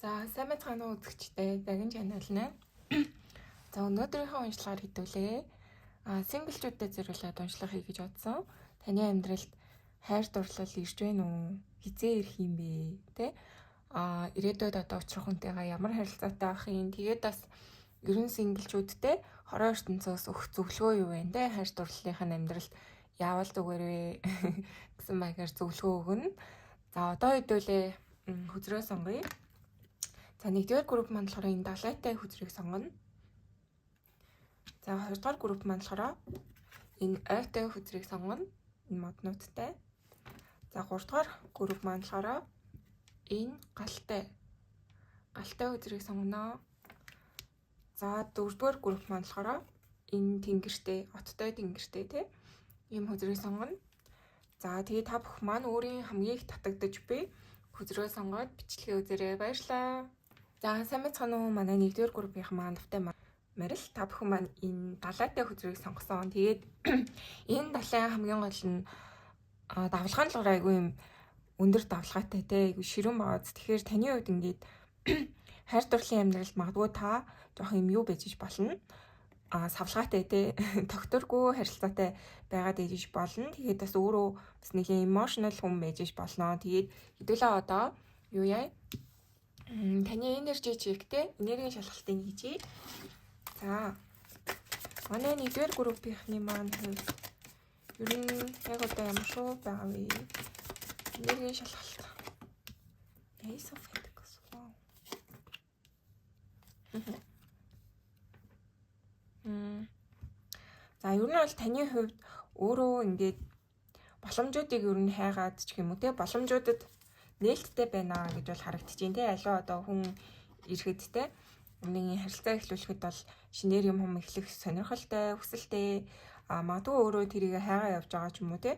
За сайн байцгаана уу үзэгчдээ Загин channel нэ. За өнөөдрийнхөө уншлагаар хэдүүлээ. Синглчүүдэд зориулаад уншлага хий гэж бодсон. Таны амьдралд хайр дурлал ирж байна уу? Хизээ ирэх юм бэ? Тэ? Ирээдүйд одоо очих хүнтэйгээ ямар харилцаатай байх юм? Тэгээд бас ерөн синглчүүдтэй хороо ертөнцөөс өгөх зөвлөгөө юу вэ? Тэ? Хайр дурлалынхаа амьдралд яавал зүгээр вэ гэсэн маягаар зөвлөгөө өгнө. За одоо хэдүүлээ хүзрээ сонгоё. За нэгдүгээр групп маань болохоор энэ далайтай хүзрийг сонгоно. За хоёрдугаар групп маань болохоор энэ ойтой хүзрийг сонгоно. Энэ моднуудтай. За гуравдугаар групп маань болохоор энэ галтай хүзрийг сонгоно. За дөрөвдүгээр групп маань болохоор энэ тэнгэртэй, оттой тэнгэртэй тийм ийм хүзрийг сонгоно. За тэгээ та бүх маань өөрийн хамгийн их татагдаж буй хүзрээ сонгоод бичлэгээ үзээрэй. Баярлалаа. За сайн байцгаана уу манай нэгдүгээр группийн маань давтай Марил та бүхэн маань энэ далайтай хүзрийг сонгосон. Тэгээд энэ далай хамгийн гол нь давлгаан л айгүй юм өндөр давлгаатай те айгүй ширүүн байгаа. Тэгэхээр таны хувьд ингээд хайр дурлалын амьдралд магадгүй та жоох юм юу байж болно. Савлгаатай те тогтворгүй харилцаатай байгаад ижиж болно. Тэгээд бас өөрөө бас нэг emotional хүн байж болно. Тэгээд хэдүүлээ одоо юу яа таны энержи чектэй энергийн шалгалтыг хийжээ. За. Манай нэгдүгээр группийнхний маань ер нь яг одоо ямар шүү байгаа вэ? Энергийн шалгалт. Ace of Pentacles. Wow. За, ер нь бол таны хувьд өөрөө ингээд боломжуудыг ер нь хайгаад ч юм уу те боломжуудад нээлттэй байна гэж бол харагдчихээн те аливаа одоо хүн ирэхэд те нэг харилцаа эхлүүлэхэд бол шинээр юм эхлэх сонирхолтой хүсэлтэй магадгүй өөрөө тэрийг хайгаа явж байгаа ч юм уу те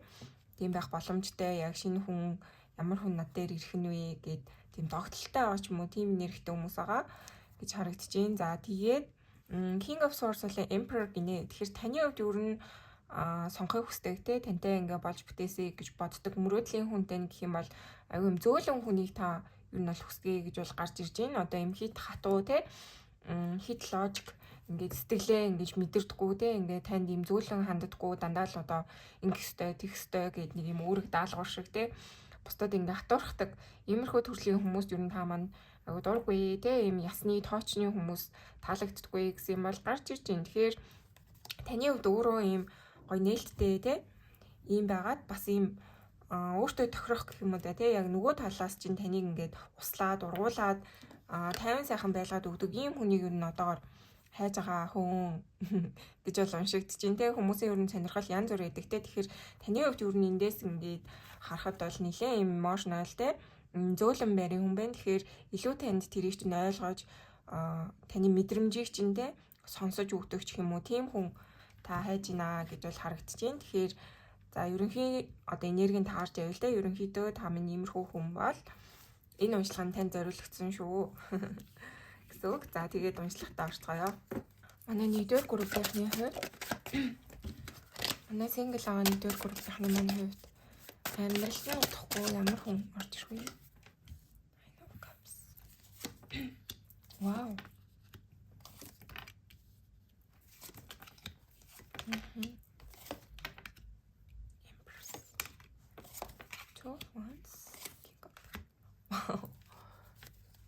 тийм байх боломжтой яг шинэ хүн ямар хүн над дээр ирэх нь вэ гэд тийм догтлолтой байгаа ч юм уу тийм нэрхтээ хүмүүс байгаа гэж харагдчихээн. За тэгээд King of Swords болон Emperor гинэ. Тэгэхээр таны хувьд ер нь сонгохыг хүсдэг те тантай ингээ болж бүтээсэй гэж боддог мөрөөдлийн хүнтэй гэх юм бол аюу юм зөөлөн хүнийг та ер нь бол хүсгэе гэж бол гарч ирж байна. Одоо юм хит хатуу те хит логик ингээд сэтгэлээ ингэж мэдэрдэггүй те ингээд танд юм зөөлөн ханддаггүй дандаа л одоо ингэх ёстой тэгэх ёстой гэд нэг юм өөрөг даалгавар шиг те бусдад ингээ хатуурхдаг иймэрхүү төрлийн хүмүүс ер нь та маань аюу дургүй те юм ясны тоочны хүмүүс таалагддаггүй гэсэн юм бол гарч ирж байна. Тэгэхээр таны хувьд өөрөө юм гой нээлттэй те ийм байгаад бас ийм өөртөө тохирох гэх юм уу да те яг нөгөө талаас чинь таныг ингээд услаад ургуулад 50 сайхан байлгаад өгдөг ийм хүнийг ер нь одоогор хайж байгаа хүн гэж бол уншигдэж байна те хүмүүсийн ер нь сонирхол янз бүр байдаг те тэгэхээр таны хувьд ер нь эндээс ингээд харахад бол нэлээ юм emotional те зөөлөн байрын хүн байна. Тэгэхээр илүү танд тэрийг чинь ойлгож таны мэдрэмжийг чинь те сонсож өгдөг ч юм уу тийм хүн та хайж гинэ гэж бол харагдаж байна. Тэгэхээр за ерөнхий одоо энергийн таарч байвал те ерөнхийдөө та минь иймэрхүү хүн бол энэ уншлага нь танд зориулагдсан шүү гэсэн үг. За тэгээд уншлагатаа орцгоё. Манай нэгдүгээр группийнхний хувьд манай single байгаа нэгдүгээр группийнхний маань хувьд амьдралын утгагүй ямар хүн орж ирэх вэ? Wow. Empress. 2 once. Wow.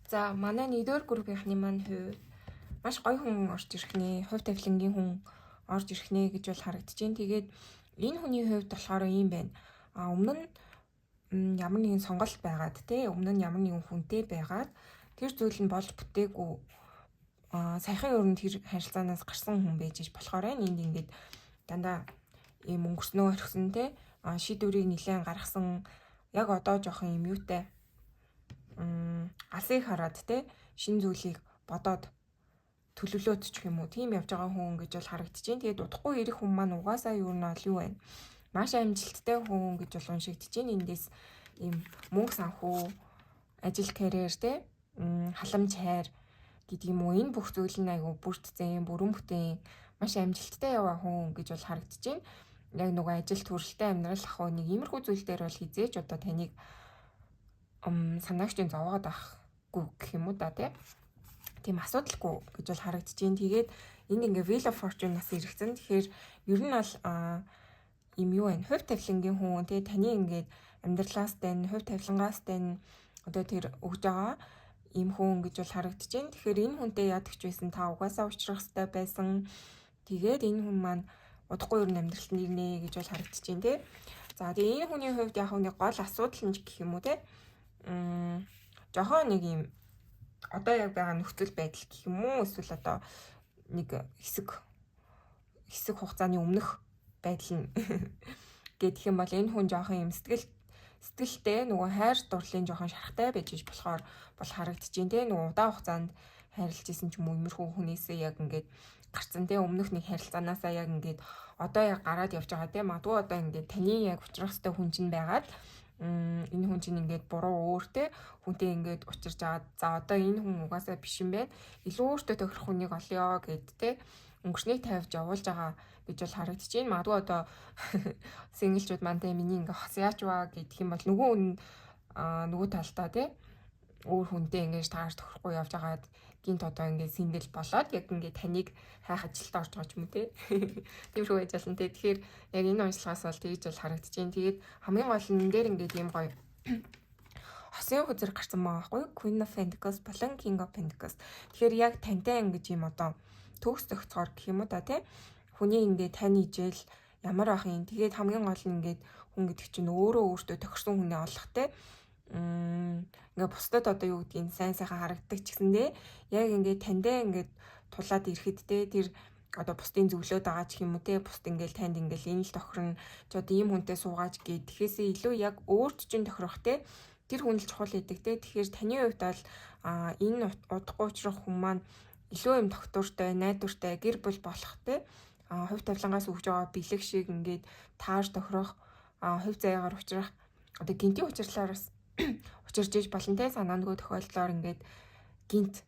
За манай нэгдүгээр группийнхний маань хувьд маш гоё хүн орж ирэх нэ, хувь тавилангийн хүн орж ирэх нэ гэж бол харагдаж байна. Тэгээд энэ хүний хувьд болохоор ийм байна. Өмнө нь ямар нэгэн сонголт байгаад те өмнө нь ямар нэгэн хүнтэй байгаад тэр зүйл нь болж бүтээгүй саяхан ер нь тэр харилцаанаас гарсан хүн байж болохоор энд ингээд дандаа ийм өнгөрснөө орхисон те шийдвэрийг нэлээд гаргасан яг одоо жоохон юм юутай алсыг хараад те шинэ зүйлийг бодоод төлөвлөөд ч юм уу тийм явж байгаа хүн гэж бол харагдаж байна. Тэгээд удахгүй ирэх хүн маань угаасаа юу нь юу байна? Маш амжилттай хүн гэж бол уншигдэж байна. Эндээс ийм мөнгө санхүү, ажил карьер те халамж хайр гэдэг юм уу энэ бүх зүйл нь айгу бүрдсэн бүрэн бүтээн маш амжилттай яваа хүн гэж бол харагдаж байна. Яг нөгөө ажил төрөлтэй амьдрал ах нэг иймэрхүү зүйл дээр бол хизээч одоо таныг санаагчдын зовоод авахгүй асуудалгүй гэх юм уу да тийм асуудалгүй гэж бол харагдаж байна. Тэгээд энд ингээ Wheel of Fortune-аас иргэсэн. Тэгэхээр ер нь бол юм юу вэ? Хувь тавилангийн хүн тий таны ингээд амьдралаас тань, хувь тавилангаас тань одоо тэр өгж байгаа ийм хүн гэж бол харагдаж байна. Тэгэхээр энэ хүнтэй яадаг ч байсан та угаасаа уулзрах хэрэгтэй байсан. Тэгээд энэ хүн маань удахгүй ер нь амьдралд нэрнэ гэж бол харагдаж байна тий. За тэгээ энэ хүний хувьд яг нэг гол асуудал нь гэх юм уу тий. Жохоо нэг юм одоо яг байгаа нөхцөл байдал гэх юм уу эсвэл одоо нэг хэсэг хугацааны өмнөх байдал нь гэх юм бол энэ хүн жоохон юм сэтгэлтэй нөгөө хайр дурлалын жоохон шарахтай байж болохоор бол харагдаж байна те нөгөө удаан хугацаанд хайрлаж исэн ч юм уу иймэрхүү хүнээсээ яг ингээд гарцсан те өмнөх нэг харилцаанаасаа яг ингээд одоо яг гараад явж байгаа те магадгүй одоо ингээд таны яг уулзрах хэвээр хүн чинь байгаад энэ хүн чинь ингээд буруу өөртэй хүнтэй ингээд учирч аваад за одоо энэ хүн угаасаа биш юм байна. Илүү өөртөө тохирох хүнийг олё гэд те өнгөрснийг тавьж явуулж байгаа гэж бол харагдаж байна. Магадгүй одоо синглчүүд мантай миний ингээ хос яач ба гэдэг юм бол нөгөө талдаа те өөр хүнтэй ингээд таарч тохирохгүй явж байгаад гинт одоо ингээд сингл болоод яг ингээд таныг хайх ажилдаа орж байгаа ч юм уу те. Тиймэрхүү байж болно те. Тэгэхээр яг энэ онцлогоос бол тэгж бол харагдаж байна. Тэгээд хамгийн гол нь энэ дээр ингээд ийм гоё хосын хүзэр гарсан байгаа байхгүй Queen of Pentacles болон King of Pentacles. Тэгэхээр яг тантай ингэж ийм одоо төгс зохицоор гэх юм уу да тий. Хүний ингээд тань ижил ямар ах юм. Тэгээд хамгийн гол нь ингээд хүн гэдэг чинь өөртөө тохирсон хүнээ олох тий. Ингээ бусдад одоо юу гэдгийг сайн сайхан харагддаг ч гэсэндээ яг ингээд тандаа ингээд тулаад ирэхэд те тэр одоо бусдын зөвлөд байгаа ч юм уу те бусд ингээд танд ингээд энэ л тохирно ч одоо ийм хүнтэй суугаач гэд тэгэхээр илүү яг өөрт чинь тохирох те тэр хүн л чухал гэдэг те тэгэхээр таны хувьд бол энэ удахгүй учрах хүн маань илүү юм тогтвортой найдвартай гэр бүл болох те хувь тавилангаас өгж байгаа бэлэг шиг ингээд таарж тохирох хувь заяагаар учрах одоо гинтийн учрлаар бас учирж иж болонтэй санаандгүй тохиолдлоор ингээд гинт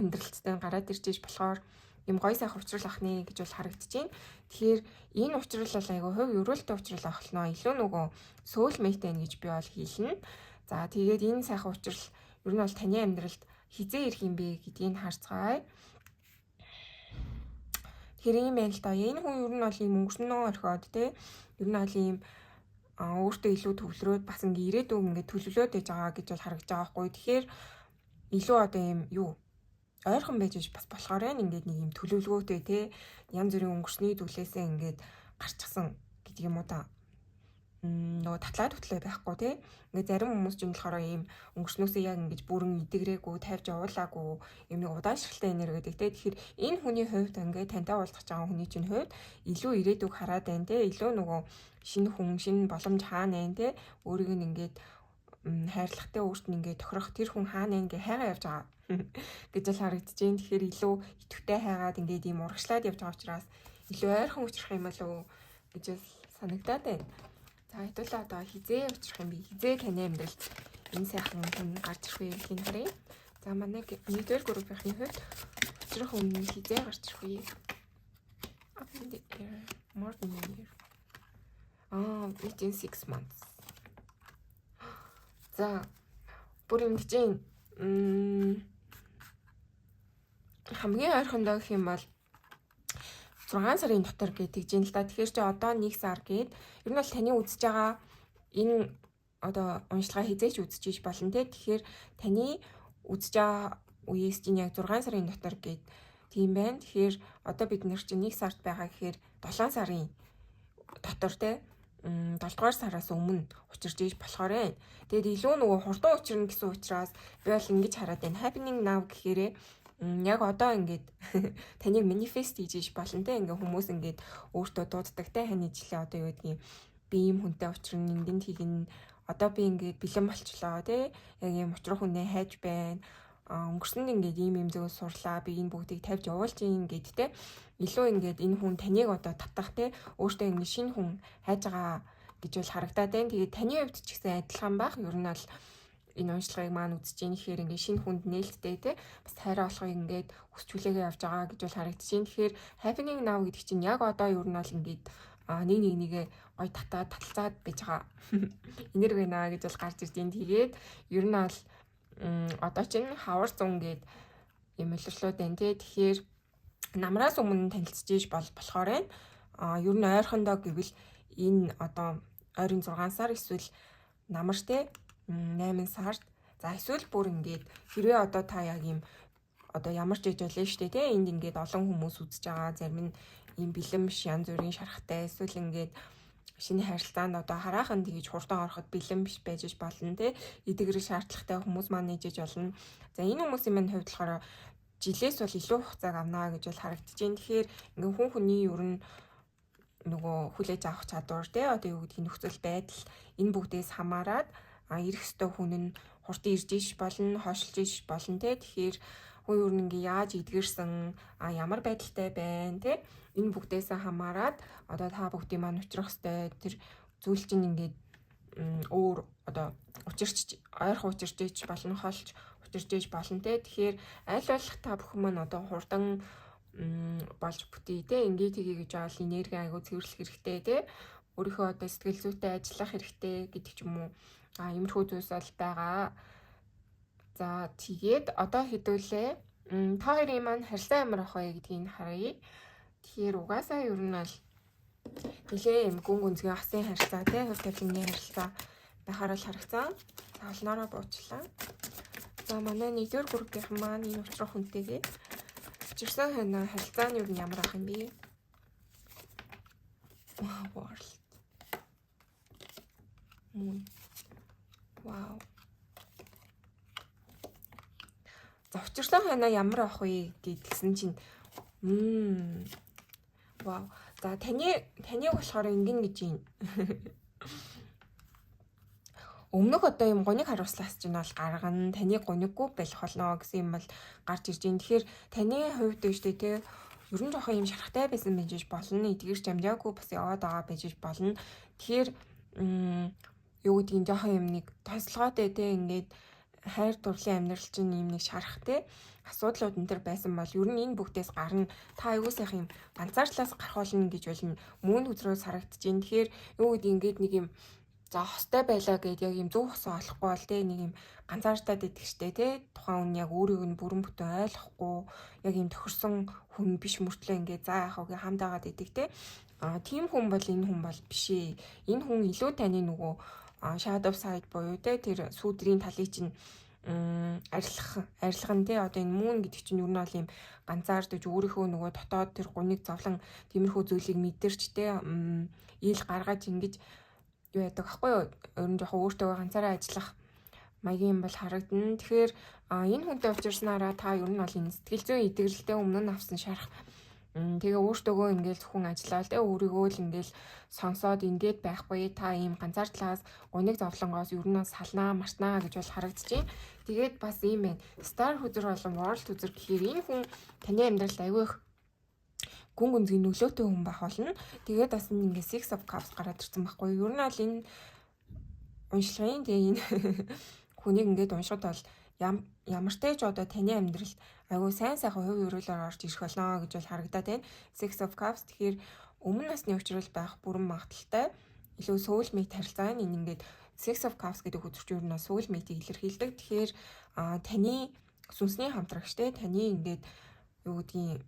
амьдралцтай гараад ирж иж болохоор юм гой сайхан учрал авах нэ гэж бол харагдаж байна. Тэгэхээр энэ учрал бол айгүй хувь өрөөлтэй учрал авахнаа илүү нөгөө soulmate байна гэж би бол хэлнэ. За тэгээд энэ сайхан учрал ер нь бол таны амьдралд хизээ ирэх юм бэ гэдгийг харцгаая. Тэгэхээр ийм байна л да. Энэ хүн ер нь бол ийм өнгөрснөө орхиод те ер нь бол ийм өөртөө илүү төвлөрөөд бас ингээ ирээдүйг ингээ төлөвлөөд байж байгаа гэж бол харагдаж байгаа хгүй. Тэгэхээр илүү одоо юм юу ойрхон байж бас болохоор ингээд нэг юм төлөвлөгөөтэй те янз бүрийн өнгөрсний зүйлээсээ ингээд гарчихсан гэдэг юм уу та. Нөгөө татлаад хөтлөө байхгүй те ингээ зарим хүмүүс ч юм болохоор ийм өнгөрснөөсөө яг ингэж бүрэн идэгрээгүй тавьж явуулаагүй юм нэг удаашралтай энерги гэдэг те. Тэгэхээр энэ хүний хувьд ингээ тантай уулзах байгаа хүний чинь хувьд илүү ирээдүйг хараад байна те илүү нөгөө шинэ хүн шинэ боломж хаана байна те өөрийг нь ингээд хайрлагатай өөрт нь ингээд тохирох тэр хүн хаана ингээ хайгаа явж байгаа гэж л харагдаж байна. Тэгэхээр илүү идэвхтэй хайгаад ингээд ийм урагшлаад явж байгаа учраас илүү ойрхон учрах юм болов уу гэж санагдаад байна. За хэдүүлээ одоо хизээ учрах юм би хизээ таны амьдралд энэ сайхан хүн гарч ирэх үе гэдгийг харъя. За манай нэгдүгээр группийнхний хувьд учрах хүн хизээ гарч ирэх үе. More than a year. Within 6 months. За бүр ингэж хамгийн ойрхондоо гэх юм бол 6 сарын дотор гэдэг юм л да. Тэгэхээр чи одоо 1 сар гээд ер нь бол таны үзэж байгаа энэ одоо уншилгаа хизээч үзэж иж болно те. Тэгэхээр таны үзэж байгаа үеэс чинь яг 6 сарын дотор гээд тийм байна. Тэгэхээр одоо бид нэр чинь 1 сард байгаа гэхээр 7 сарын дотор те 7 дугаар сараас өмнө учирч иж болохоор байна. Тэгээд илүү нөгөө хурдан учирна гэсэн учраас би бол ингэж хараад байна. Happening now гэхээрээ яг одоо ингээд таныг манифест хийж болно те. Ингээ хүмүүс ингээд өөртөө дууддаг те хань ижлээ одоо юу гэдгийг би ийм хүнтэй учрна ингэн тэгнэ. Одоо би ингээд бэлэн болчлоо те. Яг ийм учрах хүнээ хайж байна. Өнгөрсөнд ингээд ийм зөв сурлаа. Би энэ бүгдийг тавьж явуулж ийн гэд те. Илүү ингээд энэ хүн таныг одоо татах те. Өөртөө ингээд шинэ хүн хайж байгаа гэж бол харагдаад байна. Тэгээд таны хувьд ч гэсэн адилхан байх. Ер нь бол энэ уншлагыг маань үзэж ийн гэхээр ингээд шинэ хүнд нээлттэй те. Бас хайраа болохыг ингээд хүсчүүлээгээ явж байгаа гэж бол харагдаж байна. Тэгэхээр happening now гэдэг чинь яг одоо ер нь бол ингээд нэгээ гой таталцаад байж байгаа энерги байна гэж бол гарч ирж байна. Тэгээд ер нь бол одоо чинь хавар зун гээд юм илэрлүүд байна тий. Тэгэхээр намраас өмнө танилцж иж болохоор байна. Ер нь ойрхондоо гэвэл энэ одоо ойрын 6 сар эсвэл намар тий 8 сард за эсвэл бүр ингээд хэрвээ одоо та яг юм одоо ямар ч ээж болно шүү дээ тий. Энд ингээд олон хүмүүс үзэж байгаа. Зарим нь ийм бэлэн биш янз бүрийн шарахтай эсвэл ингээд шинэ харилцаанд одоо хараахан тэгж хурдан ороход бэлэн биш байж болно тий. Эдгээр шаардлагатай хүмүүс маань ижиж болно. За энэ хүмүүсийн маань хувьд болохоор жилээс бол илүү хугацааг авнаа гэж бол харагдаж байна. Тэгэхээр ингээ хүн хүний ер нь нөгөө хүлээж авах чадвар тий одоо юу гэдгийг нөхцөл байдал энэ бүгдээс хамаарат ирэх ёстой хүн нь хурдан ирж иж болно, хойшилж иж болно тий. Тэгэхээр хүн ер нь ингээ яаж эдгэрсэн ямар байдалтай байна тий энэ бүгдээс хамаарат одоо та бүгдийн маань учрах ёстой тэр зүйл чинь ингээд өөр одоо учирч ойрхон учирч иж болно, холж учирч иж болно тий. Тэгэхээр аль болох та бүхэн маань одоо хурдан болж бүтээ тий. Ингээд тгий гэж бол энерги айгуу цэвэрлэх хэрэгтэй тий. Өөрийнхөө одоо сэтгэл зүйтэй ажиллах хэрэгтэй гэдэг ч юм уу. Иймэрхүү зүйлс бол байгаа. За тэгээд одоо хэдүүлээ та хоёрын маань харилцаа ямар ах вэ гэдгийг харъя. Тэгэхээр угаасаа ер нь бол нэлээ юм гүн гүнзгий асын харилцаа тий хувь тавиланны харилцаа байхаар л харагцсан. За олноороо буучлаа. За манай 1-р группийн маань энэ учрах хүнтэйгээ учирсан харилцаа нь ер нь ямар ах юм бэ? World. Вау. За учирсан хойно ямар ах вэ гэдгсэн чинь вау. За таныг болохоор ингэн гэж юм. Өмнөх одоо юм гониг харуулслаас чинь бол гаргана таныг гониггүй байх болно гэсэн юм бол гарч ирж байна. Тэгэхээр таны хувьд дэжтэй те ер нь жоохон юм шарахтай байсан байж болно. Эдгэрч амжаагүй бас яваад байгаа байж болно. Тэгэхээр юу гэдгийг жоохон юм нэг тослогоотой те ингээд хайр дурлалын амьдрал чинь юм нэг шарах те асуудлууд энэ төр байсан бол ер нь энэ бүгдээс гарна та аягүй сайхан юм ганцаарчлаас гарах болно гэж болно мөн үзрөөс харагдаж байна. Тэгэхээр юу гэдэг ингээд нэг юм за хостой байлаа гэд яг юм зөв хосоо олохгүй бол те нэг юм ганцаардаад идэх штэ те тухайн хүн яг өөрийг нь бүрэн бүтэн ойлгохгүй яг юм тохирсон хүн биш мөртлөө ингээд за яах вэ хамт агаад идэх те тийм хүн бол энэ хүн бол биш ээ. Энэ хүн илүү таны нөгөө shadow side буюу те тэр сүүдрийн талыг чинь арилгах нь те одоо энэ мөн гэдэг чинь юу нь бол юм ганцаардаж өөрийнхөө нөгөө дотоод тэр гуниг зовлон тиймэрхүү зүйлийг мэдэрч те ил гаргаж ингэж юу яадаг аахгүй юу ер нь жоохон өөртөө ганцаараа ажиллах маягийн бол харагдана. Тэгэхээр энэ хүнтэй уулзсанараа та ер нь бол энэ сэтгэл зүйн идэгрэлтэй өмнө нь авсан шарах тэгээ өөртөөгөө ингээл зөвхөн ажиллаад те өөрийгөө л ингээл сонсоод ингээд байхгүй та ийм ганцаардлаас гуниг зовлонгоос ер нь салнаа мартнаа гэж бол харагдаж байна. Тэгээд бас ийм байна. Star хүзэр болон World хүзэр гэхээр энэ хүн таны амьдралд аягүй их гүн гүнзгий нөлөөтэй хүн байх болно. Тэгээд бас ингээд Six of Cups гараад ирсэн байхгүй. Ер нь бол энэ уншлагын тэгээ энэ хүнийг ингээд уншихад бол ямар ч тач одоо таны амьдралд айгүй сайн сайхан хувь өрөөлөөр орж ирэх болно гэж бол харагдаад байна. Six of Cups тэгэхээр өмнө насны учрал байх бүрэн магадaltaй илүү soulmate харилцаа энэ ингээд Six of Cups гэдэг үзэгч юу нь soulmate-ийг илэрхийлдэг. Тэгэхээр таны сүнсний хамтрагчтай таны ингээд юу гэдгийг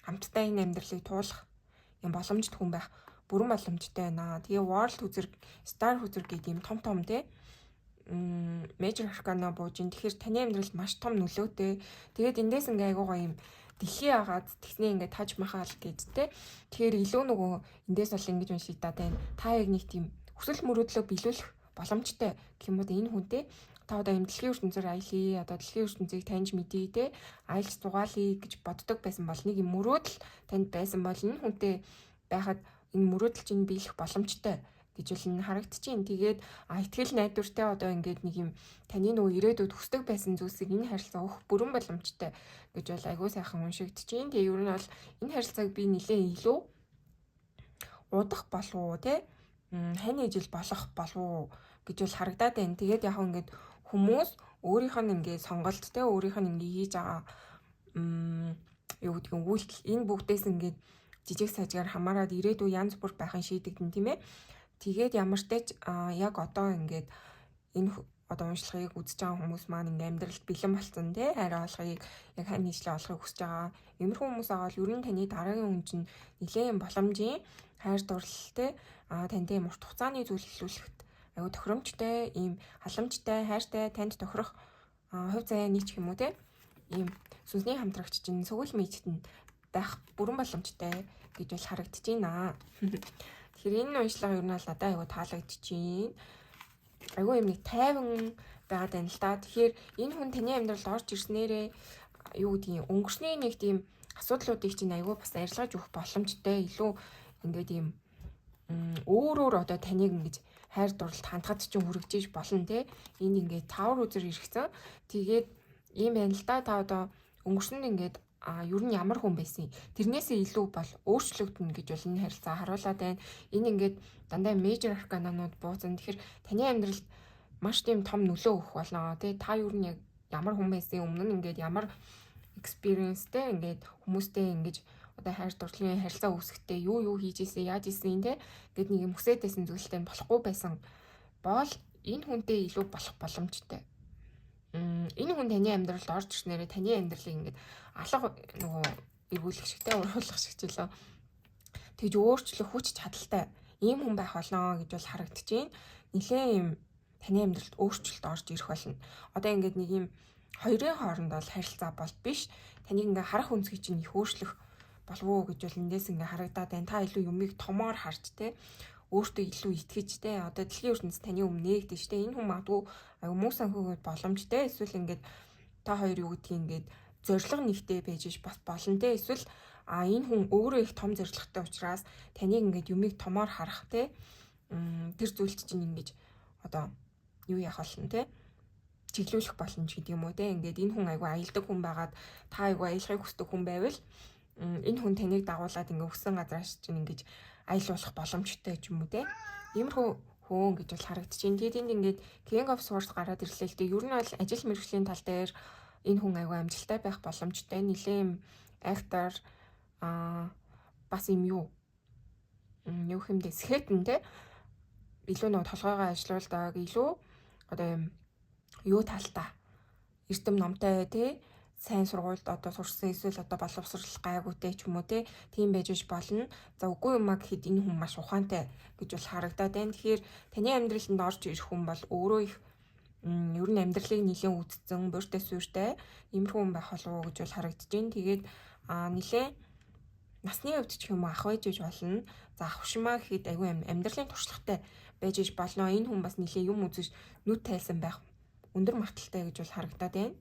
хамтдаа энэ амьдралыг туулах юм боломжтой хүн байх бүрэн боломжтой байна. Тэгээ World хүзэр, Star хүзэр гэдэг юм том том те Major Arcana бууж ин тэгэхээр таны амьдралд маш том нөлөөтэй. Тэгээд эндээс ингээ айгуугаа юм дэлхий агаад тэгснээ ингээ таж махаал гэдтэй. Тэгэхээр илүү нөгөө эндээс бол ингэж уншигдаад байна. Та яг нэг тийм хүсэл мөрөөдлөө биелүүлэх боломжтой гэх юм уу энэ хүнтэй та одоо юм дэлхийн ертөнцөөр аялье одоо дэлхийн ертөнцийг таньж мэдээ те аялж дугаалъя гэж боддог байсан бол нэг юм мөрөөдөл танд байсан бол энэ хүнтэй байхад энэ мөрөөдөл чинь биелэх боломжтой гэж бол харагдчихээн. Тэгээд итгэл найдвартай одоо ингээд нэг юм таны нөгөө ирээдүйд хүсдэг байсан зүйлсийг энэ харилцаа өгөх бүрэн боломжтой гэж бол айгүй сайхан уншигдчихээн. Тэгээ ер нь бол энэ харилцааг би нэлээд илүү удах болов уу те хань ижил болох болов уу гэж бол харагдаад байна. Тэгээд яг ингээд хүмүүс өөрийнх нь ингээд сонголт те өөрийнх нь ингээд хийж байгаа юу гэдэг нь үйлдэл энэ бүгдээс ингээд жижиг сажгаар хамаарад ирээдүй янз бүр байхын шийдэгдэн тийм ээ. Тэгээд ямар ч тач яг одоо ингээд энэ одоо уншлагыг үзэж байгаа хүмүүс маань ингээм амьдралд бэлэн болсон тий арай олохыг яг хань нийслээ олохыг хүсэж байгаа. Иймэрхүү хүмүүс аваад ер нь таны дараагийн хүн чинь нэлээд боломжийн хайр дурлалтай танд ийм урт хугацааны зүйл илүүлэхэд аюу тохиромжтой ийм халамжтай хайртай танд тохирох хувь заяа нийч юм уу тий ийм сүнсний хамтрагч чинь сөгөл мэдтэнд байх бүрэн боломжтой гэж бол харагдаж байна. Тэгэхээр энэ уншлага ер нь бол надад аюу таалагдчихээн. Айгүй юм нэг тайван байгаад байна л да. Тэгэхээр энэ хүн таны амьдралд орж ирснээрээ юу гэдгийг өнгөрсний нэг тийм асуудлуудыг чинь айгүй бас арилгаж өгөх боломжтой. Илүү ингээд ийм өөрөөр одоо таныг ингэж хайр дурлалт хандхад чинь хүрэгжиж болно те. Энд ингээд тавар үзэр ирэхсэн. Тэгээд ийм байна л да. Та одоо өнгөрсөнд ингээд ер нь ямар хүн байсан. Тэрнээсээ илүү бол өөрчлөгдөн гэж бол энэ харилцаа харуулад байна. Энэ ингээд дандаа мейжер аркананууд бууцсан. Тэгэхээр таны амьдралд маш тийм том нөлөө өгөх болно. Тэ та ер нь яг ямар хүн байсан, өмнө нь ингээд ямар experienceтэй ингээд хүмүүстэй ингэж одоо хайр дурлалын харилцаа үүсгэхдээ юу хийж ийсэн, яаж ийсэн те гэд нэг юм хүсэж байсан зүйлтэй болохгүй байсан бол энэ хүнтэй илүү болох боломжтой. Энэ хүн таны амьдралд орж ирснээрээ таны амьдралыг ингээд алга нөгөө эргүүлэх шигтэй уруулах шиг ч лөө тэгж өөрчлөх хүч чадалтай ийм хүн байх болно гэж бол харагдаж байна. Нилээн юм таны амьдралд өөрчлөлт орж ирэх болно. Одоо ингээд нэг юм хоёрын хооронд бол харилцаа бол биш. Таныг ингээд харах өнцгийг чинь их өөрчлөх болов уу гэж бол эндээс ингээд харагдаад байна. Та илүү юмыг томоор харж те өөртөө илүү итгэж те одоо дэлхийн ертөнцид таны өмнө нээгдэж те энэ хүн магадгүй муу санхүүгээд боломжтой эсвэл ингээд та хоёр юу гэдгийг ингээд зориг нэгтэй байж бас болно те эсвэл энэ хүн өөрөө их том зоригтой учраас таныг ингээд юмыг томоор харах те тэр зүйлч чинь ингэж одоо юу яах болно те чиглүүлэх боломж гэдэг юм уу те ингээд энэ хүн айгүй аялдаг хүн байгаад та айгүй аялахыг хүсдэг хүн байвал энэ хүн таныг дагуулад ингээд өссөн газраас чинь ингэж аялуулах боломжтой ч юм уу те иймэрхүү хөөн гэж бол харагдаж байна. Тэгээд энд ингээд King of Swords гараад ирлээ л дээ. Ер нь бол ажил мэргэжлийн тал дээр энэ хүн аюу амжилттай байх боломжтой. Нилийн актер бас юм юу хэмдэ скетэн те илүү нэг толгойгоо ажилуулдаг илүү одоо юм юу талтай эрдэм номтой те сайн сургуульд одоо сурсан эсвэл одоо боловсрол гайгүйтэй ч юм уу тийм байж болно. За үгүй юмаа гэхэд энэ хүн маш ухаантай гэж бол харагдаад байна. Тэгэхээр таны амьдралд орж ирэх хүн бол өөрөө их ер нь амьдралыг нэлээд үтцэн, бууртай сууртай иймэрхүү хүн байх болов уу гэж бол харагдаж байна. Тэгээд нэлээд насны хувьд ч юм уу ах байж болно. За ахвшмаа гэхэд айгүй амьдралын туршлагатай байж болно. Энэ хүн бас нэлээд юм үзэж нүд тайлсан байх өндөр магталтай гэж бол харагдаад байна.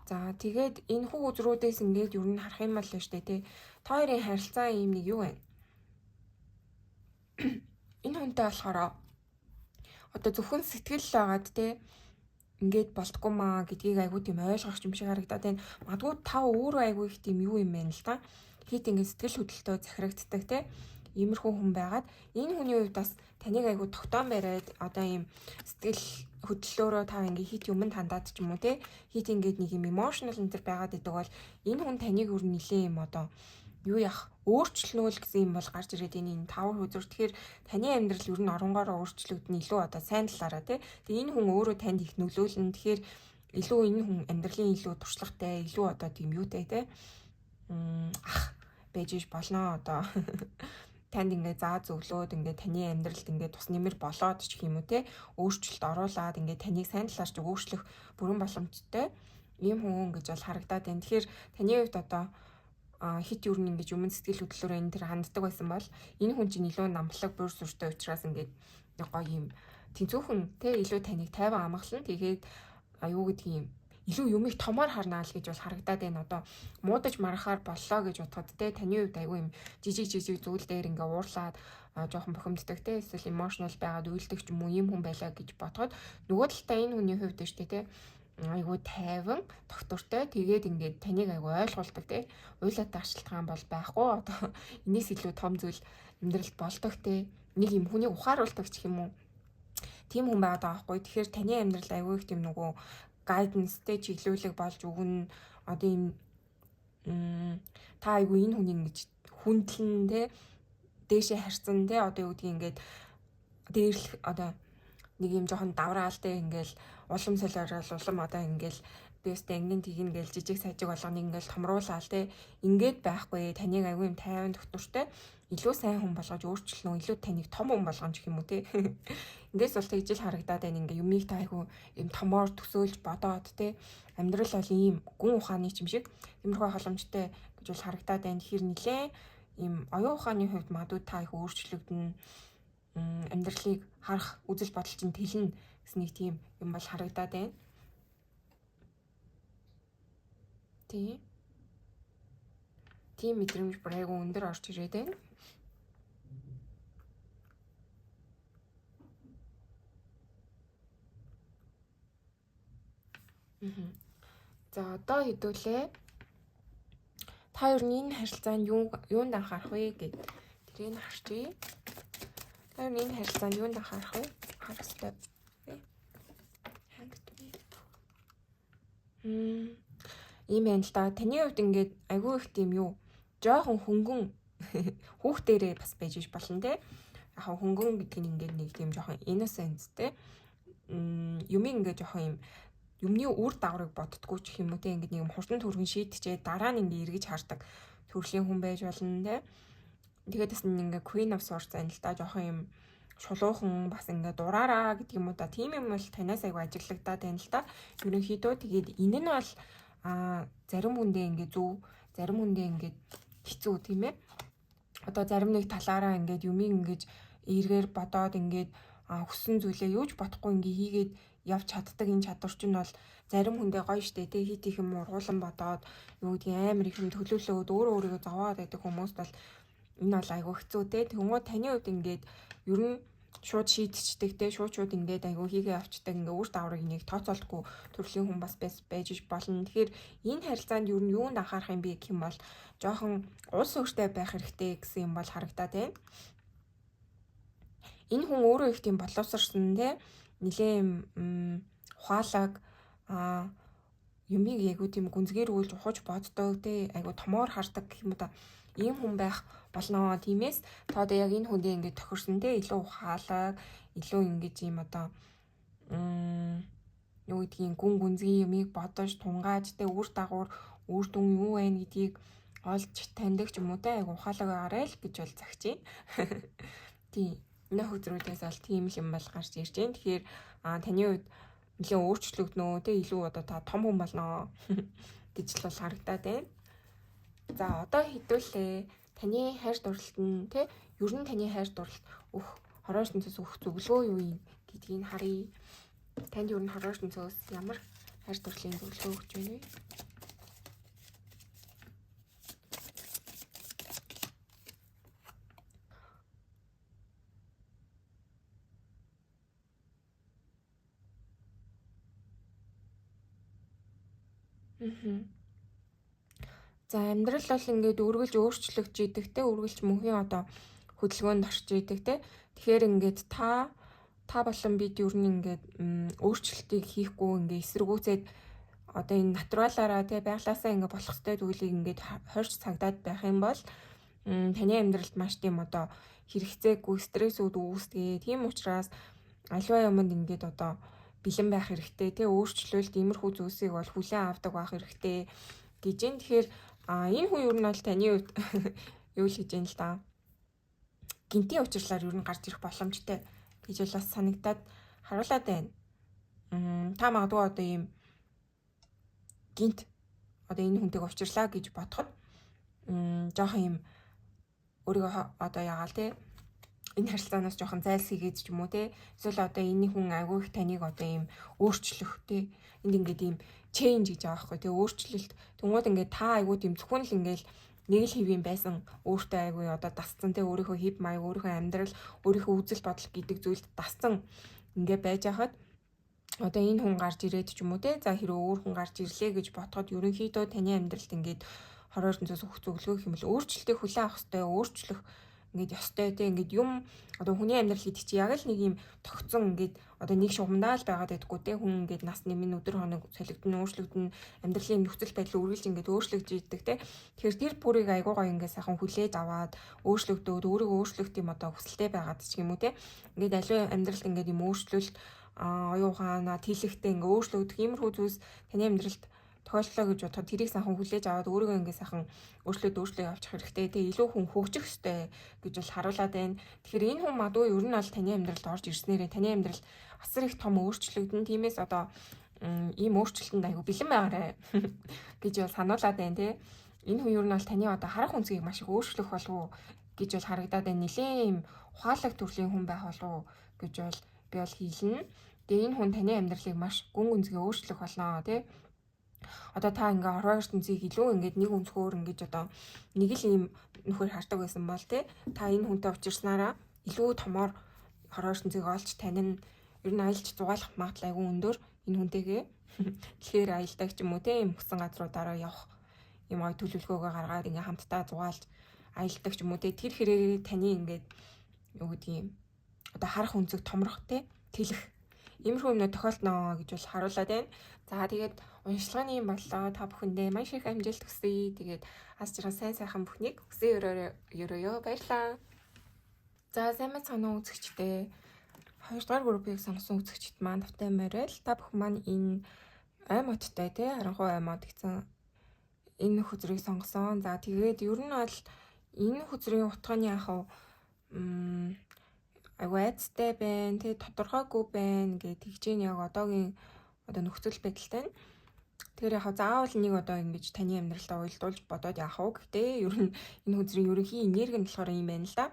За тэгээд энэ хүү үзрүүдээс ингээд ер нь харах юм бол л штэ тий. Та хоёрын харилцаа юм нэг юу вэ? Энэ хүнтэй болохоор одоо зөвхөн сэтгэл л байгаад тий ингээд болтгүй маа гэдгийг айгүй тийм ойлгох юм шиг харагдаад байна. Магадгүй та өөрөө айгүй их тийм юу юм байна л та. Хит ингээд сэтгэл хөдлөлтөө захирагддаг тий. Иймэрхүү хүн байгаад энэ хүний хувьд бас таныг айгүй тогтоон бариад одоо ийм сэтгэл хөдлөлөөрөө та ингээ хит юмд хандаад ч юм уу те хит ингээд нэг юм emotional энэ байгаад идэг бол энэ хүн таныг өөр нилээ юм одоо юу яах өөрчлөнө л гэсэн юм бол гарч ирээд энэ тавар хүзүр тэгэхээр таны амьдрал ер нь оронгороо өөрчлөгдөн илүү одоо сайн талаараа те тэгээ энэ хүн өөрөө танд их нөлөөлнө тэгэхээр илүү энэ хүн амьдралын илүү туршлагатай илүү одоо тийм юутай те ах байж болно одоо танд ингээд заа зөвлөөд ингээд таны амьдралд ингээд тус нэмэр болоод ч гэх юм уу те өөрчлөлт оруулаад ингээд таныг сайн талаар ч өөрчлөх бүрэн боломжтой ийм хүн гэж бол харагдаад байна. Тэгэхээр таны хувьд одоо хит юу нэг ингэж өмнө сэтгэл хөдлөлөөр энэ тэр ханддаг байсан бол энэ хүн чинь илүү намлаг бүр сүртэй учраас ингээд гоё юм тэнцүүхэн те илүү таныг тайван амгалан тэгээд аюу гэдгийг юм илүү юмыг томоор харнаа л гэж бол харагдаад байна. Одоо муудаж марахаар боллоо гэж бодоход те таны хувьд айгүй юм жижиг зүйл дээр ингээ уурлаад жоохон бухимддаг те эсвэл emotional байгаад үйлдэх ч юм уу ийм хүн байлаа гэж бодоход нөгөө талдаа энэ хүний хувьд шүү дээ те айгүй тайван доктортой тэгээд ингээд таныг айгүй ойлгуулдаг те уйлаатай арчилтгаан бол байхгүй одоо энэс илүү том зүйл амьдралд болдог те нэг юм хүнийг ухааруулдаг ч юм уу тийм хүн байгаад байгаа байхгүй. Тэгэхээр таны амьдрал айгүй их тийм нөгөө гайденстэй чиглүүлэг болж өгнө одоо юм та айгүй энэ хүн ингэж хүндлэн те дээшээ харьцан те одоо юу гэдгийг ингээд дээрлэх одоо нэг юм жоохон давраал те ингээл улам солиорол улам одоо ингээл бэст ангин тгий ингээл жижиг сажиг болгоныг ингээл томруулаал те ингээд байхгүй таныг айгүй юм тайван доктортой илүү сайн хүн болгож өөрчлөнө илүү таныг том хүн болгоно гэх юм уу те ингээс бол тэгжил харагдаад байна ингээ юмыг та айгүй юм томоор төсөөлж бодоод те амьдрал бол ийм гүн ухааны ч юм шиг тиймэрхүү халамжтай гэж бол харагдаад байна. Тэгэхээр нилээ ийм оюун ухааны хувьд магадгүй та их өөрчлөгдөн амьдралыг харах үзэл бодол чинь тэлнэ гэсэн нэг тийм юм бол харагдаад байна. Тийм мэдрэмж бүр айгүй өндөр орж ирээд байна. За одоо хэдүүлээ та ер нь энэ харилцаанд юунд анхаарах вэ гэд тэрийг харчъя. Та ер нь энэ харилцаанд юунд анхаарах вэ? Харах хэрэгтэй. Ийм байна л да. Таны хувьд ингээд айгүй их тийм юу жоохон хөнгөн хүүхдээрээ бас байж болно те. Яг хөнгөн гэдэг нь ингээд нэг тийм жоохон innocent те. Юмыг ингээд жоохон юм юмны үр дагаврыг боддггүй ч юм уу те ингээд нэг юм хурдан төргөн шийдчихээ дараа нь ингээд эргэж хардаг төрлийн хүн байж болно те. Тэгээд бас ингээд Queen of Swords байна л да. Жоохон юм шулуухан бас ингээд дураараа гэдэг юм уу да. Тийм юм бол танаас айгүй ажиглагдаад байна л да. Ерөнхийдөө тэгээд энэ нь бол зарим хүндээ ингээд зөв, зарим хүндээ ингээд хэцүү тийм ээ. Одоо зарим нэг талаараа ингээд юмыг ингээд эргээр бодоод ингээд хүссэн зүйлээ юуж бодохгүй ингээд хийгээд явж чаддаг энэ чадвар чинь бол зарим хүндээ гоё штэ тий хит их юм ургуулan бодоод юу гэдгийг амар их юм төлөвлөөд өөрийгөө зовоод байдаг хүмүүст бол энэ бол айгүй хэцүү те. Тэгмээ таны хувьд ингээд ер нь шууд шийдчихдэг те шууд ингээд айгүй хийгээ авчдаг ингээд өөр даврыг нэг тооцоолдохгүй төрлийн хүн бас байж болно. Тэгэхээр энэ харилцаанд ер нь юунд анхаарах юм бэ гэх юм бол жоохон улс өөртэй байх хэрэгтэй гэсэн юм бол харагдаад байна. Энэ хүн өөрөө их тийм боловсрсан те нилээн ухаалаг юмыг айгүй тийм гүнзгийрүүлж ухаж боддог те айгүй томоор хардаг гэх юм да. Ийм хүн байх болно. Тиймээс та одоо яг энэ хүндээ ингээд тохирсон те илүү ухаалаг, илүү ингэж ийм одоо юу гэдгийг гүн гүнзгий юмыг бодож тунгааж те үр дагавар үр дүн юу вэ гэдгийг олж таньдаг ч юм уу те айгүй ухаалаг байгаарай л гэж бол загчээ. Тийм. Энэ хөзрүүдээс бол тийм юм бол гарч ирж байна. Тэгэхээр таны хувьд нэлээд өөрчлөгднө те илүү одоо та том хүн болно гэж л бол харагдаад байна. За одоо хэдүүлээ таны хайр дурлалт нь те ер нь таны хайр дурлалт хороош тэнцээс өгөх зөвлөгөө юу юм гэдгийг харъя. Танд ер нь хороош тэнцээс ямар хайр дурлалын зөвлөгөө өгч байна вэ? За амьдрал бол ингээд үргэлж өөрчлөгдөж идэг те үргэлж мөнхийн одоо хөдөлгөөнд орж идэг те. Тэгэхээр ингээд та болон бид ер нь ингээд өөрчлөлтийг хийхгүй ингээд эсэргүүцээд одоо энэ натуралаараа те байглаасаа ингээд болох ёстой зүйлийг ингээд хорж цагдаад байх юм бол таны амьдралд маш тийм одоо хэрэгцээгүй стрессүүд үүсдэг. Тийм учраас аливаа юмд ингээд одоо бэлэн байх хэрэгтэй те өөрчлөлт иймэрхүү зүйлсийг бол хүлээн авдаг байх хэрэгтэй гэж юм. Тэгэхээр энэ хүн ер нь бол таны хувьд юу л гэж юм л да. Гинтийн учирлаар ер нь гарч ирэх боломжтой гэж бас санагдаад харуулад байна. Та магадгүй одоо ийм гинт одоо энэ хүнтэйг учирлаа гэж бодоход жоохон юм өөрийгөө одоо яагаал те энэ харилцаанаас жоохон зайлсхийгээд ч юм уу те эсвэл одоо энэ хүн айгүй их таныг одоо ийм өөрчлөх те энд ингээд ийм change гэж байгаа байхгүй те өөрчлөлт тэгмээд ингээд та айгүй тийм зөвхөн л ингээд нэг л хэвийн байсан өөртөө айгүй одоо дасцсан те өөрийнхөө хэв маяг өөрийнхөө амьдрал өөрийнхөө үзэл бодол гэдэг зүйлд дасцсан ингээд байж хахад одоо энэ хүн гарч ирээд ч юм уу те за хэрэв өөр хүн гарч ирлээ гэж бодоход ерөнхийдөө таны амьдралд ингээд хороор тэнцээс өгөх зөвлөгөө хэмэл өөрчлөлтийг хүлээн авах хэрэгтэй өөрчлөх ингээд ёстой те ингээд юм одоо хүний амьдрал гэдэг чи яг л нэг юм тогтсон ингээд одоо нэг шугамдаа л байгаад байдаггүй те хүн ингээд нас нэмэн өдөр хоног солигдно өөрчлөгдөн амьдралын нөхцөл байдал үргэлж ингээд өөрчлөгдөж идэг те тэгэхээр тэр бүрийг айгуу гоё ингээд сайхан хүлээж аваад өөрчлөгдөөд өөрийгөө өөрчлөх юм одоо хүсэлтэй байгаад ч юм уу те ингээд аливаа амьдралд ингээд юм өөрчлөлт оюухана тэлэхтэй ингээд өөрчлөгдөх иймэрхүү зүйлс таны амьдралд тохиолдлоо гэж бодоход тэрийг сайхан хүлээж аваад өөрийгөө ингээд сайхан өөрчлөө явуучих хэрэгтэй. Тэгээ илүү хүн хөгжих ёстой гэж бол харуулад байна. Тэгэхээр энэ хүн магадгүй ер нь бол таны амьдралд орж ирснээрээ таны амьдрал асар их том өөрчлөгдөн. Тиймээс одоо ийм өөрчлөлтөнд аягүй бэлэн байгаарай гэж бол сануулад байна тий. Энэ хүн ер нь бол таны одоо харах үнцгийг маш их өөрчлөх болов уу гэж бол харагдаад байна. Нилээн ийм ухаалаг төрлийн хүн байх болов уу гэж бол би бол хэлнэ. Тэгээ энэ хүн таны амьдралыг маш гүн гүнзгий өөрчлөх болно тий. Одоо та ингээ хорвоо ертөнцийг илүү ингээд нэг өнцгөр ингэж одоо нэг л ийм нөхөр хардаг байсан бол та энэ хүнтэй уулзсанараа илүү томоор хорвоо ертөнцийг олж танин ер нь аялж зугаалах магадлал айгүй өндөр энэ хүнтэйгээ тэгэхээр аялдаг ч юм уу ийм хүссэн газруудаараа явах юм ой төлөвлөгөөгөө гаргаад ингээ хамтдаа зугаалж аялдаг ч юм уу тэр хэрэг таны ингээд юу гэдэг юм одоо харах үнцэг томрох тэлэх иймэрхүү юмнууд тохиолдно гэж бол харуулад байна. За тэгээд уншлагын юм боллоо. Та бүхэндээ маш их амжилт хүсье. Тэгээд аз жаргал сайхан бүхнийг хүсээ өрөөё баярлалаа. За сайн мэцхан үзэгчдээ 2 дугаар группийг сонгосон үзэгчд маань тавтай морил та бүхэн маань энэ ай модтой харанхуй ай мод гэсэн энэ хөзрийг сонгосон. За тэгээд ер нь бол энэ хөзрийн утганы яхав айцтай байна тий тодорхойгүй байна гэж тэгж яг одоогийн одоо нөхцөл байдалтай нь тэгэхээр яг заавал нэг одоо ингэж таны амьдралтаа уялдуулж бодоод яах вэ гэхдээ ер нь энэ хөзрийн ерөнхий энерги нь болохоор юм байна л да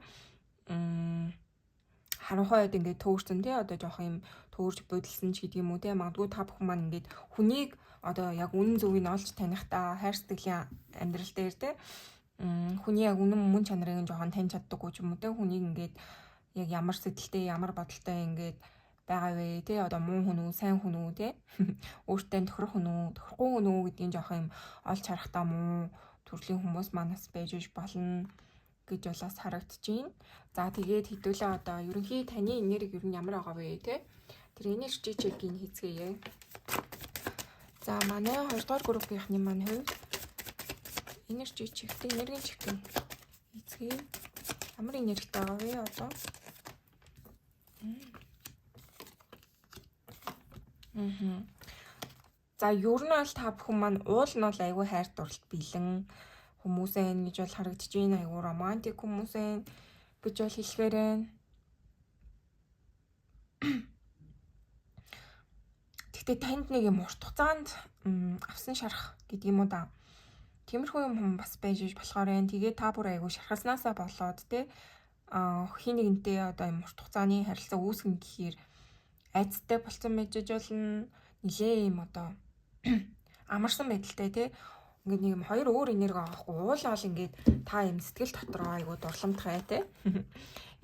харанхуйд ингээд төөрсөн тий одоо жоох юм төөрж бодилсан ч гэдэг юм уу тий магадгүй та бүхэн маань ингээд хүнийг одоо яг үнэн зөвийг олж таних та хайр сэтгэлийн амьдрал дээр тий хүний яг үнэн мөн чанарыг нь жоохон таньж чаддаггүй ч юм уу тий хүнийг ингээд яг ямар сэтгэлтэй ямар бодолтой ингээд байгаа вэ тий одоо муу хүн үү сайн хүн үү тий өөртөө тохирох хүн үү тохирохгүй хүн үү гэдгийг жоох юм олж харахтаа муу төрлийн хүмүүс манаас байж болно гэж болоос харагдаж байна. За тэгээд хэдүүлээ одоо ерөнхий таны энерги ер нь ямар байгаа вэ тий тэр энержи чекийг хийцгээе. За манай 2 дугаар группийнхны маань хувьд энержи чектэй энергийн чекийг хийцгээе. Ямар энергитэй байгаа вэ одоо? За ер нь бол та бүхэн маань уул нь бол айгүй хайр дурлалт бэлэн хүмүүсээ гэж бол харагдаж байна. Айгүй романтик хүмүүсээ гэж бол хэлэхээр байна. Гэхдээ танд нэг юм урт хугацаанд авсан шарах гэдэг юм уу да. Тиймэрхүү юм бас байж болохоор байна. Тэгээ та бүр айгүй шархалснаасаа болоод те хин нэгнтэй одоо юм урт хугацааны харилцаа үүсгэн гэхээр айцтай болсон байж болно. Нилээ юм одоо амарсан байдалтай те ингээд нэг юм хоёр өөр энерги авахгүй уулаал ингээд та юм сэтгэл дотроо айгүй дурламтгай те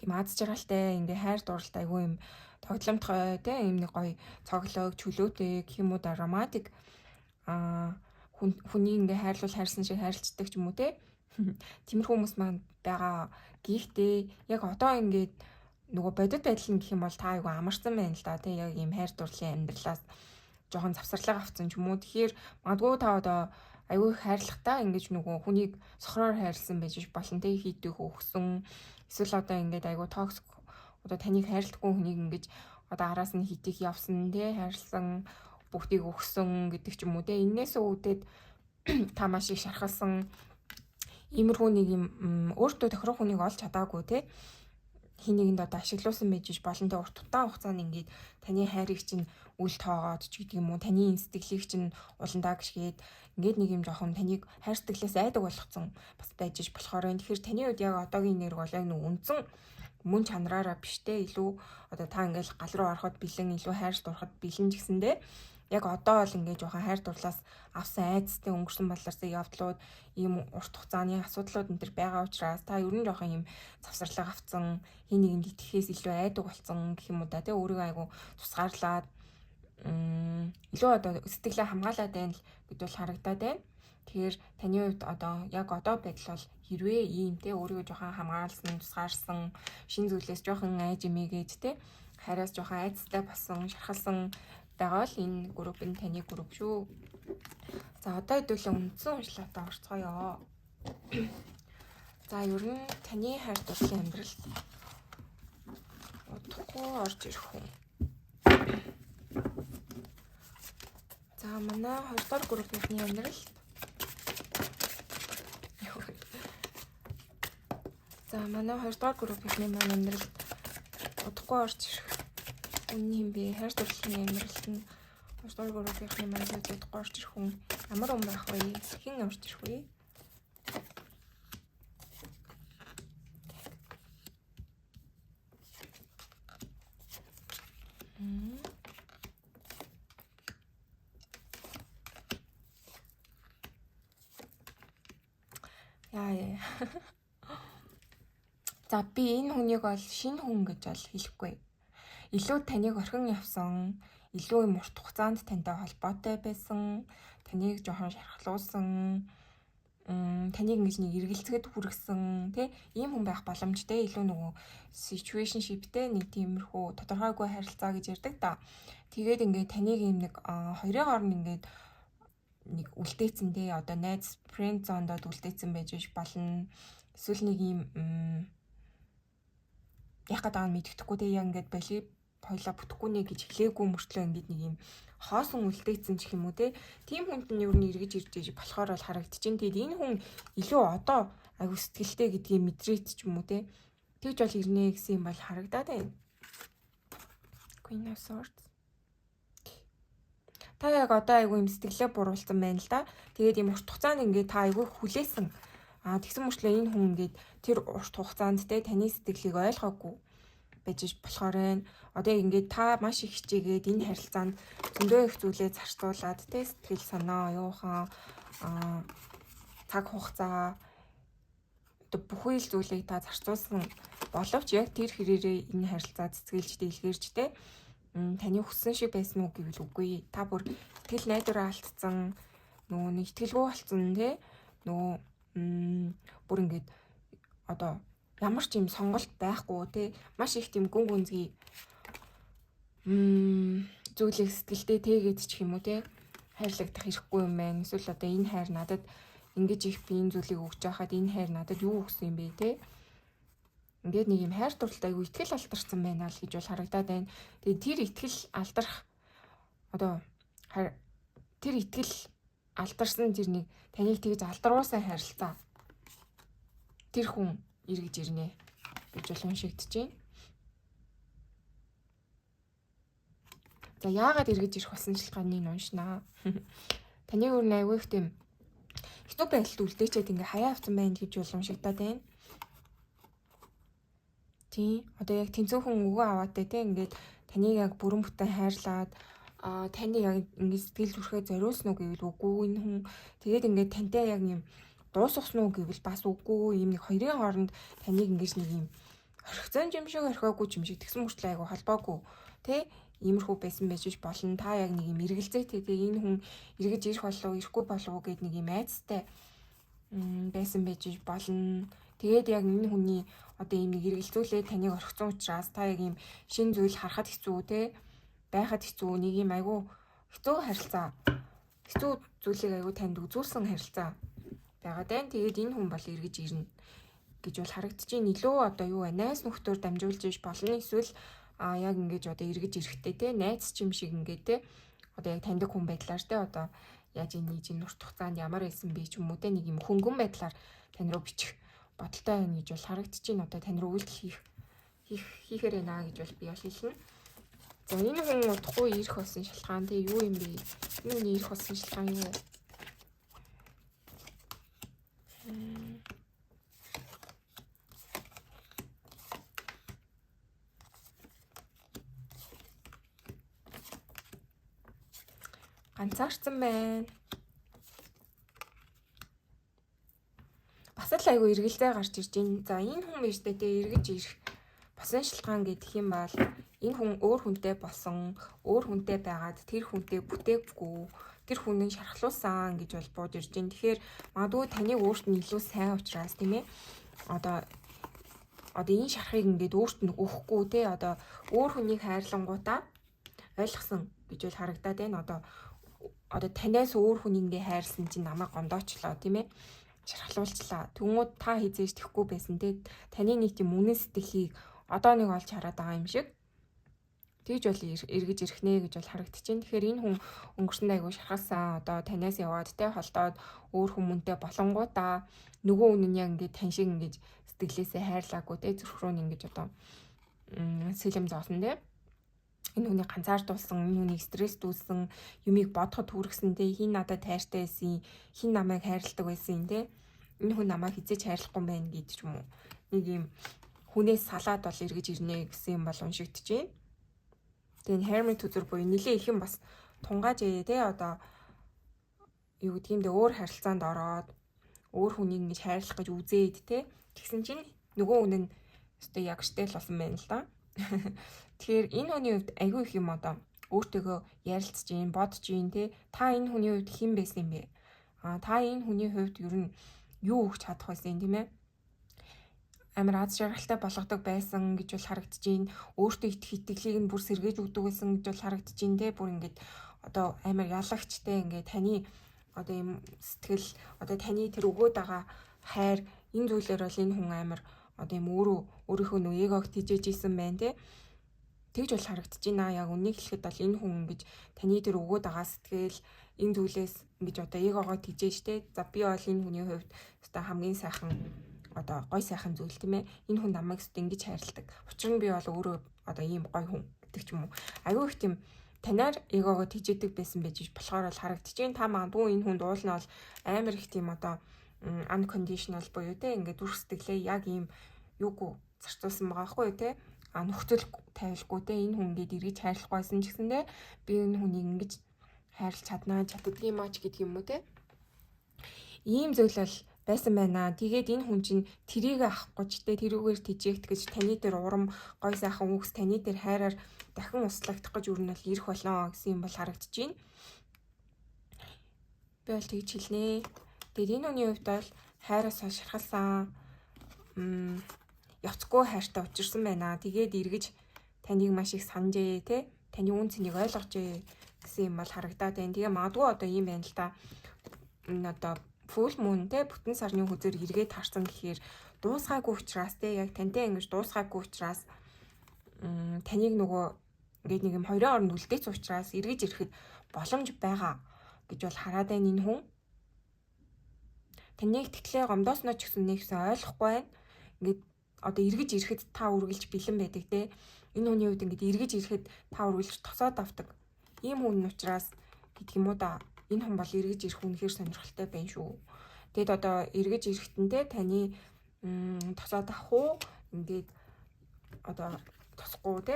юм аз жаргалтай ингээд хайр дурлалт айгүй юм тогломтгой те юм нэг гоё цоглог чөлөөтэй гэх юм уу да романтик хүний ингээ хайрлуул хайрсан шиг хайрлцдаг ч юм уу те тиймэрхүү хүмүүс маань байгаа гэхдээ яг одоо ингээд нөгөө бодит байдал нь гэх юм бол та айгүй амарсан байна л да те яг ийм хайр дурлалын амьдралаас жоохон завсарлага авцсан ч юм уу тэгэхээр магадгүй та одоо айгүй хайрлахтаа ингэж нөгөө хүнийг сохроор хайрлсан байж болно те хийдэх өгсөн эсвэл одоо ингээд айгүй токсик одоо таныг хайрладаггүй хүнийг ингэж одоо араас нь хитих явсан те хайрлсан бүгдийг өгсөн гэдэг ч юм уу те энээс үүдээд та маш их шархалсан иймэрхүү нэг юм өөртөө тохирох хүнийг олж чадаагүй те хин нэгэнд одоо ашиглуулсан байж болно те урт хугацаанд ингээд таны хайрыг чинь үл тоогоод ч гэдэг юм уу таны сэтгэлийг чинь уландаа гიშгээд ингээд нэг юм жоохон таныг хайр сэтгэлээс айдаг болгоцсон бас байж болохоор байна. Тэгэхээр таны хувьд яг одоогийн нэр бол яг нэг үндсэн мөн чанараараа биштэй илүү одоо та ингээл гал руу ороход бэлэн илүү хайрс дурахад бэлэн ч гэсэндээ яг одоо бол ингээд жоохон хайр дурлаас авсан айцтай өнгөрсөн болоорсоо явдлууд ийм урт хугацааны асуудлууд энэ төр байгаа учраас та ер нь жоохон ийм завсарлага авцсан хин нэгэнд итгэхээс илүү айдаг болсон гэх юм уу да тий өөрийгөө айгу тусгаарлаад илүү одоо сэтгэлээ хамгаалаад байна гэж бол харагдаад байна. Тэгэхээр таны хувьд одоо яг одоо байдал бол хэрвээ ийм те өөрийгөө жоохон хамгаалсан, тусгаарсан, шин зүйлээс жоохон айж имээгээд те хараас жоохон айцтай болсон, шархалсан байгаа бол энэ групп нь таны групп шүү. За одоо хэдүүлээ үндсэн уншлаатаа орцгоё. За ер нь таны хайр дурлалын амьдралд удахгүй орж ирэх хүн. За манай 2 дугаар группийнхний амьдралд За манай 2 дугаар группийнхний амьдралд удахгүй орж ирэх хүн юм бэ? Хайр дурлалын амьдралд нь 2 дугаар группийнхний амьдралд удахгүй орж ирэх хүн ямар хүн байх вэ? Хэн орж ирэх вэ? Яа. За би энэ хүнийг бол шинэ хүн гэж бол хэлэхгүй. Илүү таныг орхин явсан, илүү юм урт хугацаанд тантай холбоотой байсан, таныг жоохон шархлуулсан, таныг ингэж нэг эргэлзэхэд хүргэсэн, тий ийм хүн байх боломжтой. Илүү нөгөө situationshipтэй нэг тиймэрхүү тодорхойгүй харилцаа гэж ярьдаг та. Тэгээд ингээд таныг ийм нэг хоёрын хооронд ингээд нэг үлдээцэн тий одоо найз friend zone-дод үлдээцэн байж болно. Эсвэл нэг ийм яг гадаа мэддэхгүй тий яг ингээд бали хоёлаа бүтэхгүй нэ гэж хэлээгүй мөртлөө ингээд нэг ийм хоосон үлдээцэн ч юм уу тий. Тим хүнд нь юу нэг эргэж ирж болохоор бол харагдчихээн. Тэгээд энэ хүн илүү одоо аягүй сэтгэлтэй гэдгийг мэдрээд ч юм уу тий. Тэгж бол ирнэ гэсэн юм бол харагдаад байна. Queen of Swords. Та яг одоо айгүй юм сэтгэлээ буруулсан байна л да. Тэгээд юм урт хугацаанд ингээд та айгүй хүлээсэн. Тэгсэн мөрчлөө энэ хүн ингээд тэр урт хугацаанд те таны сэтгэлийг ойлгоогүй байж болохоор байна. Одоо ингээд та маш их хичээгээд энэ харилцаанд зөндөө их зүйлээ зарцуулаад те сэтгэл санаа оюухан цаг хугацаа одоо бүхий л зүйлийг та зарцуулсан боловч яг тэр хэрээрээ энэ харилцаа цэцгэлж дэлгэрч те таны хүссэн шиг байсан уу гэвэл үгүй. Та бүр итгэл найдвараа алдсан, нөгөө нэг итгэлгүй болсон те. Нөгөө бүр ингээд одоо ямар ч юм сонголт байхгүй те. Маш их тийм гүн гүнзгий зүйлийг сэтгэлдээ тэгээд ч юм уу те. Хайрлагдах ирэхгүй юм байна. Эсвэл одоо энэ хайр надад ингэж их би энэ зүйлийг өгч байхад энэ хайр надад юу өгсөн юм бэ те. Ингээд нэг юм хайр дурлалтай айгүй итгэл алдарсан байна л гэж бол харагдаад байна. Тэгээд тэр итгэл алдарх одоо тэр итгэл алдарсан тэр нэг таныг тэгж алдаргуулсан харилцаа тэр хүн эргэж ирнэ гэж бол уншигдэж байна. За яагаад эргэж ирэх болсон шалтгааныг уншнаа. Таны өөр айгүй их тийм хэцүү байдалд үлдээчээд ингээ хаяа авсан байна гэж бол уншигдаад байна. Тийм одоо яг тэнцүүхэн өгөө аваатай тийм ингээд таныг яг бүрэн бүтэн хайрлаад таны яг ингээд сэтгэл зүрхээ зориулсан уу гэвэл үгүй. Энэ хүн тэгээд ингээд тантай яг юм дуусгасан уу гэвэл бас үгүй. Ийм нэг хоёрын хооронд таныг ингээд нэг юм орхицсан юм шиг орхиогүй юм шиг тэгсэн мөртлөө айгу холбоогүй тий иймэрхүү байсан байж болно. Та яг нэг юм эргэлзээтэй тэгээ энэ хүн эргэж ирэх болов ирэхгүй болов гэд нэг юм айцтай байсан байж болно. Тэгээд яг энэ хүний одоо ийм нэг эргэлзүүлээ таныг орхицсон учраас та яг ийм шин зүйл харахад хэцүү те байхад хэцүү нэг ийм айгүй хэцүү харилцаа хэцүү зүйлийг айгүй танд үзүүлсэн харилцаа байгаа даа. Тэгээд энэ хүн бол эргэж ирнэ гэж бол харагдаж байна. Илүү одоо юу вэ? Найз нөхдөөр дамжуулж иж болно. Эсвэл яг ингэж одоо эргэж ирэхтэй те найз ч юм шиг ингээд те одоо яг таньдаг хүн байдлаар те одоо яаж энэ урт хугацаанд ямар байсан бэ ч юм уу те нэг юм хөнгөн байдлаар тань руу бичих бодолтой байна гэж бол харагдаж байна. Одоо тань руу үйлдэл хийхээр байна гэж бол би бол хэлнэ. За энэ хүн удахгүй ирэх болсон шалтгаан те юу юм бэ? Энэ хүний ирэх болсон шалтгаан юу вэ? Ганцаарцсан байна. Бас л айгүй эргэлзээ гарч ирж байна. За энэ хүн биш дээ эргэж ирэх басан шалтгаан гэдэг юм бол энэ хүн өөр хүнтэй болсон, өөр хүнтэй байгаад тэр хүнтэй бүтээгүй, тэр хүн нь шархлуулсан гэж бол бууж ирж байна. Тэгэхээр магадгүй таны өөрт нь илүү сайн учраас тийм ээ. Одоо энэ шархыг ингээд өөрт нь өгөхгүй те одоо өөр хүнийг хайрлангуудаа ойлгосон гэж бол харагдаад байна. Одоо танаас өөр хүнийг ингээ хайрлсан чинь намайг гомдоочлоо тийм ээ. Шархлуулчлаа. Тэнгүүд та хизээж тэхгүй байсан те. Таны нэг тийм үнэн сэтгэхийг одоо нэг олж хараад байгаа юм шиг. Тэгж бол эргэж ирэх нэ гэж бол харагдчихээн. Тэгэхээр энэ хүн өнгөрсөнд айгүй шархалсан. Одоо танаас яваад те холдоод өөр хүмүүнтэй болонгуудаа нөгөө хүн нь яг ингээд тань шиг ингээд сэтгэлээсээ хайрлаагүй те зүрх рүү ингээд одоо сэлэм зоосон те. Энэ хүний ганцаардуулсан, энэ хүний стресс дүүлсэн, юмыг бодоход хүргэсэн те. Хин надад тайртай байсан, хин намайг хайрладаг байсан те. Энэ хүн намайг хизээж хайрлахгүй байх гэж юм уу. Нэг юм хүнээс салаад бол эргэж ирнэ гэсэн юм бол уншигдэж байна. Тэгээ Hermit үзүр буюу нилээ их юм бас тунгааж те одоо юу гэдэг юм дэ өөр харилцаанд ороод өөр хүнийг ингэж хайрлах гэж үзээд те. Тэгсэн чинь нөгөө хүн нь өстой яг штэл болсон байна л да. Тэгэхээр энэ хүний хувьд айгүй их юм одоо өөртөөгөө ярилцж гин, бодож гин те. Та энэ хүний хувьд хэн байсан юм бэ? Та энэ хүний хувьд ер нь юу өгч чадах байсан тийм ээ? Амар аз жаргалтай болгодог байсан гэж бол харагдаж байна. Өөртөө итгэлийг нь бүр сэргээж өгдөг байсан гэж бол харагдаж байна те. Бүр ингээд одоо амар ялагчтай ингээд таны одоо юм сэтгэл одоо таны тэр өгөөд байгаа хайр энэ зүйлээр бол энэ хүн амар одоо юм өөрийнхөө нөө эгог тижээж исэн байна те. Тэгж бол харагдаж байна. Яг үнийг хэлэхэд бол энэ хүн ингэж таны тэр өгөөд байгаа сэтгэл энэ зүйлээс ингэж одоо эгогоо тижээж те. За би бол энэ хүний хувьд одоо хамгийн сайхан одоо гой сайхан зүйл тийм ээ. Энэ хүн намайг өстө ингэж хайрладаг. Учир нь би бол өөрөө одоо ийм гой хүн гэдэг ч юм уу. Аюу их тийм танаар эгоогоо тижээдэг байсан байж болохоор бол харагдаж байна. Та магадгүй энэ хүн дуулна бол амар их тийм одоо unconditional буюу те ингээд үр сэтгэлээ яг ийм юугүй зарцуулсан байгаа хгүй те. Нөхцөл тавилгүй те энэ хүн ингээд эргэж хайрлах байсан ч гэсэндээ би энэ хүнийг ингэж хайрлах чаддаг юм ач гэдэг юм уу те. Ийм зүйл бол байсан байна. Тэгээд энэ хүн чинь тэрийг авахгүй ч те тэрүүгээр тижээгт гэж таны дээр урам гой сайхан үгс таны дээр хайраар дахин услагдах гэж өрнөл ирэх болно гэсэн юм бол харагдаж байна. Би бол тэгж хэлнэ. Тэгээд энэ хүний хувьд бол хайраас шархалсан явцгүй хайртай учирсан байна. Тэгээд эргэж таныг маш их санджээ те таны үн цэнийг ойлгожээ гэсэн юм бол харагдаад байна. Тэгээ магадгүй одоо ийм байна л да. Одоо full moon те бүтэн сарны хүзээр эргээд харсан гэхээр дуусгаагүй учраас те яг тантай ингэж дуусгаагүй учраас таныг нөгөө ингээд нэг юм хоёрын оронд үлдээц учраас эргэж ирэхэд боломж байгаа гэж бол хараад байна энэ хүн. Таныг тэтгэлээ гомдоосноо ч гэсэн нэгсэн ойлгохгүй байна. Ингээд одоо эргэж ирэхэд та үргэлж бэлэн байдаг те. Энэ хүний хувьд ингээд эргэж ирэхэд та үргэлж тосоод авдаг. Ийм хүн учраас гэдэг юм уу да. Энэ хүн бол эргэж ирэх үнэхээр сонирхолтой байна шүү. Тэгэд одоо эргэж ирэхтэндээ таны тосоод авах уу? Ингээд одоо тосхгүй те.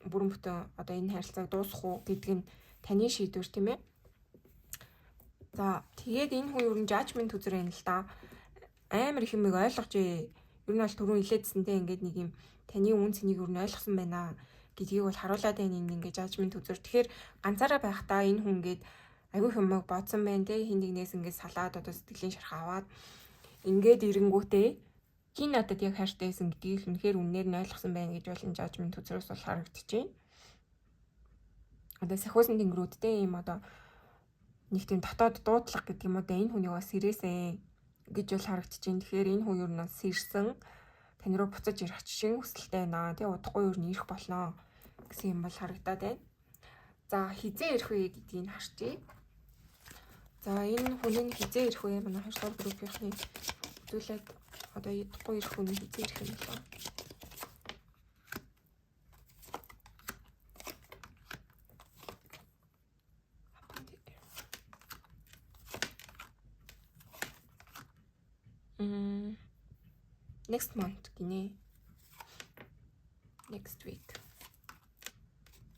Бүрэн бүтэн одоо энэ харилцааг дуусгах уу гэдг нь таны шийдвэр тийм ээ. За тэгээд энэ хүн ер нь judgment үзэр байна л да. Амар их юм ойлгож ээ. Ер нь бол түрүүн хэлээдсэндээ ингээд нэг юм таны үн цэнийг ер нь ойлгосон байна гэдгийг бол харуулад байна энэ ингээд judgment үзэр. Тэгэхээр ганцаараа байхдаа энэ хүн ингээд аягүй хүмүүс бодсон байна те хин нэгнээс ингээд салаад одоо сэтгэлийн шарх аваад ингээд ирэнгүүтээ хин надад яг хайртай байсан гэдгийг үнэхээр үнээр нь ойлгосон байна гэж бол энэ judgment үзрээс бол харагдаж байна. Одоо сахиусан тэнгэрүүдтэй ийм одоо нэг тийм дотоод дуудлага гэдэг юм уу да энэ хүнийг бас сэрээсэн гэж бол харагдаж байна. Тэгэхээр энэ хүн ер нь сэрсэн тань руу буцаж ирэх чинь хүсэлтэй байна. Тэ удахгүй ер нь ирэх болно гэсэн юм бол харагдаад байна. За хизээ ирэх вэ гэдгийг харчээ. За энэ хүн нь хизээ ирэх вэ? Манай хоёр дахь группийнхны зүйлээд одоо удахгүй ирэх хүн хизээ ирэх юм байна. Next month гинэ. Next week.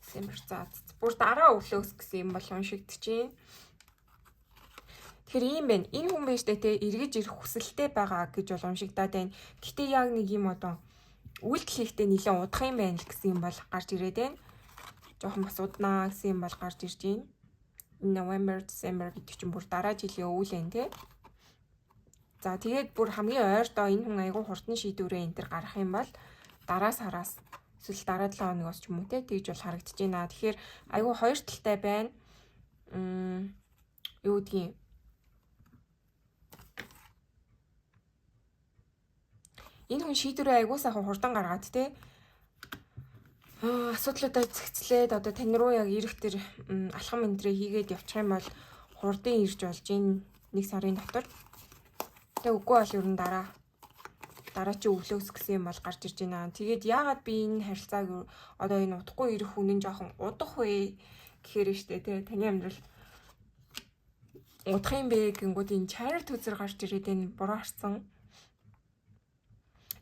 Сэмэр заа. Бүр дараа өглөөс гэсэн юм бол уншигдэж байна. Тэгэхээр ийм байна. Энэ хүн байж тэ эргэж ирэх хүсэлтэй байгаа гэж бол уншигдаад байна. Гэтэ яг нэг юм одоо үйлдэл хийхдээ нэлээд удах юм байна л гэсэн юм бол гарч ирээд байна. Жохон бас уднаа гэсэн юм бол гарч ирж байна. November, December гэдэг чинь бүр дараа жилийн өвлэн тий. За тэгээд бүр хамгийн ойрдоо энэ хүн айгүй хурдан шийдвэрээ энэ төр гарах юм бол дараа сараас эсвэл дараа 7 хоногоос ч юм уу те тэгж бол харагдаж байна. Тэгэхээр айгүй хоёр талтай байна. Юу гэдгийг энэ хүн шийдвэрээ айгүй сайхан хурдан гаргаад те асуудлуудаа зэгцлээд одоо тань руу яг ирэх тэр алхам энтрээ хийгээд явчих юм бол хурдан ирж болж энэ 1 сарын дотор. Тэг үгүй бол ер нь дараа чи өглөөс гэсэн юм бол гарч ирж байна. Тэгээд яагаад би энэ харилцааг одоо энэ удахгүй ирэх хүн нь жоохон удах вэ гэхээр штэ тий таны амьдрал удах юм бэ гингүүд энэ чарт төзөр гарч ирээд энэ буруу харсан.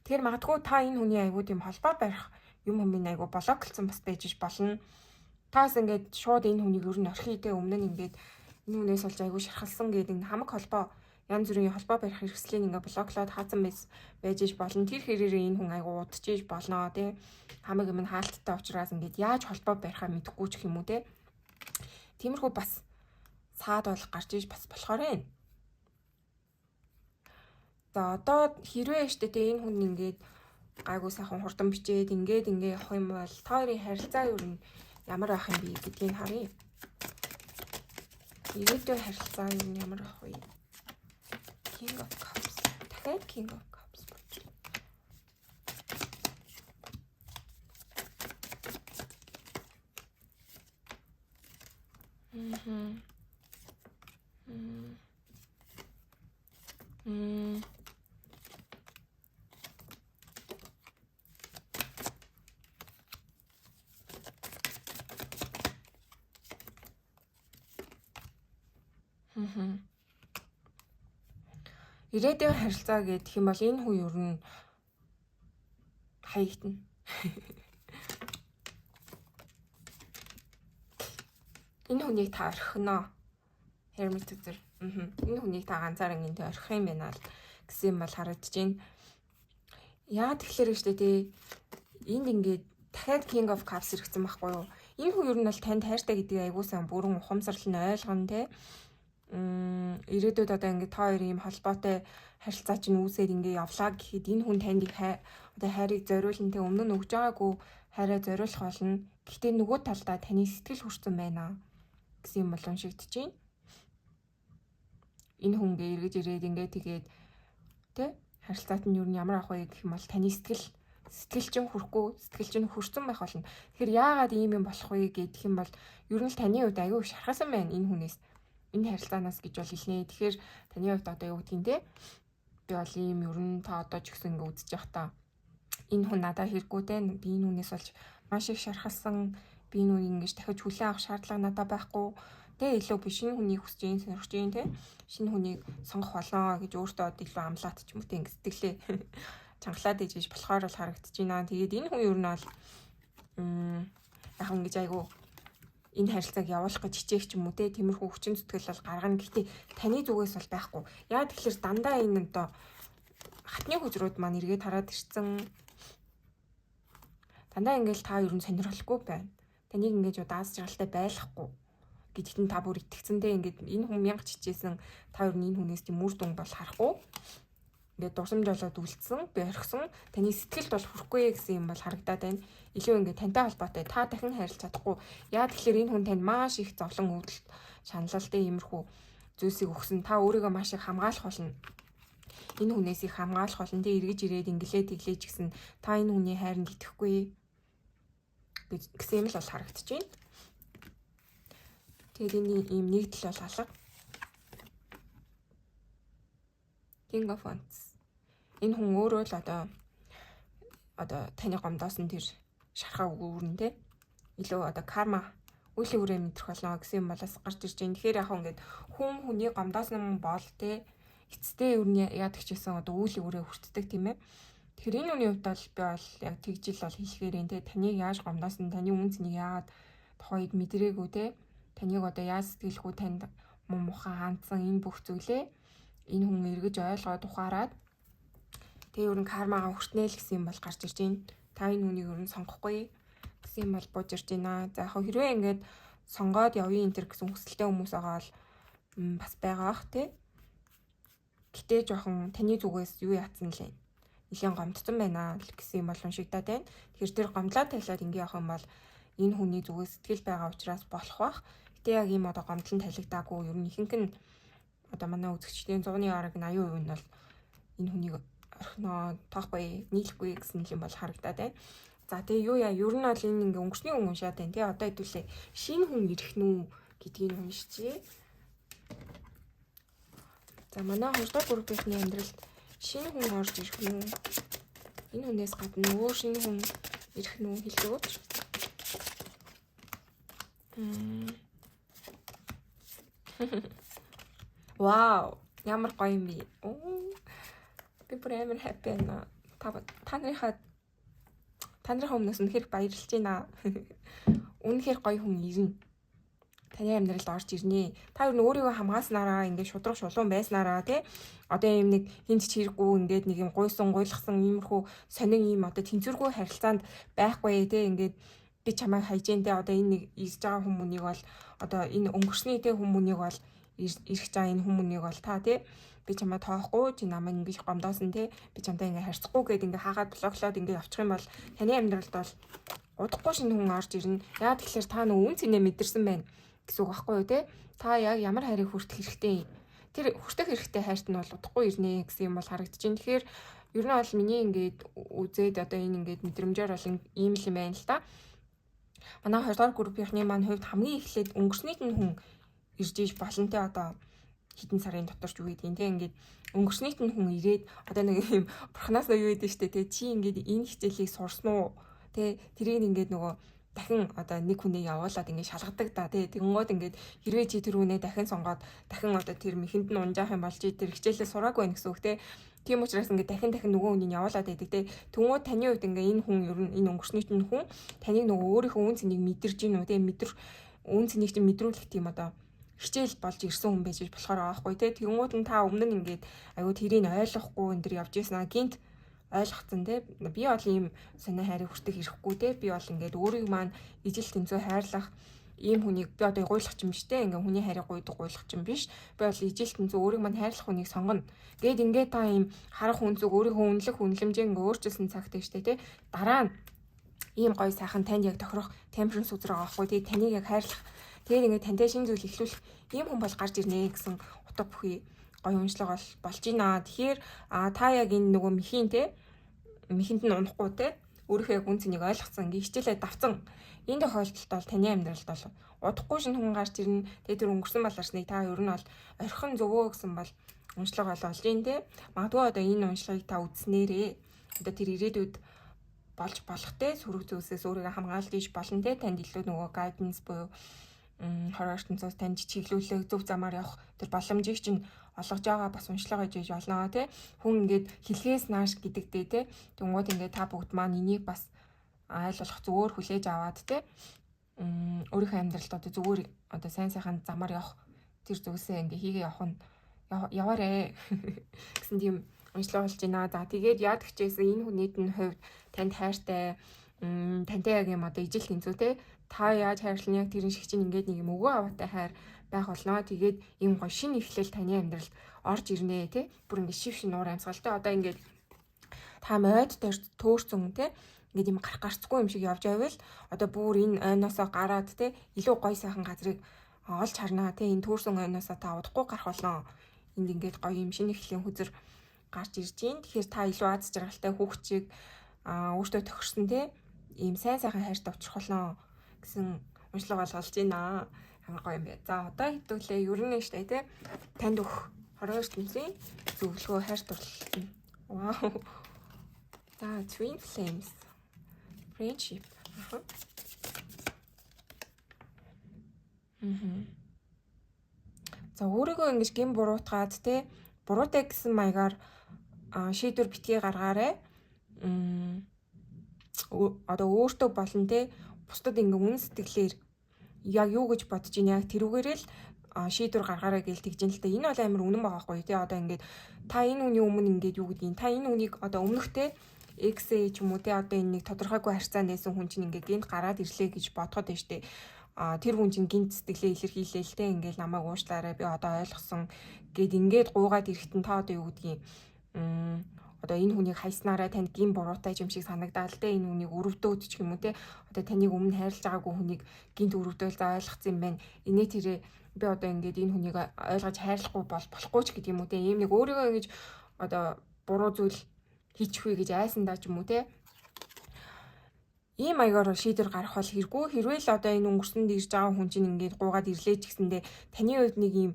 Тэгэхээр магадгүй та энэ хүний айгуу тийм холбоо барих юм хүмүүс айгуу блоклцсон бас байж болно. Таас ингээд шууд энэ хүнийг ер нь орхий тэ өмнө нь ингээд энэ хүнээс олж айгуу шархалсан гэдэг хамаг холбоо янз бүрийн холбоо барих хэрэгслийг ингээ блоклоод хаацсан байж болно. Тэр хэрээрээ энэ хүн айгуу удчихж болно тий. Хамаг юм хаалттай учраас ингээд яаж холбоо барихаа мэдэхгүй ч юм уу тий. Тиймэрхүү бас саад бол гарч иж бас болохоор байна. За одоо хэрвээ штэ тий энэ хүн ингээд гайгүй сайхан хурдан бичээд ингээд явах юм бол та хоёрын харилцаа юу ямар байх юм бэ гэдгийг харъя. Ирээдүйн харилцаа юу ямар байх вэ? King of Cups. Дахиад King of Cups болж байна. Ирээдүйн харилцаа гэх юм бол энэ хүн ер нь хаягдана. Энэ хүнийг та орхино. Hermit үзэр. Энэ хүнийг та ганцаар ингэ орхих юм байна гэсэн юм бол харагдаж байна. Яа тэгэхээр штэ тий энд ингээд дахиад King of Cups иргэсэн байхгүй юу? Энэ хүн ер нь бол танд хайртай гэдгийг аягуулсан бүрэн ухамсарлан ойлгоно тий. Ирээдүйд одоо ингээд та хоёр ийм холбоотой харилцаа чинь үүсээд ингээд явлаа гэхэд энэ хүн танд одоо хайрыг зориулна те өмнө нь өгж байгаагүй хайраа зориулах болно. Гэхдээ нөгөө талдаа таны сэтгэл хүрсэн байна гэсэн юм бол уншигдэж байна. Энэ хүн гээ эргэж ирээд ингээд тэгээд те харилцаат нь юу нь ямар ах вэ гэх юм бол таны сэтгэл чинь хүрхгүй сэтгэл чинь хүрсэн байх болно. Тэгэхээр яагаад ийм юм болох вэ гэх юм бол ер нь л таны хувьд аягүй шархасан байна энэ хүнээс. Энэ харилцаанаас гэж бол хэлнэ. Тэгэхээр таны хувьд одоо юу гэдгийг те би бол ийм ер нь та одоо ч гэсэн ингэ үзэж явах та энэ хүн надад хэрэггүй те би энэ хүнээс болж маш их шархалсан би энэ үнийг ингэж дахиж хүлээн авах шаардлага надад байхгүй те илүү би шинэ хүнийг хүсэж ин сонирхож ин те шинэ хүнийг сонгох болоо гэж өөртөө илүү амлаад ч юм уу те ингэ сэтгэлээ чангалаад ижиж болохоор бол харагдаж байна. Тэгээд энэ хүн ер нь бол яг ингэж айгу энэ харилцааг явуулах гэж хичээх ч юм уу те тиймэрхүү хүчин зүтгэл бол гаргана. Гэхдээ таны зүгээс бол байхгүй. Яа тэгэхээр дандаа энэ одоо хатны хөзрүүд маань эргээд хараад ирсэн. Дандаа ингээл та ер нь сонирхолгүй байна. Таныг ингэж удаас жаргалтай байлгахгүй гэдэгт нь та бүр итгэцэндээ ингээд энэ хүн мянга чичээсэн та ер нь энэ хүнээс тийм үр дүн бол харахгүй. Ингээд дурсамж болоод үлдсэн, би орхисон. Таны сэтгэлд бол хүрхгүй гэсэн юм бол харагдаад байна. Илүү ингээд тантай холбоотой та дахин харилцах чадахгүй. Яа тэгэхээр энэ хүн танд маш их зовлон үүдэлт шаналлалтай иймэрхүү зүйлсийг өгсөн. Та өөрийгөө маш их хамгаалах болно. Энэ хүнээс их хамгаалах болно. Тэ эргэж ирээд инглээ тэглэж гисэн та энэ хүний хайранд итгэхгүй гэсэн юм л бол харагдаж байна. Тэгээд энэ ийм нэгдэл бол алга. King of Wands. Энэ хүн өөрөө л одоо таны гомдоосон тэр шархаа өгөөрн те илүү одоо карма үйл хүрээ мэдрэх болно гэсэн юм болоос гарч ирж байна. Тэгэхээр яг ингээд хүн хүний гомдоосон бол те эцэстээ юу яадаг ч гэсэн одоо үйл хүрээ хүртдэг тийм ээ. Тэгэхээр энэ үний хувьд бол би бол яг тэгжил бол хэлэхээр энэ те таныг яаж гомдоосон таны үнцнийг яагаад тухайд мэдрээгүй те таныг одоо яаж сэтгэлгүй танд муухай хаандсан энэ бүх зүйлээ энэ хүн эргэж ойлгоод ухаарад тэгээ ер нь кармагаа хүртнэ л гэсэн юм бол гарч ирж байна. Та энэ хүнийг ер нь сонгохгүй гэсэн юм бол бууж ирж байна. За яг хэрвээ ингээд сонгоод явъя энэ төр гэсэн хүсэлтэй хүмүүс байгаа бол бас байгаа ах тий. Гэтэ жоохон таны зүгээс юу яатсан лээ. Нилээн гомдсон байна гэсэн юм бол уншигдаад байна. Тэгэхээр тэр гомдлоо талиад ингээ явах юм бол энэ хүний зүгээс сэтгэл байгаа учраас болох бах. Гэтэ яг ийм одоо гомдлон талигдаагүй ер нь ихэнх нь одоо манай үзэгчдийн 100-ны арга 80% нь бол энэ хүнийг орхиноо тоохгүй нийлэхгүй гэсэн юм бол харагдаад байна. За тэгээ юу яа ер нь бол энэ ингээ өнгөрсний хүн уншаад байна тий. Одоо хэдүүлээ шинэ хүн ирэх нү гэдгийг уншчихъя. За манай 2 дугаар группийн амьдралд шинэ хүн орж ирэх нү? Энэ хүнээс гадна өөр шинэ хүн ирэх нү хэлээч. Вау, ямар гоё юм бэ? Би бүр амар happy байна. Танархаа өмнөөс үнэхээр баярлж байна. Үнэхээр гоё хүн ирнэ. Таны амьдралд орж ирнэ. Та юу өөрийгөө хамгааснараа ингээд шудраг шулуун байснараа тий. Одоо юм нэг хинт ч хэрэггүй ингээд нэг юм гуйсан гуйлгсан иймэрхүү сонин ийм одоо тэнцвэргүй харилцаанд байхгүй тий. Ингээд би чамайг хайж дээ одоо энэ нэг ирж байгаа хүмүүнийг бол одоо энэ өнгөрсний тий хүмүүнийг бол ирэх байгаа энэ хүмүүнийг бол та тий би чамаа тоохгүй чи намайг ингэж гомдоосон тий би чамтай ингээ харьцахгүй гэд ингээ хаагаад блоклоод ингээ явчих юм бол таны амьдралд бол удахгүй шинэ хүн орж ирнэ. Яа тэгэхээр та нөө үн цэнэ мэдэрсэн байна гэсэн үг байхгүй юу тий. Та яг ямар хайрыг хүртэх хэрэгтэй. Тэр хүртэх хэрэгтэй хайрт нь бол удахгүй ирнэ гэсэн юм бол харагдаж байна. Тэгэхээр ер нь бол миний ингээд үзээд одоо энэ ингээд мэдрэмжээр бол ийм л юм байна л да. Манай 2 дугаар группийнхний маань хувьд хамгийн эхлээд өнгөрсний хүн ирж иж болно те одоо хэдэн сарын дотор ч юу гэдгийг те ингээд өнгөрснийт нь хүн ирээд одоо нэг юм бурхнаас юу гэдэг штэ те чи ингээд энэ хичээлийг сурсан уу те тэрийг ингээд нөгөө дахин одоо нэг хүнээ явуулаад ингээд шалгадаг да те тэгэнгүүт ингээд хэрвээ чи тэр хүнээ дахин сонгоод дахин одоо тэр мэхэнд нь унжаах юм бол чи тэр хичээлээ сураагүй байх гэсэн үг те тийм учраас ингээд дахин нөгөө хүнийг явуулаад байдаг те тэгмээ таны хувьд ингээд энэ хүн ер нь энэ өнгөрснийт нь хүн таныг нөгөө өөрийнхөө үн цэнийг мэдэрж гин үү те үн цэнийг чинь мэдрүүлэх тийм одоо хичээл болж ирсэн хүн байж болохоор аахгүй те тэгмүүд нь та өмнө нь ингээд аюу тэрийг ойлгохгүй энэ төр явж ийсэн гинт ойлгоцсон те би бол ийм сонио хайрыг хүртэх ирэхгүй те би бол ингээд өөрийг маань ижил тэнцүү хайрлах ийм хүнийг би одоо гуйлах юм штэ ингээд хүний хайрыг гуйлах юм биш би бол ижил тэнцүү өөрийг маань хайрлах хүнийг сонгоно гээд ингээд та ийм харах хүн зүг өөрийнхөө үнэлэх үнэлэмжээ ингээд өөрчилсөн цагт штэ те дараа нь ийм гоё сайхан танд яг тохирох темперын сүз байгаа байхгүй те таныг яг хайрлах тэгээд ингээд тантай шинэ зүйл эхлүүлэх ийм хүн бол гарч ирнэ гэсэн утга бүхий гоё уншлага болж байна. Тэгэхээр та яг энэ нөгөө мэхинд нь унахгүй те өөрийнхөө яг үн цэнийг ойлгоцсон ингээ хичээлээ давцсан энэ тохиолдолд бол таны амьдралд бол удахгүй шинэ хүн гарч ирнэ. Тэгээд тэр өнгөрсөн баларсныг та ер нь бол орхин зөвөө гэсэн бол уншлага болж байна те. Магадгүй одоо энэ уншлагыг та үзснээрээ одоо тэр ирээдүйд болж болох те сөрөг зүйлсээс өөрийгөө хамгаалж иж болно те танд илүү нөгөө гайденс буюу хороо ертөнцөөс танд чиглүүлэх зөв замаар явах тэр боломжийг чинь олгож байгаа бас уншлага гэж болно тий хүн ингээд хэлхээс нааш гэдэгтэй тий тэнгууд ингээд та бүгд маань энийг бас ойлгох зөвөр хүлээж аваад тий өөрийнхөө амьдралд одоо зөвөр одоо сайн сайхан замаар явах тэр зүйлсээ ингээд хийгээ явах нь яваарэ гэсэн тийм уншлага болж байна. За тэгээд яад гэчээсэн энэ хүнийд нь хувьд танд хайртай тантай яг юм одоо ижил тэнцүү тий та яаж хайрлах яг тэрэн шиг чинь ингээд нэг юм өгөө аваатай хайр байх болно. Тэгээд ийм гоё шинэ эхлэл таны амьдралд орж ирнэ тий. Бүр ингээд шив шин уур амьсгалтай одоо ингээд та мойд дээр төөрцөн тий. Ингээд юм гарцгүй юм шиг явж байвал одоо бүр энэ ойноосоо гараад тий илүү гоё сайхан газрыг олж харнаа тий. Энэ төөрсөн ойноосоо та удахгүй гарах болно. Энд ингээд гоё юм шинэ эхлэлийн хүзэр гарч ирж байна. Тэгэхээр та илүү аз жаргалтай хүүхчиг өөртөө тохирсон тий. Ийм сайн сайхан хайртай очих болно гэсэн уншлага болж байна. Ямар гоё юм бэ. За одоо хэдүүлээ ер нь штэ тий. Танд өгөх хороо ертөнцийн зөвлөгөө хайр дурлал. Вау. За Twin Flames. Friendship. За өөрийгөө ингэж гин буруутгаад тий буруутай гэсэн маягаар шийдвэр битгий гаргаарай. Одоо өөртөө болон тий бусдад ингээ үнэн сэтгэлээр яг юу гэж бодож ийн яг тэрүүгээр л шийдвэр гаргаарай гэж тэгж ин л та энэ бол амар үнэн байгаа байхгүй тий одоо ингээд та энэ үний өмнө ингээд юу гэдгийг та энэ үнийг одоо өмнөхтэй XA ч юм уу тий одоо энэ нэг тодорхойгүй харьцаанд байсан хүн чинь ингээд гинт гараад ирлээ гэж бодоход байна штэ тэр хүн чинь гинт сэтгэлээ илэрхийлэлтэй ингээл намайг уушлаарай би одоо ойлгосон гэд ингээд гуугаад ирэхтэн та одоо юу гэдгийг одоо энэ хүнийг хайснараа танд гин буруутай юм шиг санагдаад те энэ хүнийг өрөвдөөд ч юм уу те одоо таныг өмнө хайрлаж байгаагүй хүнийг гинт өрөвдөөл за ойлгоцсон юм байна. Инээ тэрэ би одоо ингээд энэ хүнийг ойлгож хайрлахгүй болохгүй ч гэдэг юм уу те ийм нэг өөрийгөө ингэж одоо буруу зүйл хийчихвэ гэж айсандаа ч юм уу те ийм маягаар шийдвэр гарах бол хэрэггүй. Хэрвээ л одоо энэ өнгөрсөнд ирж байгаа хүн чинь ингээд гуугаад ирлээ ч гэсэндээ таны хувьд нэг юм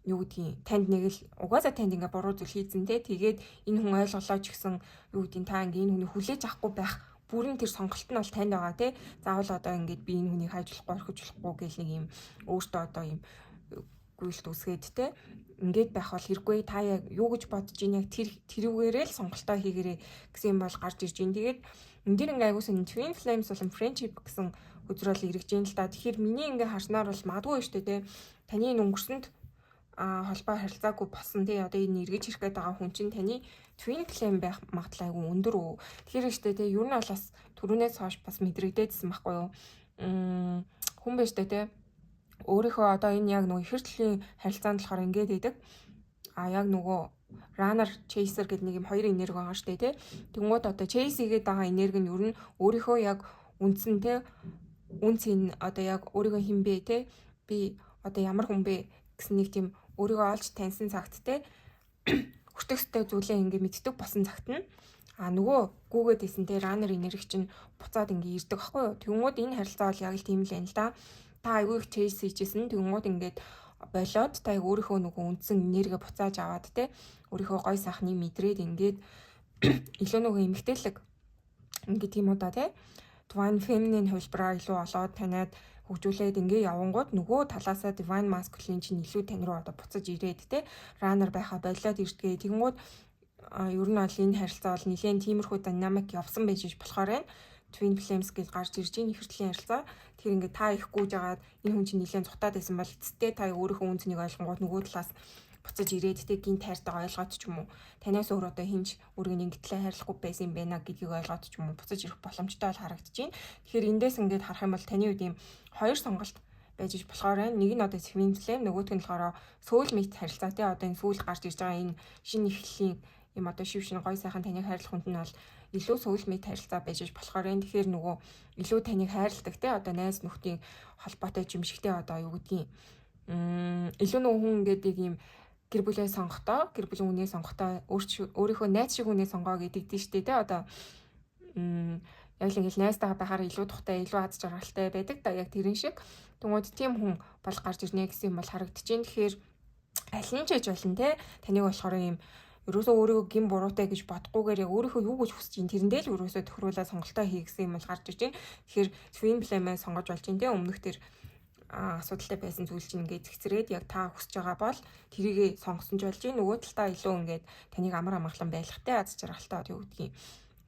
юу гэдгийг танд нэг л угаасаа танд ингээд буруу зүйл хийцэн те тэгээд энэ хүн ойлголоо ч гэсэн юу гэдгийг та ингээд энэ хүнийг хүлээж авахгүй байх бүрэн тэр сонголт нь бол танд байгаа те заавал одоо ингээд би энэ хүнийг хайж болохгүй орхиж болохгүй гэх нэг юм өөртөө одоо юм гүйлт үсгээд те ингээд байх бол хэрэггүй. Та яг юу гэж бодож ийн яг тэрүүгээрээ л сонголтоо хийгэрээ гэсэн юм бол гарч ирж ийн. Тэгээд энэ дэр ингээ айгуусан Twin Flames болон Friendship гэсэн үзрэл эргэж ийн л та. Тэгэхээр миний ингээ харснаар бол магадгүй шүү дээ те. Таны энэ өнгөрсөнд холбоо харилцаагүй болсон тий одоо энэ эргэж ирэх гээд байгаа хүн чинь таны Twin Flame байх магадлал айгүй өндөр үү. Тэгэхээр шүү дээ те. Ер нь бол бас түрүүнээс хойш бас мэдрэгдээдсэн байхгүй юу. Хүн байж дээ те. Өөрийнхөө одоо энэ яг нөгөө ихэр төлөлийн харилцаанд болохоор ингээд байдаг. Яг нөгөө runner chaser гэдэг нэг юм хоёр энерги байгаа штэ тий. Тэнгууд одоо chase хийгээд байгаа энерги нь ер нь өөрийнхөө яг үндсэн тий үнцэн одоо яг өөрийгөө хэн бэ тий би одоо ямар хүн бэ гэсэн нэг тийм өөрийгөө олж таньсан цагт тий хүртэх ёстой зүйлээ ингээд мэддэг болсон цагт нь нөгөө гүүгээд исэн тий runner энерги чинь буцаад ингээд ирдэг байхгүй юу. Тэнгууд энэ харилцаа бол яг л тийм л байна л да. Та айгүй их chase хийжсэн тэнгууд ингээд болоод та яг өөрийнхөө нөгөө үндсэн энерги буцааж аваад те өөрийнхөө гой сайхны мэдрээд ингээд илүү нөгөө эмгтээлэг ингээд тийм удаа те Divine Feminine хөлбраа илүү олоод таниад хөгжүүлээд ингээд явангууд нөгөө талаасаа Divine Masculine чинь илүү тань руу одоо буцаж ирээд те runner байхаа болоод ирдгээ тэнгууд ер нь бол энэ харилцаа бол нэлээд тиймэрхүү динамик явсан байж болохоор байна. Twin Flames гэж гарч ирж байгаа ихэртлийн харилцаа. Тэгэхээр ингээд та их гүйж агаад энэ хүн чинь нэлээд цухтаад байсан бол эцэстээ та өөрийнхөө үнцнийг ойлгонгууд нөгөө талаас буцаж ирээд тэг гин тайртайгаа ойлгоод ч юм уу. Танаас өөр одоо хинч өөрийг ингэтлээ хайрлахгүй байсан юм байна гэдгийг ойлгоод ч юм уу буцаж ирэх боломжтой бол харагдаж байна. Тэгэхээр эндээс ингээд харах юм бол таны үед ийм хоёр сонголт байж болохоор байна. Нэг нь одоо Twin Flame, нөгөөх нь болохоор soulmate харилцаа тий одоо энэ сүүлд гарч ирж байгаа энэ шинэ эхлэлийн юм одоо шив шинэ гой сайхан таныг хайрлах хүнд нь бол илүү soulmate харилцаа байж болохоор энэ тэгэхээр нөгөө илүү таныг хайрладаг те одоо найз нөхдийн холбоотой юм шигтэй одоо юу гэдгийг илүү нөгөө хүн гэдэг ийм гэр бүлээ сонгохдоо гэр бүлийн үнээ сонгохдоо өөрийнхөө найз шиг үнээ сонгоо гэдэг дээ штэ те одоо яг л ингээл найзтайгаа байхаар илүү тухтай илүү аз жаргалтай байдаг да яг тэрэн шиг тэгмүүд тийм хүн бол гарч ирнэ гэсэн юм бол харагдчихээн. Тэгэхээр аль нь ч гэж болно те таныг болохоор ийм ерөөсөө өөрийгөө гин буруутай гэж бодохгүйгээр яг өөрийнхөө юу гэж хүсэж ин тэрэндээ л ерөөсөө тохируулаад сонголтоо хий гэсэн юм бол гарч ирж байна. Тэгэхээр Twin Flame сонгож болж ин тэ өмнөх тэр асуудалтай байсан зүйл чинь ингээд зэгцрээд яг та хүсэж байгаа бол тэрийгэ сонгосон ч болж ин нөгөө талдаа илүү ингээд таныг амар амгалан байлгатай аз жаргалтай юу гэдгийг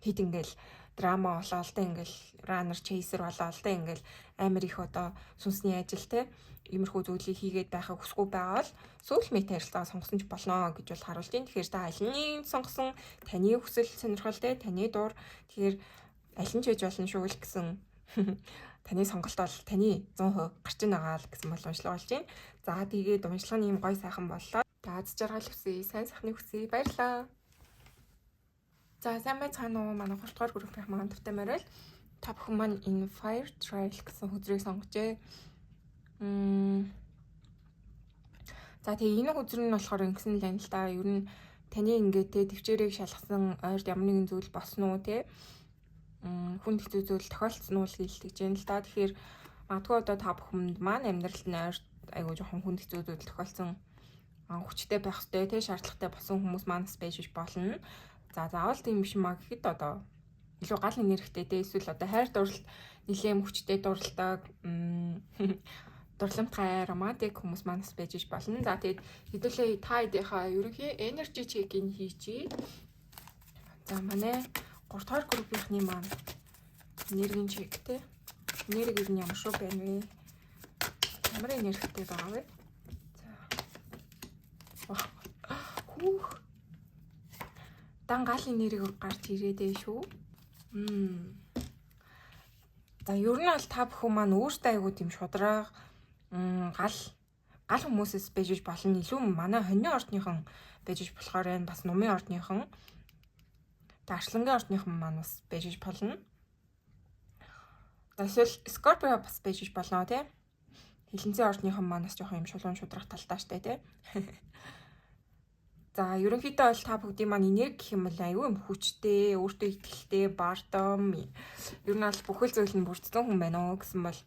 хит ингээл драма болоолтой ингээл runner chaser болоолтой ингээл амар их одоо сүнсний ажил те иймэрхүү зүйлийг хийгээд байхыг хүсэхгүй байгаа бол soulmate харилцаа сонгосон ч болно гэж бол харуулж байна. Тэгэхээр та аль нь сонгосон таны хүсэл сонирхол те таны дуур тэгэхээр аль нь ч гэж болно шүү л гэсэн таны сонголт бол таны 100% гарч ийн байгаа л гэсэн боломжлог болж байна. За тэгээд уншлага нь ийм гой сайхан боллоо. Аз жаргал хүсье, сайн сайхны хүсье. Баярлалаа. За сайн байцгаана уу манай 3 дугаар группийн маань тавтай морил та бүхэн маань энэ Fire Trial гэсэн хөзрийг сонгожээ. За тэгээ энэ хөзөр нь болохоор ингэсэн л байна л да. Ер нь таны ингээд те төвчээрийг шалгасан ойрд ямар нэгэн зүйл босноо те хүнд хэцүү зүйл тохиолдсон уу гэж хэлж байна л да. Тэгэхээр магадгүй одоо та бүхэнд маань амьдралд нь ойрт айгуу жоохон хүнд хэцүү зүйл тохиолдсон хүчтэй байх ёстой те шаардлагатай болсон хүмүүс манаас байж болно. За заавал тийм биш маа гэхэд одоо илүү гал энергитэй те эсвэл одоо хайр дурлал нэлээм хүчтэй дурлалтай дурламжтай романтик хүмүүс манаас байж болно. За тэгээд хэдүүлээ та хэдийнхаа ерөнхий energy check-ийг хийчихье. За манай 3 дугаар группийнхний маань энергийн чек те энерги нь ямар шүү байна вэ? Ямар энергитэй байгаа вэ? За хүүх дан гал энерги гарч ирээдээ шүү. За ер нь бол та бүхэн маань өөртөө айгуу тийм шудраг гал хүмүүсээс байж болно. Илүү манай хоньны ордныхан байж болохоор энэ бас нумын ордныхан Даршлангийн ордныхан маань бас байж болно. Эсвэл Скорпио бас байж болно тий. Хилэнцэн ордныхан маань бас жоохон юм шулуун шудрах талтай штэ тий. За ерөнхийдөө бол та бүгдийн маань энерги гэх юм бол аюу юм хүчтэй, өөртөө ихтэй, бардам. Ер нь бол бүхэл зүйл нь бүрдсэн хүн байна уу гэсэн бол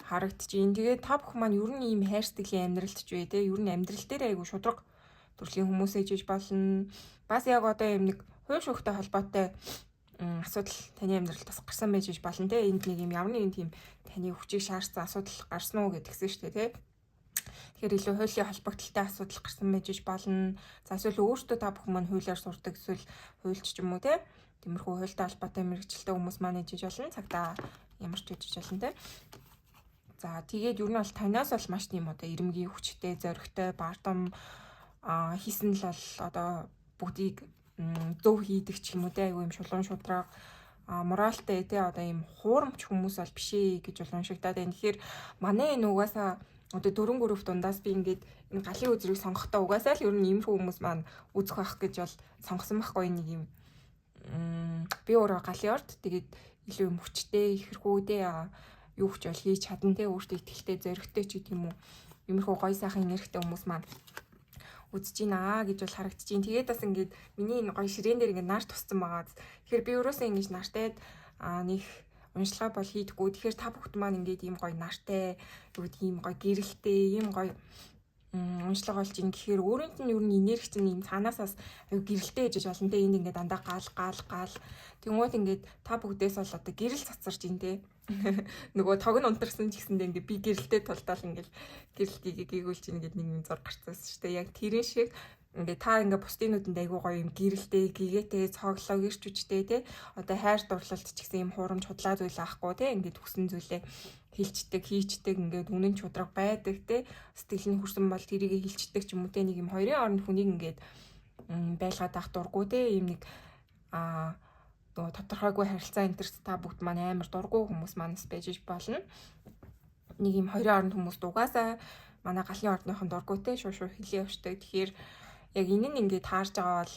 харагдчихээн. Тэгээд та бүхэн маань ер нь ийм хайр сэтгэлийн амьдралч вэ те. Ер нь амьдрал дээр аюу шудраг төрлийн хүмүүс ээж болно. Бас яг одоо юм нэг хууль шүүхтэй холбоотой асуудал таны амьдралд бас гарсан байж болно те. Энд нэг юм ямар нэгэн тийм таны хүчийг шаардсан асуудал гарсан уу гэдгсэн шүү дээ те. Тэгэхээр илүү хуулийн холбогдлолтой асуудал гарсан байж болно. За эсвэл өөртөө та бүхэн маань хуулиар сурдаг эсвэл хуульч ч юм уу те. Тиймэрхүү хуультай холбоотой мэргэжилтэй хүмүүс маань ээж болно. Цагдаа ямар ч ээж болно те. За тэгээд ер нь бол танаас бол маш тийм одоо ирэмгийн хүчтэй, зоригтой, бардам хийсэн л бол одоо бүгдийг зөв хийдэг ч юм уу те. Айгүй юм шулуун шудраг моралтай те одоо ийм хуурамч хүмүүс бол биш ээ гэж бол уншигдаад байна. Тэгэхээр манай энэ угаасаа одоо 4 дундаас би ингээд энэ галын үзрийг сонгохдоо угаасаа л ер нь иймэрхүү хүмүүс маань үзэх байх гэж бол сонгосон байхгүй нэг юм би өөрөө галын орд тэгээд илүү юм хүчтэй ихэрхүүдээ юу ч бол хийж чадна те өөртөө ихтэй зоригтой ч гэдэг юм уу иймэрхүү гоё сайхан энергитэй хүмүүс маань үзэж гинэ гэж бол харагдаж байна. Тэгээд бас ингээд миний энэ гоё ширээн дээр ингээд нар туссан байгаа. Тэгэхээр би өөрөөсөө ингэж нартай нэг уншилгаа бол хийдэггүй. Тэгэхээр та бүхэн маань ингээд ийм гоё нартай, юу гэдэг ийм гоё гэрэлтэй, ийм гоё уншлага болж ийн гэхээр өөрөнд нь ер нь энерги чинь ийм цаанаасаас аюу гэрэлтэй ээжж болно те. Энд ингээд дандаа гал тэгмүүд ингээд та бүгдээс бол одоо гэрэл цацарч ийн те. Нөгөө тог нь унтарсан ч гэсэндээ ингээд би гэрэлтэй тулдаал ингээд гэрэл гэгүүлж ийн гэдэг нэг юм зур гарцсан шүү дээ. Яг тэрэн шиг ингээд та ингээд бусдын нүдэнд айгуу гоё юм гэрэлтэй, гэгээтэй, цоглоо гэрч үчтэй те. Одоо хайр дурлалт ч гэсэн юм хурамч худлаа зүйл аахгүй те. Ингээд хүсэн зүйлээ хилчдэг, хийчдэг ингээд үнэн чудраг байдаг те. Сэтгэл нь хүрсэн бол тэрийг хилчдэг ч юм уу те. Нэг юм хоёрын оронд хүнийг ингээд байлгаад авах дурггүй те. Ийм нэг нөгөө тодорхойгүй харилцаа энтерс та бүгд маань амар дурггүй хүмүүс манаас байж болно. Нэг юм хоёрын оронд хүмүүс дугаасаа манай галын ордныхон дурггүй те. Шуу хэлээ явждаг. Тэгэхээр яг энэ нь ингээд таарж байгаа бол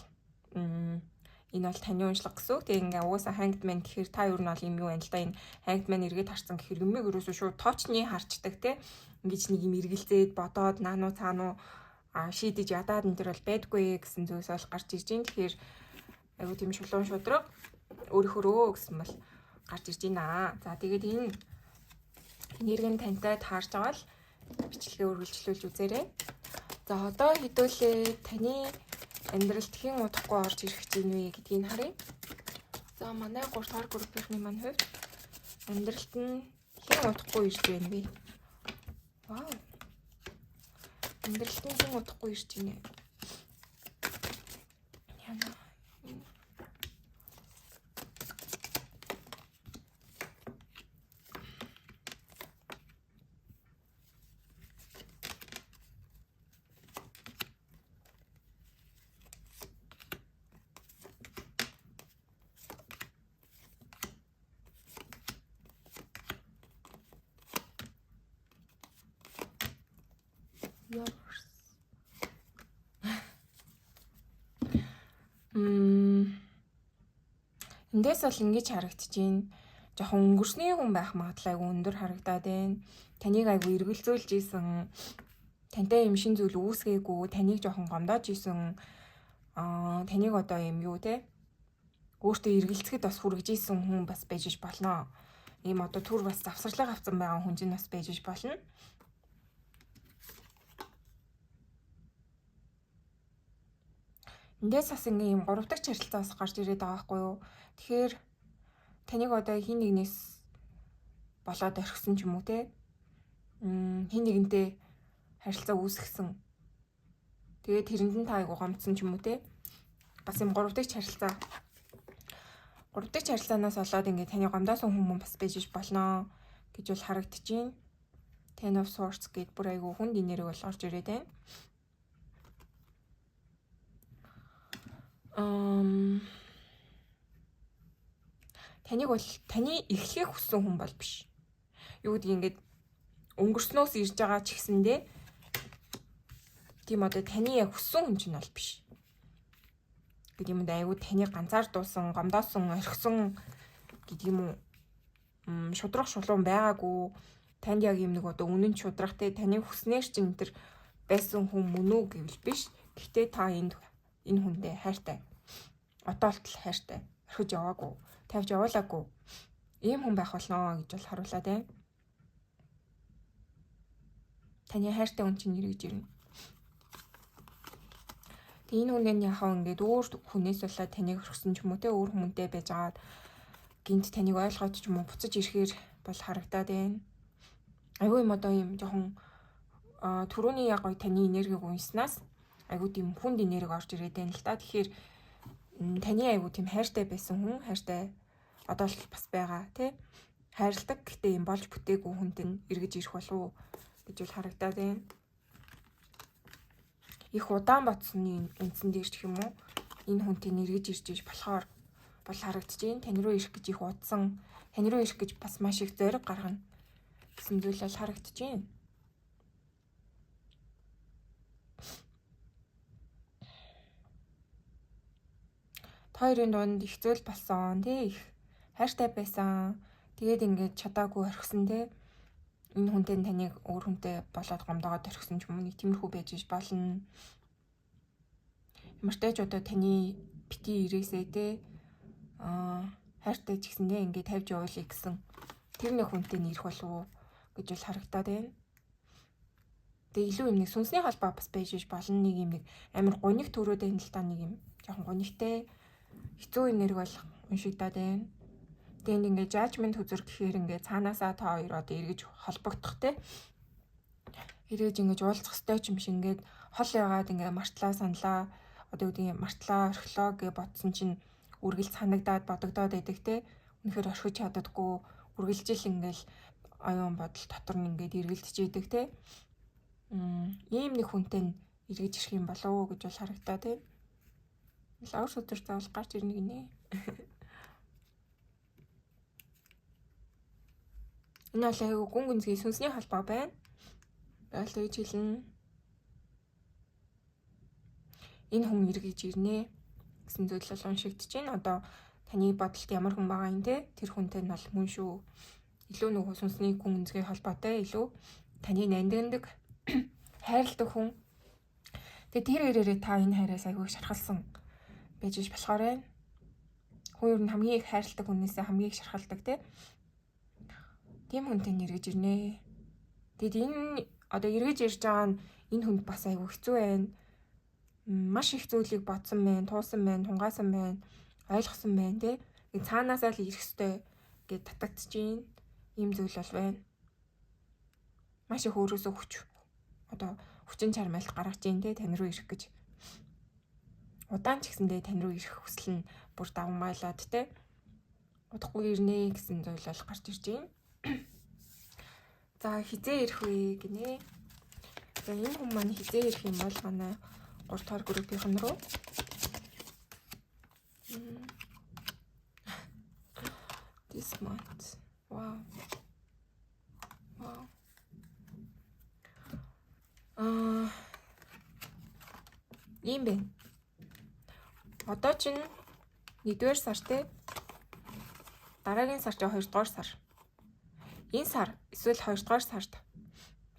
энэ бол таны уншлага гэсэн үг. Тэгээ ингээ угаасаа hangman гэхээр та юу нь бол юм юу байна л да. Энэ hangman эргээд харсан гэхээр юмэг өрөөсөө шууд тоочны харчдаг те. Ингээд нэг юм эргэлзээд бодоод наануу цаануу шийдэж ядаад энэ төр бол байдгүй гэсэн зүйлс бол гарч ирж байна. Тэгэхээр айгу тийм шулуун шудраг өөрийнхөө гэсэн бол гарч ирж байна. За тэгээд энэ энергийн тантай таарж байгаа л бичлэгээ үргэлжлүүлж үзээрэй. За одоо хэдүүлээ таны амьдралд хэн удахгүй орж ирэх гэж вэ гэдгийг харъя. За манай 3 дугаар группийнхны маань хувьд амьдралд нь хэн удахгүй ирж байна вэ? Вау. Амьдралд нь хэн удахгүй ирж байна? Яна. Эндээс бол ингэж харагдаж байна. Жохон өнгөрсний хүн байх магадлал айгүй өндөр харагдаад байна. Таныг айгүй эргэлзүүлж исэн, тантай юм шин зүйл үүсгээгүй, таныг жохон гомдоож исэн, таныг одоо юм юу те өөртөө эргэлзэхэд бас хүргэж исэн хүн бас байж болно. Ийм одоо түр бас завсарлага авсан байгаа хүн чинь бас байж болно. Эндээс бас ингээм 3 дахь харилцаа бас гарч ирээд байгаа байхгүй юу? Тэгэхээр таныг одоо хин нэгнээс болоод орхисон ч юм уу те. Хин нэгнтэй харилцаа үүсгэсэн. Тэгээд тэрэнд нь та айгу гомдсон ч юм уу те. Бас юм 3 дахь харилцаа. 3 дахь харилцаанаас болоод ингээ таны гомдоосон хүмүүс бас байж болно гэж бол харагдаж байна. Ten of Swords гэд бүр айгу хүнд нэрийг бол орж ирээд байна. таныг бол таны эхлэхийг хүссэн хүн бол биш. Юу гэдгийг ингээд өнгөрснөөс ирж байгаа ч гэсэндээ тийм одоо таны яг хүссэн хүн чинь бол биш. Гэдэг юм да айгуу таны ганцаардуулсан, гомдоосон, орхисон гэдэг юм уу шудрах шулуун байгаагүй. Танд яг юм нэг одоо үнэн шудрахтай таны хүснээр чинь энэ байсан хүн мөн үү гэвэл биш. Гэхдээ та энэ хүндээ хайртай. Отоолтол хайртай. Орхиж яваагүй, тавьж явуулаагүй. Ийм хүн байх болно гэж бол харуулад байна. Таны хайртай хүн чинь эргэж ирнэ. Энэ хүн нь яхаа ингээд өөр хүнээс болоод таныг орхисон ч юм уу те өөр хүнтэй байж агаад гинт таныг ойлгоод ч юм уу буцаж ирэхээр бол харагдаад байна. Айгүй юм одоо юм жоохон түрүүний яг гоё таны энергиг унснаас айгүй тийм хүнд энерги орж ирээд байна л та. Тэгэхээр таны айгүй тийм хайртай байсан хүн, хайртай одоо л бас байгаа тий. Хайрладаг гэхдээ юм болж бүтээгүй хүнд нь эргэж ирэх болов уу гэж бол харагдаад байна. Их удаан бодсны үндсэн дээр ч юм уу энэ хүнтэй нэргэж ирж иж болохоор бол харагдаж байна. Тань руу ирэх гэж их удсан, тань руу ирэх гэж бас маш их зориг гаргана гэсэн зүйл бол харагдаж байна. Хоёрын дунд их зүйл болсон тий, их хайртай байсан. Тэгээд ингээд чадаагүй орхисон тий. Энэ хүнтэй таныг өөр хүнтэй болоод гомдоогоод орхисон ч юм уу нэг тиймэрхүү байж болно. Ямартай ч одоо таны бити ирээсээ тий хайртай ч гэсэндээ ингээд тавьж явуулъя гэсэн тэр нэг хүнтэй нэрх болов уу гэж бол харагдаад байна. Тэгээ илүү юм нэг сүнсний холбоо бас байж болно. Нэг юм нэг амар гоник төрөөд байна л та, нэг юм жоохон гониктэй хэцүү энерги бол уншигдаад байна. Тэгээд ингээд жажмент үзүр гэхээр ингээд цаанаасаа та хоёр одоо эргэж холбогдох те. Эргэж ингээд уулзах ёстой ч юм шиг ингээд хол яагаад ингээд мартлаа саналаа одоо үгүй мартлаа орхилоо гэж бодсон чинь үргэлж санагдаад бодогдоод байдаг те. Үнэхээр орхиж чаддаггүй үргэлжил ингээд оюун бодол дотор нь ингээд эргэлдэж идэг те. Ийм нэг хүнтэй эргэж ирэх юм болов уу гэж бол харагдаа те. Лавр өдөр заавал гарч ирнэ гинэ. Энэ бол айгүй гүн гүнзгий сүнсний холбоо байна. Байл гэж хэлнэ. Энэ хүн эргэж ирнэ гэсэн зүйл бол уншигдэж байна. Одоо таны бодолд ямар хүн байгаа юм те? Тэр хүнтэй нь бол мөн шүү. Илүү нөгөө сүнсний гүн гүнзгий холбоотой, илүү таны нандиндаг хайрладаг хүн. Тэгээ тэр ирээрээ та энэ хайраас айгүй шархалсан байж болохоор байна. Хүн ер нь хамгийн их хайрладаг хүнээсээ хамгийн их шархалдаг те. Тийм хүнтэй эргэж ирнэ. Тэгэд энэ одоо эргэж ирж байгаа нь энэ хүнд бас айгүй хэцүү байна. Маш их зүйлийг бодсон байна, туусан байна, тунгаасан байна, ойлгосон байна те. Цаанаасаа л ирэх ёстой гэж татагдж байна. Ийм зүйл бол байна. Маш их өөрөөсөө хүчин чармайлт гаргаж ийн те, тань руу ирэх гэж. Удаан ч гэсэндээ тань руу ирэх хүсэл нь бүр давмайлаад те. Удахгүй ирнэ гэсэн зүйл бол гарч ирж байна. За хизээ ирэх вэ гинэ. За энэ хүн маань хизээ ирэх юм бол манай 3 дахь группийн руу this month. Wow. Ийм бэ. Одоо чинь 1-р сар те. Дараагийн сар чинь 2-р сар. Энэ сар эсвэл 2-р сард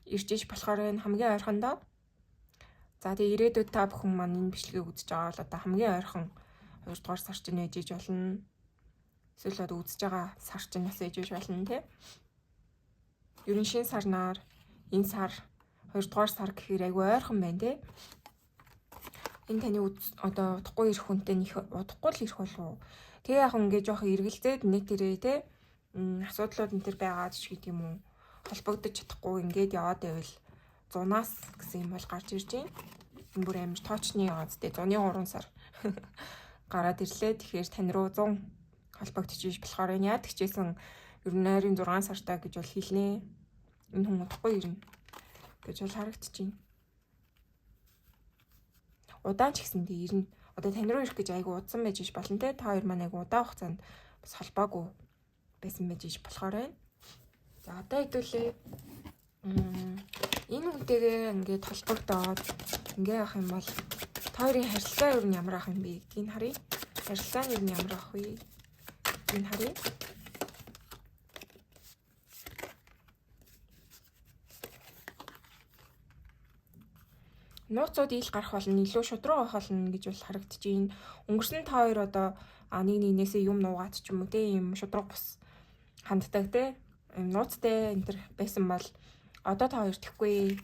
ирж иж болохоор энэ хамгийн ойрхондоо. За тэгээ ирээдүйд та бүхэн маань энэ бичлэгийг үзэж байгаа бол одоо хамгийн ойрхон 2-р сар чинь ээж иж болно. Эсвэл одоо үзэж байгаа сар чинь бас ээж иж болно те. Ер нь шинэ сарнаар энэ сар 2-р сар гэхээр айгүй ойрхон байна те. Энэ таны одоо удахгүй ирэх хүнтэй нэг удахгүй л ирэх болов уу? Тэгээ яг ингээд жоох эргэлзээд нийтээрээ те асуудлууд энэ төр байгаад ч гэдэг юм уу холбогдож чадахгүй ингээд яваад байвал 100-аас гэсэн юм бол гарч ирж байна. Энэ бүр амар тоочны яваадтэй 103 сар гараад ирлээ. Тэгэхээр тань руу 100 холбогдож иж болохоор энэ яад гिचээсэн ер нь ойрын 6 сартаа гэж бол хэлнэ. Энэ хүн удахгүй ирнэ гэж бол харагдаж байна. Удаан ч гэсэндээ ирнэ. Одоо тань руу ирэх гэж айгу удсан байж болно те. Та хоёр маань айгу удаан хугацаанд бас холбоогүй байсан байж иж болохоор байна. За одоо хэдүүлээ энэ үнтэйгээ ингээд холбогдоод ингээ явах юм бол хоёрын харилцаа юу нь ямар ах юм бэ гэдгийг харъя. Харилцаа нь юу нь ямар ах вэ? Энэ харъя. Нууцуд ил гарах болно, илүү шудраг авах болно гэж бол харагдчихээн. Өнгөрсөн та хоёр одоо нэг нэгнээсээ юм нуугаад ч юм уу те ийм шудраг бус ханддаг те нууцтай энэ төр байсан бол одоо та хоёр тэхгүй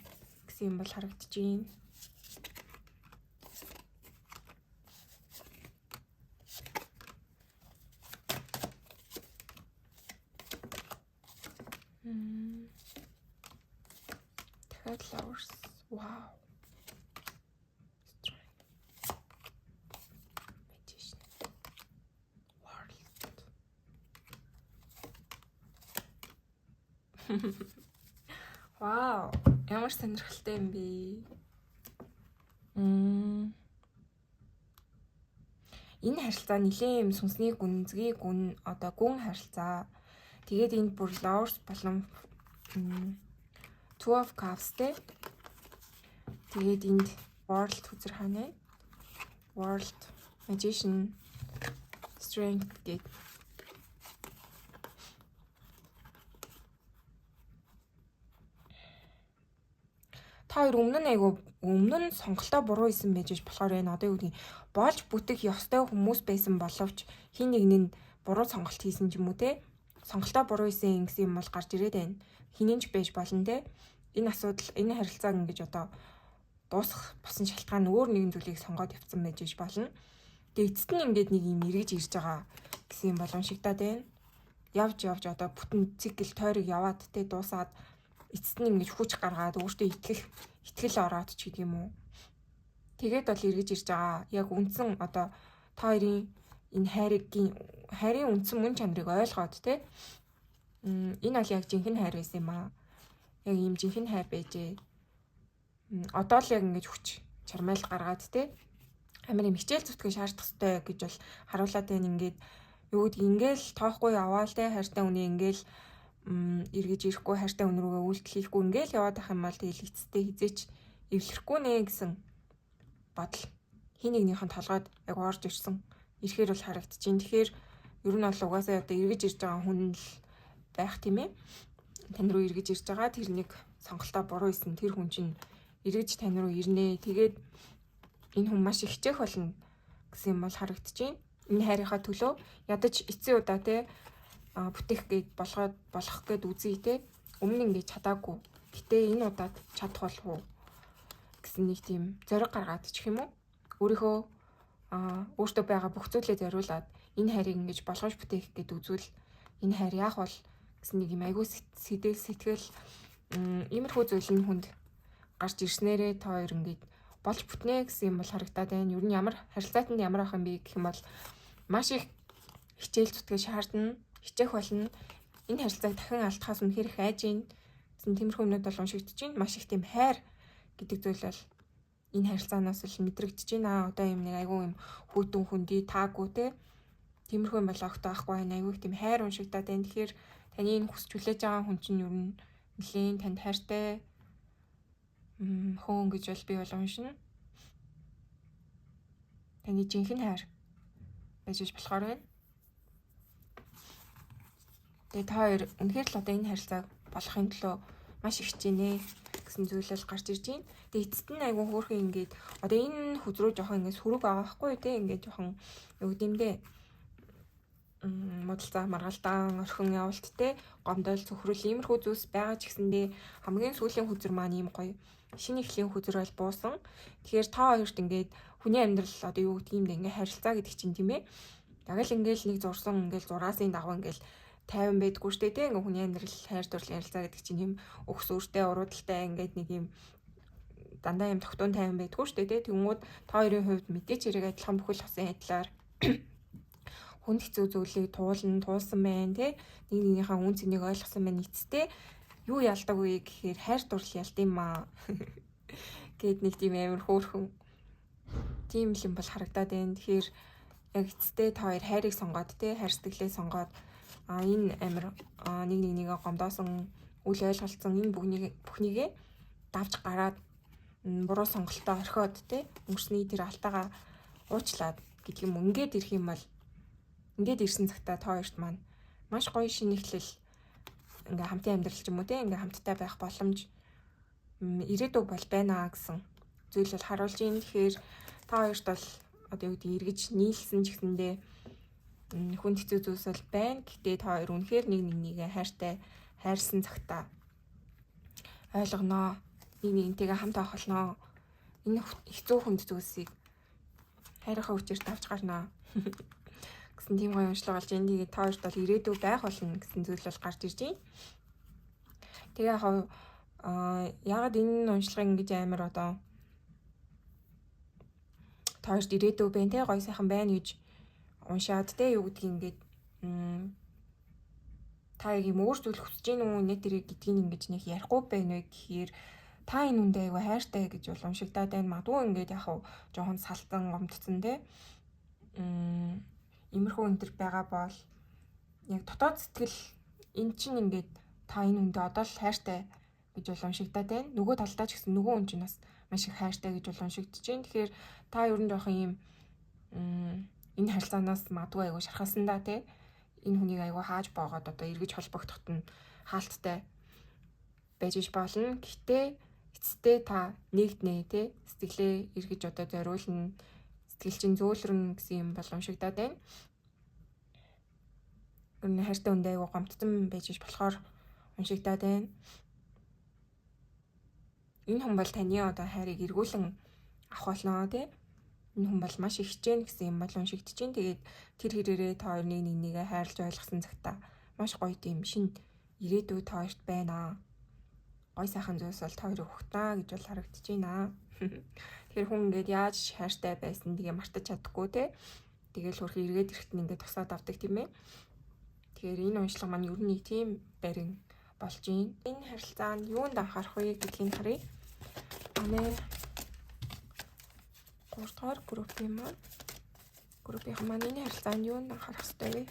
гэсэн юм бол харагдчихээн. дахиад flowers. Wow. Вау, ямар сонирхолтой юм бэ? Энэ харилцаа нэлээд юм сүнсний гүнзгий гүн одоо гүн харилцаа. Тэгээд энэ бүр Flowers болон Two of Cups те. Тэгээд энд World хүзэр хаана? World, Magician, Strength гэдэг. Та хоёр өмнө нь сонголтоо буруу исэн байж болохоор энэ одоо юу гэдгийг болж бүтэх ёстой хүмүүс байсан боловч хин нэг нь буруу сонголт хийсэн ч юм уу те сонголтоо буруу исэн гэсэн юм бол гарч ирээд байна. Хинэнч байж болно те. Энэ асуудал энэ харилцааг ингэж одоо дуусгах басан шалтгаан өөр нэгэн зүйлийг сонгоод явцсан байж болно. Тэгээ эцэст нь ингээд нэг юм эргэж ирж байгаа гэсэн юм боломжтой байна. Явж одоо бүтэн цикл тойрог яваад те дуусаад эцэст нь ингэж хүч гаргаад өөртөө итгэл ороод ч гэдэг юм уу. Тэгээд бол эргэж ирж байгаа. Яг үндсэн одоо та хоёрын энэ хайрын үндсэн мөн чанарыг ойлгоод те. Энэ бол яг жинхэнэ хайр байсан юм аа. Яг ийм жинхэнэ хайр байжээ. Одоо л яг ингэж хүч чармайл гаргаад те. Амар юм хичээл зүтгэж шаардах хэрэгтэй гэж бол харуулаад байна. Ингээд юу гэдгийг ингээл тоохгүй яваал те хайртай үнэ ингээл эргэж ирэхгүй хайртай хүн рүүгээ үйлдэл хийхгүй ингээл яваад ах юм бол тэгэл эцэстээ хизээч эвлэрэхгүй нэ гэсэн бодол хин нэгнийхэн толгойд яг орж ирсэн. Ирэхээр бол харагдчихээн. Тэгэхээр ер нь бол угаасаа одоо эргэж ирж байгаа хүн л байх тийм ээ. Тань руу эргэж ирж байгаа тэрнийг сонголтоо буруу исэн тэр хүн чинь эргэж тань руу ирнэ. Тэгээд энэ хүн маш их хичээх болно гэсэн юм бол харагдчихээн. Энэ хайрынхаа төлөө ядаж эцсийн удаа те бүтээх гээд болох гээд үзье те. Өмнө ингэж чадаагүй. Гэтэ энэ удаад чадах болов уу гэсэн нэг тийм зориг гаргаад чих юм уу? Өөрийнхөө өөртөө байгаа бүх зүйлээ зориулаад энэ хайрыг ингэж болгож бүтээх гээд үзвэл энэ хайр яах бол гэсэн нэг юм айгүй сэтгэл иймэрхүү зүйл нь хүнд гарч ирснээрээ та хоёр ингэж болж бүтнэ гэсэн юм бол харагдаад байна. Ер нь ямар харилцаатанд ямар ах юм бэ гэх юм бол маш их хичээл зүтгэж шаардна. Хичээх болно. Энэ харилцааг дахин алдахаас үнэхээр их айж гин гэсэн тиймэрхүү юмнууд бол уншигдэж байна. Маш их тийм хайр гэдэг зүйл бол энэ харилцаанаас л мэдрэгдэж байна. Одоо юм нэг айгүй юм хүүтэн хүндий таагүй те. Тиймэрхүү юм бол огтой байхгүй байна. Айгүй их тийм хайр уншигдаад байна. Тэгэхээр таны энэ хүсч хүлээж байгаа хүн чинь ер нь нэлээд танд хайртай хөөн гэж бол би бол уншина. Таны жинхэнэ хайр байж болохоор байна. Тэгээ та хоёр үнэхээр л одоо энэ харилцааг болохын төлөө маш их хичээнэ гэсэн зүйлэл гарч ирж байна. Тэгээ эцэст нь айгүй хөөрхөн ингээд одоо энэ хүзрүү жоохон ингээд сүрэг байгаа байхгүй те ингээд жоохон юу гэмдэ модалцаа маргалдаан орхин явалт те гомдол цөхрөл иймэрхүү зүйлс байгаа ч гэсэндээ хамгийн сүүлийн хүзэр маань ийм гоё шинэ эхлийн хүзэр бол буусан. Тэгэхээр та хоёрт ингээд хүний амьдрал одоо юу гэдэг юм бэ ингээд харилцаа гэдэг чинь тийм ээ. Яг л ингээд нэг зурсан ингээд зураасын дагуу ингээд 50 байдгүй штэ тий ингээ хүний амьдрал хайр дурлал ярилцаа гэдэг чинь юм өгс өртөө уруудалтай ингээд нэг юм дандаа юм тогтун 50 байдгүй штэ тий тэнгууд та хоёрын хувьд мэдээч хэрэг адилхан бүхэл хосын айдлаар хүнд хэцүү зүйлийг туулсан байна тий нэг нэгнийхээ үн цэнийг ойлгосон байна эцэстээ юу ялдаг вэ гэхээр хайр дурлал ялд юм аа гэд нэг тийм амар хөөрхөн тийм юм бол харагдаад байна. Тэгэхээр яг эцэстээ та хоёр хайрыг сонгоод те хайр сэтгэлээ сонгоод энэ амир нэг гомдоосон үл ойлголцсон энэ бүхнийгээ давж гараад буруу сонголтоо орхиод те өнгөрсний тэр алтайгаа уучлаад гэдэг юм. Ингээд ирэх юм бол ингээд ирсэн цагтаа та хоёрт маань маш гоё шинэ эхлэл ингээ хамтын амьдрал ч юм уу те ингээ хамтдаа байх боломж ирээдүй бол байна гэсэн зүйл бол харуулж ийн. Тэгэхээр та хоёрт бол одоо юу гэдэг эргэж нийлсэн ч гэсэндээ хүнд хэцүү зүйлс бол байна. Гэхдээ та хоёр үнэхээр нэгнийгээ хайртай хайрсан цагтаа ойлгоноо. Нэгнийгээ хамт авах болноо. Энэ хэцүү хүнд зүйлсийг хайрынхаа хүчээр давж гарнаа гэсэн тийм гоё уншлага болж энэ та хоёрт бол ирээдүй байх болно гэсэн зүйл бол гарч ирж байна. Тэгээ яагаад энэ уншлагыг ингэж амар одоо та хоёрт ирээдүй байна те гоё сайхан байна гэж уншаад те юу гэдгийг ингээд та юм өөр зүйл хүсэж гин үү нэ тэрийг гэдгийг ингэж нэг ярихгүй байна вэ гэхээр та энэ үндэ айгүй хайртай гэж бол уншигдаад байна. Магадгүй ингээд яг жоохон салтан гомдсон те иймэрхүү өнтер байгаа бол яг дотоод сэтгэл эн чинь ингээд та энэ үндэ одоо л хайртай гэж бол уншигдаад байна. Нөгөө талдаа ч гэсэн нөгөө хүн чинь бас маш их хайртай гэж бол уншигдэж байна. Тэгэхээр та ер нь жоохон ийм энэ харилцаанаас магадгүй айгүй шархасан да те энэ хүнийг айгүй хааж боогоод одоо эргэж холбогдоход нь хаалттай байж болно. Гэхдээ эцэстээ та нэгднэ те сэтгэлээ эргэж одоо зориулна, сэтгэл чинь зөөлрөн гэсэн юм бол уншигдаад байна. Ер нь хайртай үндэ айгүй гомдсон байж болохоор уншигдаад байна. Энэ хүн бол таны одоо хайрыг эргүүлэн авах болно те. Энэ хүн бол маш их хичээнэ гэсэн юм бол уншигдэж байна. Тэгээд тэр хэрээрээ та хоёр нэгнийгээ хайрлаж ойлгосон цагта маш гоё тийм шинэ ирээдүй та хоёрт байна. Гой сайхан зүйлс бол та хоёрыг өгтнаа гэж бол харагдаж байна. Тэгэхээр хүн ингээд яаж хайртай байсан тэгээ мартаж чадахгүй те. Тэгээл хөрхи эргээд ирэхэд нь ингээд тусаад авдаг тийм ээ. Тэгэхээр энэ уншлага маань ер нь нэг тийм барин болж байна. Энэ харилцаанд юунд анхаарах вэ гэдгийг харъя. Манай 3 дугаар группийн маань энэ харилцаанд юунд анхаарах ёстой вэ?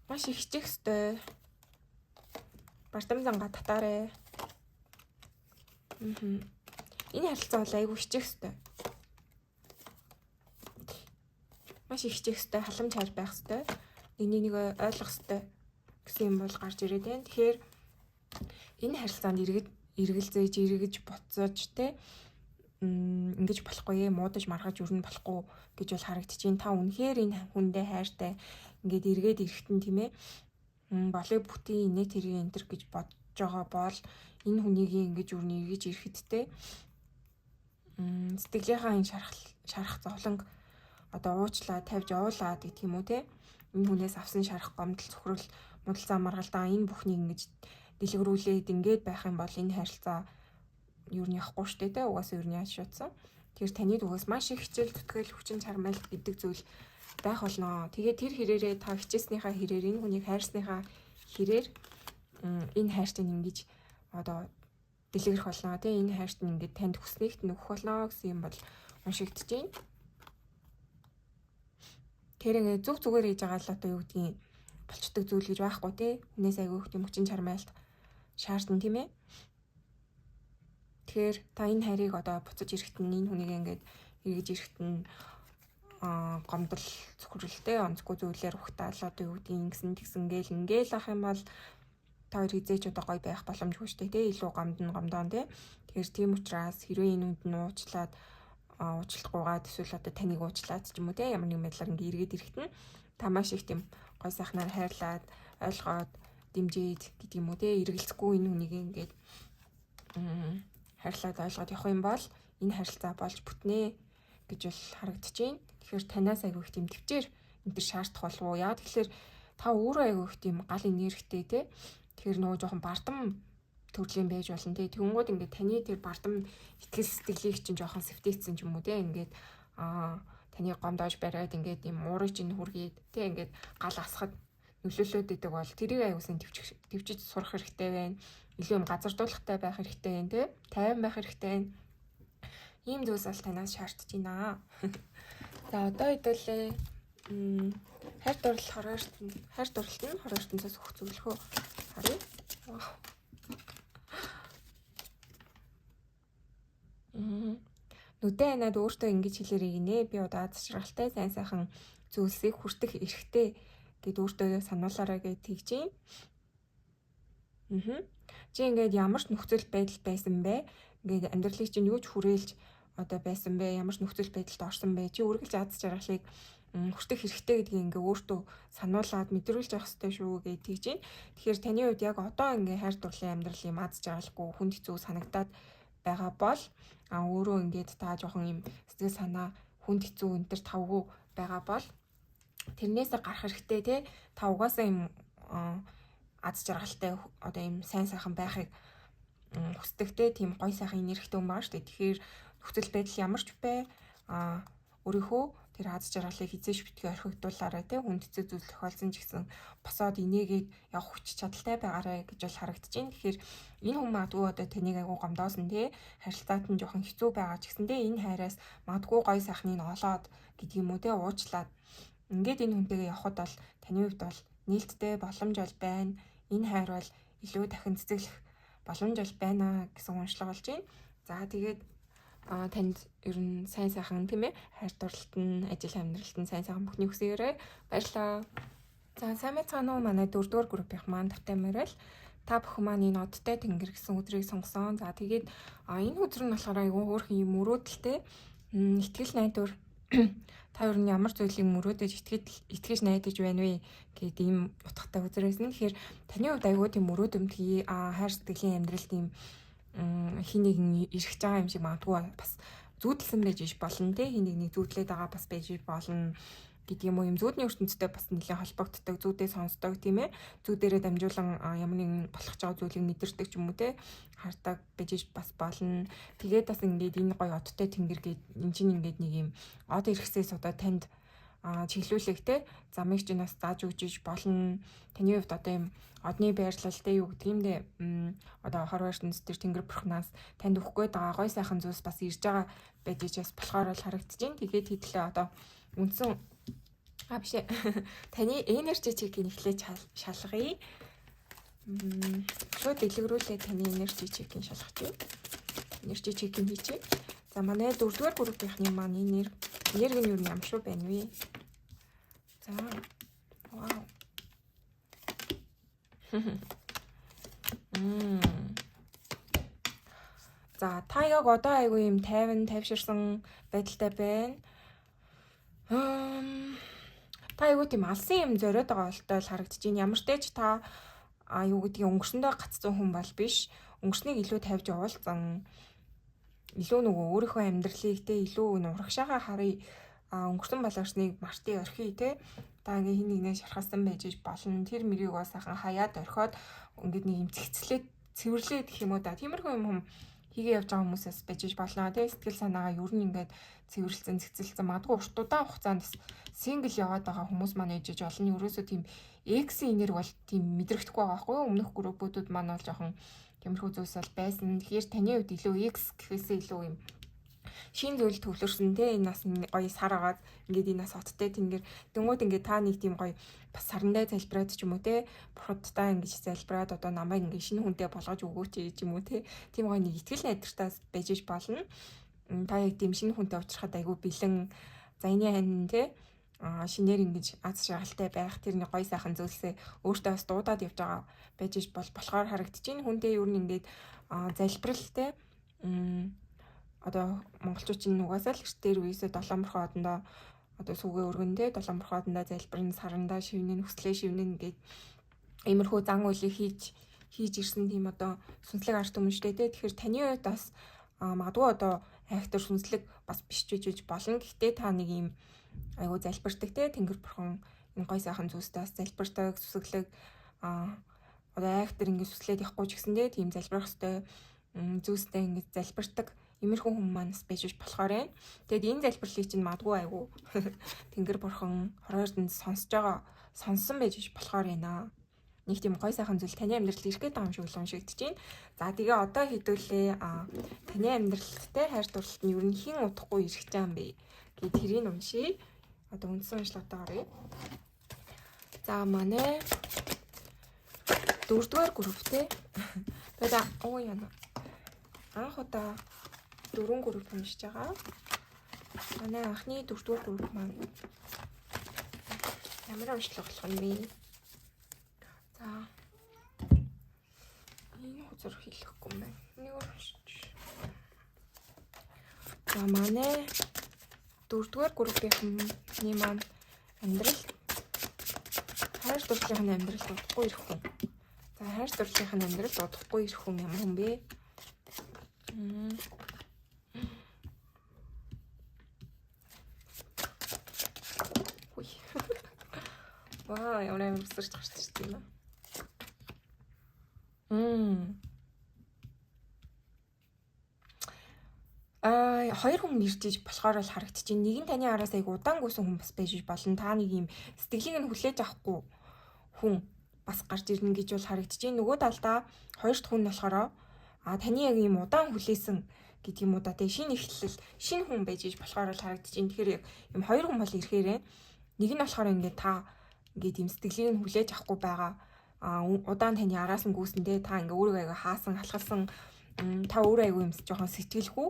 Маш их хичээх ёстой. Бардам занга татаарэ. Энэ харилцаа бол айгүй хичээх ёстой. Маш их хичээх ёстой, халамж хайр байх ёстой. Нэг ойлгох ёстой гэсэн юм бол гарч ирээд байна. Тэгэхээр энэ харилцаанд эргэлзэж буцаж те ингэж болохгүй муудаж маргаж өрнө болохгүй гэж бол харагдаж байна. Та үнэхээр энэ хүндээ хайртай ингээд эргээд ирэхтэн тийм ээ болыг бүтэн инээ тэрийн энтер гэж бодож байгаа бол энэ хүнийг ингэж өрнө эргэж ирэхэд те сэтгэлийнхаа энэ шарах зовлонг одоо уучлаа тавьж явуулаад гэх юм уу те энэ хүнээс авсан шарах гомдол цөхрөл муудалцаа маргалдаа энэ бүхнийг ингэж дэлгэрүүлээд ингээд байх юм бол энэ харилцаа юу нь явахгүй штэ те угаасаа юу нь яаж шуудсан. Тэгэхээр таны зүгээс маш их хичээл зүтгэл хүчин чармайл гэдэг зүйл байх болно. Тэгээд тэр хэрээрээ та хичээснийхаа хэрээр энэ хүнийг хайрсныхаа хэрээр энэ хайртыг ингэж одоо дэлгэрэх болно. Тэ энэ хайрт нь ингээд танд хүснэгт нөхөх болно гэсэн юм бол уншигдэж байна. Тэр ингээд зүгээр хийж байгаа л одоо юу гэдгийг болчдөг зүйл гэж байхгүй те. Хүнээс айгүй их юм хүчин чармайлт шаардна тийм ээ. Тэгэхээр та энэ хайрыг одоо буцаж ирэхэд нь энэ хүнийг ингээд эргэж ирэхэд нь гомдол цөхрөлтэй онцгүй зүйлээр ухтаал одоо юу гэдгийг ингэсэн гээл ингээл ах юм бол та хоёр хизээч одоо гоё байх боломжгүй шүү дээ те. Илүү гомдоон те. Тэгэхээр тийм учраас хэрвээ энэ үнд нь уучлаад уучлахгүйгээд эсвэл одоо таныг уучлаад ч юм уу те ямар нэг байдлаар ингээд эргээд ирэхэд нь та маш их тийм гой сайхнаар хайрлаад ойлгоод дэмжиж гэдэг юм уу те эргэлзэхгүй энэ хүнийг ингээд хайрлаад ойлгоод явах юм бол энэ харилцаа болж бүтнэ гэж бол харагдаж байна. Тэгэхээр танаас айгүй их тийм төвчээр энэ төр шаардах болов уу? Яа тэгэхээр та өөрөө айгүй их тийм гал энергитэй те. Тэгэхээр нөгөө жоохон бардам төрлийн байж болно те. Тэнгүүд ингээд таны тэр бардам итгэл сэтгэлийг чинь жоохон сэвтээцсэн ч юм уу те. Ингээд таны гомдоож бариад ингээд юм уурыг чинь хүргээд те ингээд гал асахад нөлөөлөд идэг бол тэрийг аюусан төвчж сурах хэрэгтэй байна. илүү юм газардуулахтай байх хэрэгтэй юм тий. Тайван байх хэрэгтэй. Ийм зүйлс бол танаас шаардж байна. За одоо хэдүүлээ хайр дурлал хороо ертөнцөөс өгөх зөвлөхөө харъя. Нүдэн анаад өөртөө ингэж хэлээрэй гинэ. Би удаа засралтай сайн сайхан зүйлсийг хүртэх эрхтэй гэд өөртөө сануулаарай гэж тэгж юм. Чи ингээд ямар ч нөхцөл байдал байсан бэ? Ингээд амьдралыг чинь юу ч хүрээлж одоо байсан бэ? Ямар ч нөхцөл байдалд орсон бэ? Чи үргэлж аз жаргалыг хүртэх хэрэгтэй гэдгийг ингээ өөртөө сануулад мэдрүүлж явах хэрэгтэй шүү гэж тэгж байна. Тэгэхээр таны хувьд яг одоо ингээ хайр дурлалын амьдрал юм аз жаргалгүй хүнд хэцүү санагдаад байгаа бол өөрөө ингээд та жоохон юм сэтгэл санаа хүнд хэцүү өнтер тавгүй байгаа бол тэрнээсээ гарах хэрэгтэй те. Та угаасаа юм аз жаргалтай одоо юм сайн сайхан байхыг хүсдэгтэй тийм гой сайхан энергитэй хүн байна шүү дээ. Тэгэхээр нөхцөл байдал ямар ч бай өөрийнхөө тэр аз жаргалыг хизээш битгий орхигдуулаарай те. Хүнд хэцүү зүйл тохиолдсон ч гэсэн босоод инээгээд явах хүч чадалтай байгаарай гэж бол харагдаж байна. Тэгэхээр энэ хүн магадгүй одоо таныг айгуу гомдоосон те. Харилцаат нь жоохон хэцүү байгаа ч гэсэндээ энэ хайраас магадгүй гой сайхныг олоод гэдэг юм уу те. Уучлаад ингээд энэ хүнтэйгээ явхад бол таны хувьд бол нээлттэй боломж бол байна. Энэ хайр бол илүү дахин цэцэглэх боломж бол байна гэсэн уншлага болж байна. За тэгээд танд ер нь сайн сайхан тийм ээ хайр дурлалт нь ажил амьдралт нь сайн сайхан бүхний хүсээрээ баярлалаа. За сайн мэцгаано уу манай 4-р группийн маань тавтай морил та бүхэн маань энэ одтой тэнгэр гэсэн өдрийг сонгосон. За тэгээд энэ өдөр нь болохоор айгүй хөөрхөн юм мөрөөдөлтэй итгэл найдвар та ер нь ямар зүйлийг мөрөөдөж итгэж найдаж байна вэ гэдэг ийм утгатай өдрөөс нь. Тэгэхээр таны хувьд айгүй тийм мөрөөдөмтгий хайр сэтгэлийн амьдрал тийм хин нэгэн ирэх байгаа юм шиг магадгүй бас зүүдэлсэн байж болно те. Хин нэг зүүдлээд байгаа бас байж болно гэдэг юм уу. Юм зүүдний ертөнцтэй бас нэлээд холбогддог, зүүдээ сонсдог тийм ээ. Зүүдээрээ дамжуулан ямар нэгэн болох ч байгаа зүйлийг мэдэрдэг ч юм уу те. Хардаг байж бас болно. Тэгээд бас ингээд энэ гоё одтой тэнгэр гээд эн чинь ингээд нэг юм од ирэхсээс одоо танд чиглүүлэх те замыг ч нас зааж өгч болно. Таны хувьд одоо юм одны байрлал те юу гэдэг юм дэ одоо хор ертөнц төр тэнгэр бурхнаас танд өгөх гээд байгаа гой сайхан зүйлс бас ирж байгаа байж бас болохоор л харагдаж байна. Тэгээд хэдлээ одоо үндсэн биш таны энержи чекийг эхлээд шалгая. Шууд дэлгэрүүлээ таны энержи чекийг шалгах чинь. Энержи чекийг хийчихье. За манай 4-р группийнхний маань энерги нь юу юм шүү байна вэ? За. Вау. За та яг одоо айгүй юм тайвширсан байдалтай байна. Та айгүй тийм алсын юм зориод байгаа болтой л харагдаж байна. Ямар ч тач та юу гэдгийг өнгөрсөндөө гацсан хүн бол биш. Өнгөрснийг илүү тавьж явуулсан. Илүү нөгөө өөрийнхөө амьдралыг те илүү урагшаага харъя. Өнгөрсөн болгосныг мартын орхий те. Та ингээ хин нэгнээ шархасан байж болно. Тэр мөрийг бас сайхан хаяад орхиод ингээд нэг юм цэвэрлээд гэх юм уу да. Тиймэрхүү юм хийгээ явж байгаа хүмүүсээс байж болно те. Сэтгэл санаагаа ер нь ингээд цэвэрлсэн, цэцэлсэн магадгүй урт удаан хугацаанд сингл яваад байгаа хүмүүс маань ээжж олон. Ерөөсөө тийм X-ийн энерги бол тийм мэдрэгдэхгүй байгаа байхгүй юу? Өмнөх группүүдүүд маань бол жоохон тиймэрхүү зүйлс бол байсан. Тэгэхээр таны хувьд илүү X гэхээсээ илүү юм шин зүйл төвлөрсөн те. Энэ нас гоё сар агаад ингээд энэ нас хоттой тэнгэр дөнгөд ингээд та нэг тийм гоё бас сарандаа залбираад ч юм уу те. Бурхадтай ингэж залбираад одоо намайг ингээд шинэ хүнтэй болгож өгөөч ч юм уу те. Тийм гоё нэг итгэл найдвартаас байж болно. Та яг тийм шинэ хүнтэй уулзрахад айгүй бэлэн. За энэ хань те шинээр ингэж аз жаргалтай байх тэр нэг гоё сайхан зүйлсээ өөртөө бас дуудаад явж байгаа байж болохоор харагдаж байна. Хүнтэй юу нэг ингээд залбирал те одоо монголчууд чинь угаасаа л гэртээр үесээ 7 мөрхөө одондоо одоо сүгэ өргөндөө 7 мөрхөө одондоо залбирна, сарандаа шивнэн, хүслээ шивнэн гээд иймэрхүү зан үйлийг хийж ирсэн тийм одоо сүнслэг арт түмэнштэй те. Тэгэхээр таны хувьд бас магадгүй одоо хайхтар сүнслэг бас биш ч болно. Гэхдээ та нэг юм айгуу залбирдаг те. Тэнгэр бурхан энэ гой сайхан зүйлстэй бас залбирдаг, сүсэглэг одоо хайхтар ингэ сүслээд явахгүй ч гэсэндээ тийм залбирах хэвээр зүйлстэй ингэ залбирдаг имерхэн хүмүүс манас байж болохоор байна. Тэгэд энэ залбирлыг чинь магадгүй айгу Тэнгэр бурхан хороор нь сонсож байгаа сонсон байж болохоор байна. нэг тийм гой сайхан зүйл таны амьдралд ирэх гээд байгаа юм шиг уншигдэж байна. За тэгээ одоо хэдүүлээ таны амьдралтай хайр дурлалт нь ер нь хэн удахгүй ирэх гэж юм бэ гэд тэрийг уншия. Одоо үндсэн уншлагатаа оръё. За манай 4-р групптэй. Тэгээд яна. Анх удаа 4 групп уншиж байгаа. Манай анхны 4-р групп маань ямар уншлага болох юм бэ? За. Энэ хузар хэлэхгүй юм байна. Нэг уншиж. За манай 4-р группийн маань амьдрал хайр дурлалын амьдралд удахгүй ирэх хүн. За хайр дурлалын амьдралд удахгүй ирэх хүн ямар хүн бэ? Вау, ямар амар өсөрч гарч ирсэн юм аа. Хоёр хүн ирж иж болохоор л харагдчих. Нэг нь таны араас айгу удаан гүйсэн хүн бас байж болно. Та нэг юм сэтгэлийг нь хүлээж авахгүй хүн бас гарч ирнэ гэж бол харагдчих. Нөгөө талдаа хоёр дахь хүн нь болохоор таны яг юм удаан хүлээсэн гэдэг юм уу да. Тэгээ шинэ эхлэл, шинэ хүн байж иж болохоор л харагдчих. Тэгэхээр яг юм хоёр хүн бол ирэхээрээ нэг нь болохоор ингээд та ингээд юм сэтгэлийг нь хүлээж авахгүй байгаа. Удаан таны араас нь гүйсэндээ та ингээ өөрийгөө аяга хаасан, халахсан, та өөрөө аяга юм жоохон сэтгэлгүй.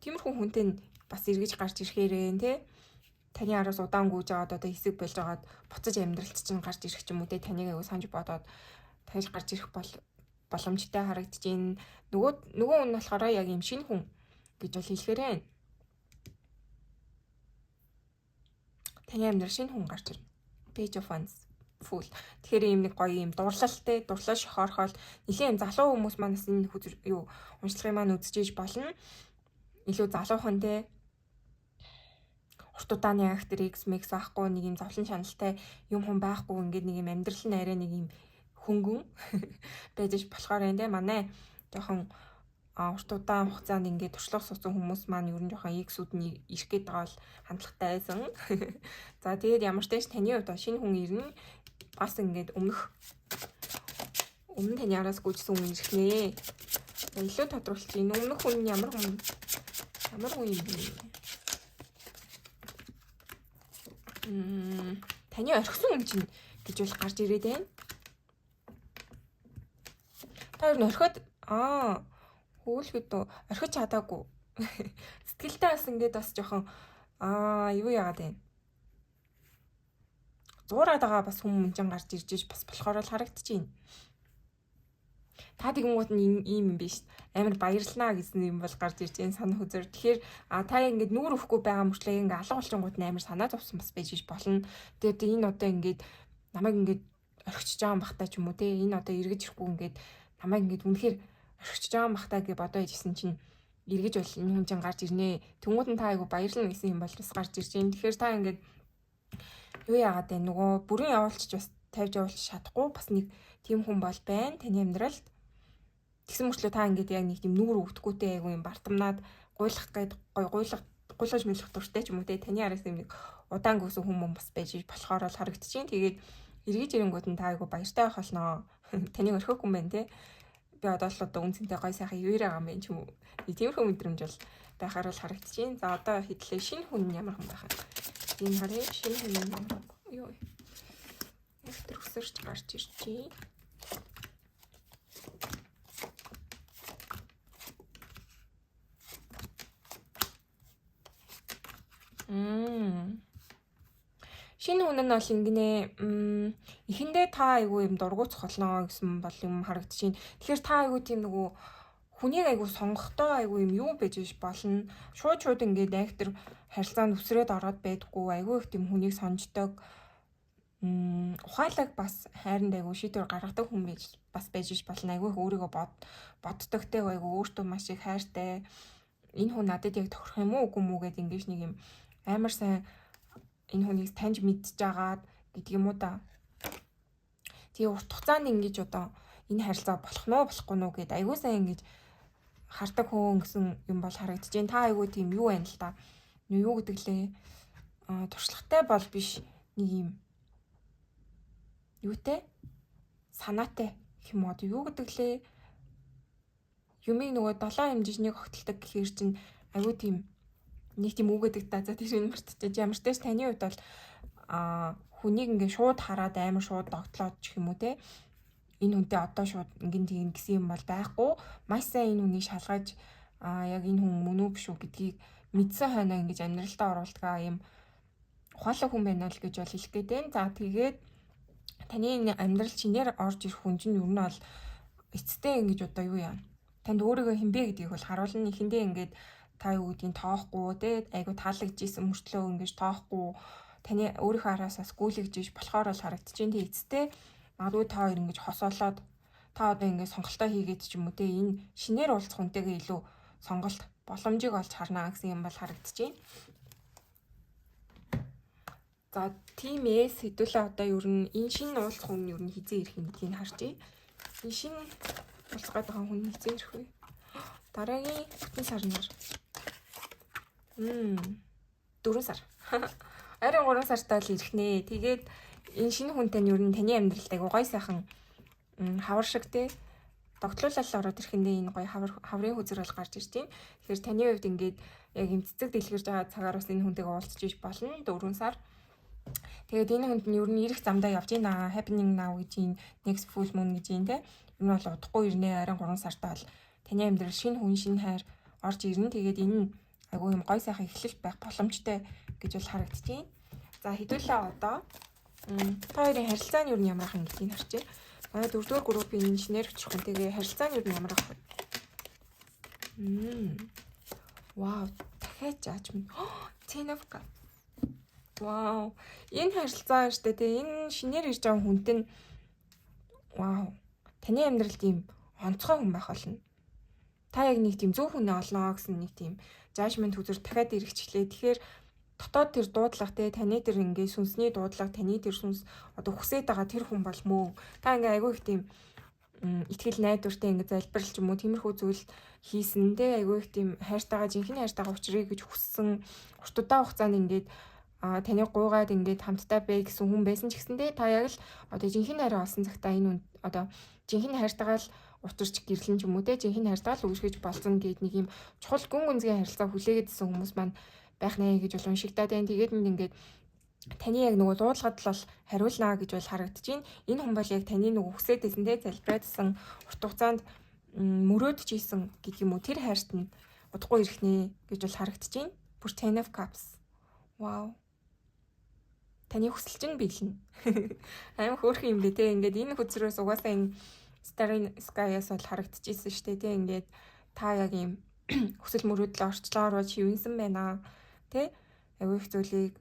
Тиймэрхүү хүнтэй бас эргэж гарч ирэхээрээ тий таны араас удаан гүйж аваад одоо хэсэг болж агаад буцаж амьдралт чинь гарч ирэх ч юм уу тий таныг аяга санаж бодоод тааж гарч ирэх боломжтой харагдаж байна. Нөгөө хүн болохоор яг юм шинэ хүн гэж бол хэлэхээрээ таны амьдрал шинэ хүн гарч ирнэ. Page of Wands full. Тэгэхээр ийм нэг гоё юм дурлалтай, дурлал шохорхол нэлийн залуу хүмүүс манаас энэ уншлагын маань үзчихэж болно. Илүү залуухан те урт удааны актер X Max байхгүй нэг юм зовлон шаналтай юм хүн байхгүй ингээд нэг юм амьдрал нь арай нэг юм хөнгөн байж болохоор энэ манай жоохон урт удаан хугацаанд ингээд туршлага суусан хүмүүс маань ер нь жоохон X-үүд нь ирэх гээд байгаа бол хандлагатай байсан. За тэгээд ямар ч тааш таны хувьд шинэ хүн ирнэ бас ингээд өмнө таны араас гүйжсэн хүн ирэх нэ. Илүү тодорхойлж энэ өмнөх хүн ямар хүн юм бэ? Таны орхисон хүн чинь гэж бол гарч ирээд байна. Та ер нь орхиод хөөлгөд орхиж чадаагүй. Сэтгэлтэй бас ингээд бас жоохон юу яагаад байна? Зуураад байгаа бас хүмүүс гарч ирж иж бас болохоор л харагдчихээн. Та тэгэнгүүт нь ийм юм биш. Амар баярлнаа гэсэн юм бол гарч ирж энэ санаа хүзэр. Тэгэхээр та ингээд нүүр өөхгүй байгаа мөрчлөө ингээд алга болчингууд нь амар санаа зовсон бас байж болно. Тэгээд энэ одоо ингээд намайг ингээд орхиж байгаа юм бахтай ч юм уу те. Энэ одоо эргэж ирэхгүй ингээд намайг ингээд үнэхээр орхиж байгаа юм бахтай гэж бодоо ижсэн чинь эргэж бол энэ хүн чинь гарч ирнэ. Тэнгууд нь та айгу баярлна гэсэн юм бол бас гарч ирж байна. Тэгэхээр та ингээд юу яагаад вэ? Нөгөө бүрэн явуулчих бас тавьж явуулчих чадахгүй бас нэг тийм хүн бол байна таны амьдралд. Тэгсэн мөрчлөө та ингээд яг нэг тийм нүүр өвдөхгүйтэй айгу юм бартамнаад гуйлах гээд гуйлгаж мэлэх дуртай ч юм уу те таны араас нэг удаан гүйсэн хүмүүс бас байж болохоор л харагдчихээн. Тэгээд эргэж ирэнгүүт нь та айгу баяртай байх болно. Таныг орхихгүй юм байна те. Би одоо л үнцэнтэй гой сайхан ивэрээ байгаа юм ч юм уу. Тиймэрхүү мэдрэмж бол байхаар л харагдчихээн. За одоо хэдлээ шинэ хүн ямар хүн байх вэ? Энэ харин шинэ хүн ямар юу? Эхтэр өсөрч гарч ирчихээ. Шинэ хүн нь бол ингэнэ эхэндээ та айгу юм дургуутсах болно гэсэн бол юм харагдчихээн. Тэгэхээр та айгу тийм нөгөө хүнийг айгу сонгохдоо айгу юм юу байж болно. Шууд ингээд актер харилцаанд үсрээд ороод байдгүй айгу их тийм хүнийг сонждог. Ухаалаг бас хайранд айгу шийдвэр гаргадаг хүн бас байж болно. Айгу их өөрийгөө боддогтэй айгу өөртөө маш их хайртай. Энэ хүн надад яг тохирох юм уу үгүй юм уу гэд ингэж нэг юм амар сайн энэ хүнийг таньж мэдж агаад гэдэг юм уу да. Тэгээ урт хугацаанд ингэж одоо энэ харилцаа болох нь болохгүй нүү гэд айгуу сайн ингэж хардаг хүн гэсэн юм бол харагдаж байна. Та айгуу тийм юу байна л та. Юу гэдэг лээ. Туршлагатай бол биш нэг юм юутэй санаатай гэх юм уу одоо юу гэдэг лээ юмыг нөгөө 7 хэмжээний огтолдог гэхээр чинь аюу тийм нэг тийм үг гэдэг та за тэр нь мартчихэж ямар ч тааш таны хувьд бол хүнийг ингээ шууд хараад амар шууд догтлоод ч юм уу те энэ хүнтэй одоо шууд ингэн тийм гэсэн юм бол байхгүй маш сайн энэ хүнийг шалгаж яг энэ хүн мөн үү биш үү гэдгийг мэдсэн хойно ингэж амьдралтаа оруулдаг юм ухаалаг хүн байна л гэж бол хэлэх гээд байна. За тэгээд таны энэ амьдрал чинээр орж ирэх хүн чинь юу нь бол эцэстээ ингэж одоо юу яа танд өөрийгөө хинбэ гэдгийг бол харуулна. Эхэндээ ингээд та юу гэдгийг тоохгүй те айгу таалагдчихсэн мөртлөө ингэж тоохгүй таны өөрийнхөө араасаас гүйлгэж иж болохоор бол харагдчихээн. Тэг эцэстээ магадгүй та хоёр ингэж хосоолоод та одоо ингэ сонголтоо хийгээд ч юм уу те энэ шинээр уулзах хүнтэйгээ илүү сонголт боломжийг олж харна гэсэн юм бол харагдчихээн. За тиймээс хэдүүлээ одоо ер нь энэ шинэ уулзах хүн ер нь хизээ ирэх юм гэдгийг харчээ. Энэ шинэ уулзах байгаа хүн хизээ ирэх вэ? Дараагийн бүтэн сар нар. 4 сар. Арийн 3 сартаа л ирэх нэ. Тэгээд энэ шинэ хүнтэй нь ер нь таны амьдралтай гой сайхан хавар шиг те тогтлуулалт ороод ирэхэндээ энэ гоё хаврын хүзэр бол гарч ирж байна. Тэгэхээр таны хувьд ингээд яг юм цэцэг дэлгэрж байгаа цагаар бас энэ хүнтэйгээ уулзч иж болно 4 сар. Тэгээд энэ хүнд нь ер нь ирэх замдаа явж байна. Happening now гэж энэ next full moon гэж юм те. Энэ бол удахгүй ирнэ. Арийн 3 сартаа бол таны амьдрал шинэ хүн шинэ хайр орж ирнэ. Тэгээд энэ айгуу юм гоё сайхан эхлэл байх боломжтой гэж бол харагдчихээн. За хэдүүлээ одоо та хоёрын харилцаа нь ер нь ямар ахын гэдгийг харчээ. Манай 4-р группийн инженер хүч хүнтэйгээ харилцаа нь ер нь ямар ах вэ? Вау, дахиад жааж минь. Ten of Cups. Вау. Энэ харилцаа штэ тэ энэ шинээр ирж байгаа хүнтэй нь вау. Таны амьдралд ийм онцгой хүн байх болно. Та яг нэг тийм зөв хүнээ олноо гэсэн нэг тийм жажмент үзэр дахиад иргэжлээ. Тэгэхээр дотоод тэр дуудлага те таны тэр ингээ сүнсний дуудлага таны тэр сүнс одоо хүсэж байгаа тэр хүн бол мөө. Та ингээ айгүй их тийм итгэл найдвартай ингээ залбирал ч юм уу тиймэрхүү зүйл хийсэн те айгүй их тийм хайртайгаа жинхэнэ хайртайгаа учрыг гэж хүссэн урт удаан хугацаанд ингээд таны гуйгаад ингээд хамтдаа бай гэсэн хүн байсан ч гэсэндээ та яг л одоо жинхэнэ хайраа олсон цагтаа энэ одоо жинхэнэ хайртайгаа л учирч гэрлэн ч юм уу те жинхэнэ хайртайгаа л үгшгэж болсон гэд нэг юм чухал гүн гүнзгий харилцаа хүлээгээдсэн хүмүүс маань байх нэ гэж бол уншигдаад байна. Тэгээд ингээд таны яг нөгөө дуудлагад л бол хариулнаа гэж бол харагдаж байна. Энэ хүн бол яг таны нөгөө хүсээдсэн те залбираадсан урт хугацаанд мөрөөдөж ийсэн гэдэг юм уу тэр хайрт нь удахгүй ирэх нэ гэж бол харагдаж байна. Бүр Ten of Cups. Вау. Таны хүсэл чинь биелнэ. Аймаг хөөрхөн юм бэ те. Ингээд энэ хүзрээс угаасаа энэ Starry Sky-аас бол харагдчихсэн шүү дээ те. Ингээд та яг юм хүсэл мөрөөдөл орчлоор бол шивэнсэн байна. Тэ? Аюу их зүйлийг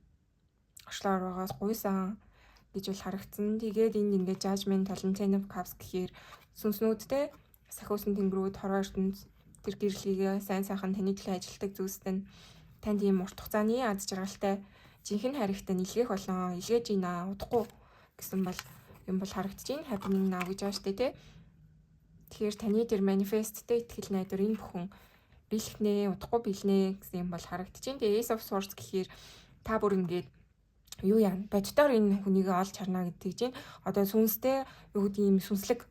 орчлоор байгаас гуйсан гэж бол харагдсан. Тэгээд энд ингээд Judgment талын Ten of Cups гэхээр сүнснүүд те сахиусан тэнгэрүүд хороо ертөнд тэр гэрлэгээ сайн сайхан таны төлөө ажилтдаг зүйлстэй танд ийм урт хугацааны аз жаргалтай жинхэнэ харигтай илгээх болно. Илгээж ийна удахгүй гэсэн бол юм бол харагдаж байна. Happening now гэж байна штэ тий. Тэгэхээр таны тэр манифесттэй итгэл найдвар энэ бүхэн биелхнэ, удахгүй биелнэ гэсэн юм бол харагдаж байна. Тэгээ Ace of Swords гэхээр та бүр ингээд юу яа боддоор энэ хүнийг олж харна гэдэг чинь одоо сүнстэй юу гэдэг юм сүнслэг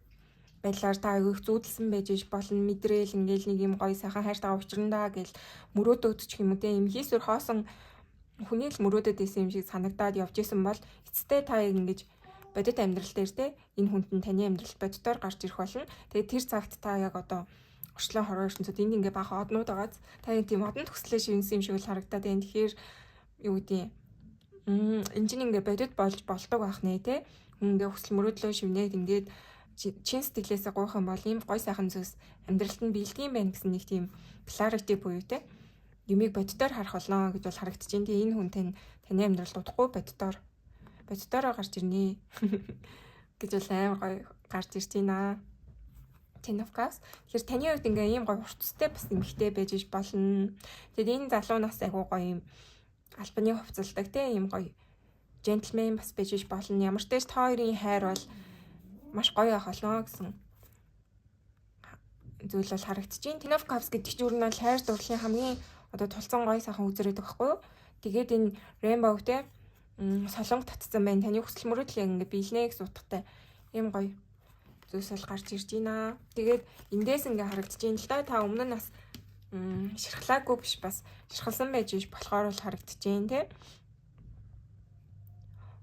байдлаар та аягүй их зүүдэлсэн байж болно. Мэдрээл ингээл нэг юм гоё сайхан хайртайгаа учрандаа гэл мөрөөдөгдөж юм уу те юм хийсвэр хоосон хүний л мөрөөдөд байсан юм шиг санагдаад явж исэн бол эцэстээ та ингэж бодит амьдрал дээр те энэ хүнд нь таны амьдралд бодитоор гарч ирэх болно. Тэгээд тэр цагт та яг одоо орчлон хороо ертөнцөд энд ингээ баха однууд байгааз та энэ тийм одон төслөө шивнсэн юм шиг л харагдаад байна. Тэгэхээр юу гэдэг энэ чинь ингээ бодит болж болдог байх нэ те ингээ хүсэл мөрөөдлөө шивнээд ингээд чин сэтгэлээсээ гойх юм бол ийм гой сайхан зүйлс амьдралд нь биелдэг юм байна гэсэн нэг тийм clarity буюу те юмыг бодитоор харах болно гэж бол харагдаж байна. Тэгээ энэ хүнтэй таны амьдралд удахгүй бодитоор гарч ирнэ гэж бол амар гоё гарч ирж байна. Ten of Cups. Тэгэхээр таны хувьд ингээ ийм гоё уртстай бас эмхтэй байж болно. Тэгээд энэ залуунаас айгуу гоё юм албаны хувцалдаг те ийм гоё gentleman бас байж болно. Ямар ч тааш та хоёрын хайр бол маш гоё ах болно гэсэн зүйл бол харагдаж байна. Ten of Cups гэдэг чинь юу нь бол хайр дурлалын хамгийн одоо тулцсан гоё сайхан үзэр өгдөг байхгүй юу? Тэгээд энэ Rainbow-тэй солонго татсан байна. Таны хүсэл мөрөөдөл яг ингээ биелнэ гэсэн утгатай ийм гоё зүйлсэл гарч ирж байна. Тэгээд эндээс ингээ харагдаж байна л да. Та өмнө нь бас ширхлаагүй биш бас ширхалсан байж болохоор бол харагдаж байна те.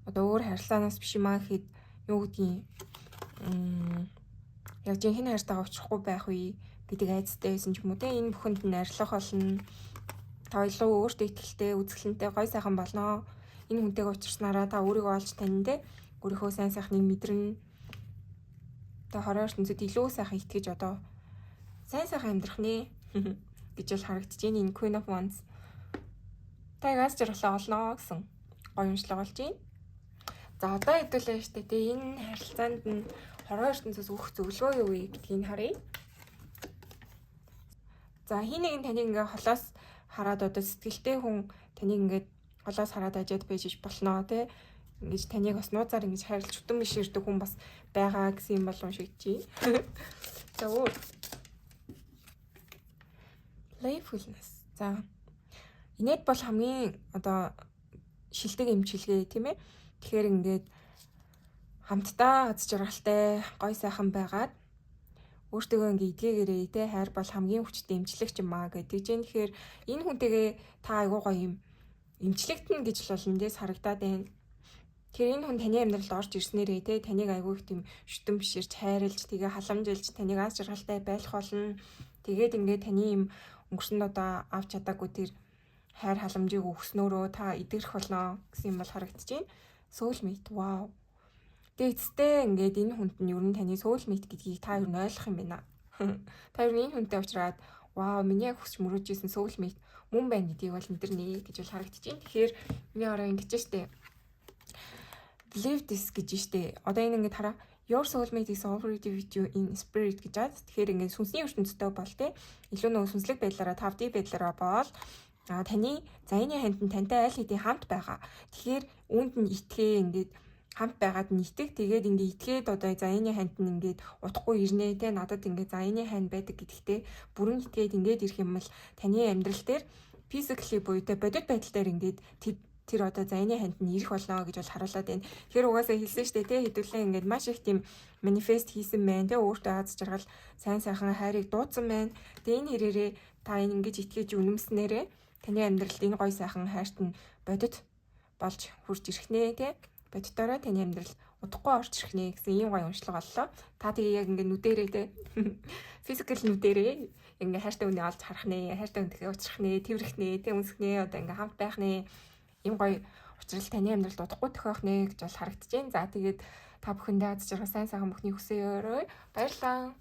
Одоо өөр харилцаанаас биш юм аа гэхэд юу гэдгийг яг жинхэнэ хайртайгаа уулзахгүй байх үе гэдэг айцтай байсан ч юм уу те. Энэ бүхэнд нь арилах болно. Та илүү өөртөө ихтэй үзэсгэлэнтэй гой сайхан болно. Энэ хүнтэйгээ уулзснараа та өөрийгөө олж таньна те. Өөрийнхөө сайн сайхныг мэдэрнэ. Та хорой ертөнцид илүү сайхан итгэж одоо сайн сайхан амьдрах нэ гэж бол харагдаж байна. Энэ Queen of Wands. Та яас жаргалаа олно гэсэн гоё юмшлаг болж байна. За одоо хэдүүлээ штэ те. Энэ харилцаанд нь хорой ертөнцөөс өгөх зөвлөгөө юу вэ гэдгийг харъя. За хин нэг нь таныг ингээ холоос хараад одоо сэтгэлтэй хүн таныг ингээд холоос хараад ажиад байж болно те. Ингэж таныг бас нууцаар ингэж хайрлж хөтөн биш ирдэг хүн бас байгаа гэсэн юм болов шиг чи. За өөр playfulness. За инээд бол хамгийн одоо шилдэг эмчилгээ тийм ээ. Тэгэхээр ингээд хамтдаа аз жаргалтай гой сайхан байгаад өөртөө ингээ эдгээгээрээ те хайр бол хамгийн хүчтэй эмчлэгч юм аа гэдэг чинь. Тэгэхээр энэ хүнтэйгээ та айгуу гоё юм эмчлэгтэн гэж бол эндээс харагдаад байна. Тэгэхээр энэ хүн таны амьдралд орж ирснээрээ те таныг айгуу их тийм шүтэн биширч хайрлж тэгээ халамжилж таныг аз жаргалтай байлах болно. Тэгээд ингээ таны юм өнгөрсөнд одоо авч чадаагүй тэр хайр халамжийг өгснөөрөө та идэгрэх болно гэсэн юм бол харагдаж байна. Soulmate. Вау. Тэгээд эцэстээ ингээд энэ хүнд нь ер нь таны soulmate гэдгийг та ер нь ойлгох юм байна. Та ер нь энэ хүнтэй уулзраад вау миний яг хүсч мөрөөж исэн soulmate мөн байна гэдгийг бол мэдэрнэ гэж бол харагдаж байна. Тэгэхээр миний ороо ингэж штэ. Believe this гэж штэ. Одоо энэ ингээд хараа. Your soulmate is already with you in spirit гэж байна. Тэгэхээр ингээд сүнсний ертөнцтэй бол те илүү нөгөө сүнслэг байдлаараа 5D байдлаараа бол таны заяаны ханд нь тантай аль хэдийн хамт байгаа. Тэгэхээр үүнд нь итгээ ингээд хамт байгаад нь итэг. Тэгээд ингээд итгээд одоо заяаны ханд нь ингээд утахгүй ирнэ те надад ингээд заяаны ханд байдаг гэдэгтээ бүрэн итгээд ингээд ирэх юм бол таны амьдрал дээр physically буюу те бодит байдал дээр ингээд тэр одоо заяаны ханд нь ирэх болно гэж бол харуулад байна. Тэгэхээр угаасаа хэлсэн шүү дээ те хэдүүлээ ингээд маш их тийм манифест хийсэн байна те өөртөө аз жаргал сайн сайхан хайрыг дуудсан байна. Тэгээ энэ хэрээрээ та ингэж итгэж үнэмснээрээ таны амьдралд энэ гоё сайхан хайрт нь бодит болж хурж ирэх нэ те. Бодитоороо таны амьдрал удахгүй орж ирэх нэ гэсэн ийм гоё уншлага боллоо. Та тэгээ яг ингээд нүдэрээ те физикал нүдэрээ ингээд хайртай үнийг олж харах нэ, хайртай үнтэйгээ уулзах нэ, тэрвэрх нэ, те үнсэх нэ, одоо ингээд хамт байх нэ. Ийм гоё учрал таны амьдралд удахгүй тохиох нэ гэж бол харагдаж байна. За тэгээд та бүхэндээ аз жаргал сайн сайхан бүхний хүсье өрөө. Баярлалаа.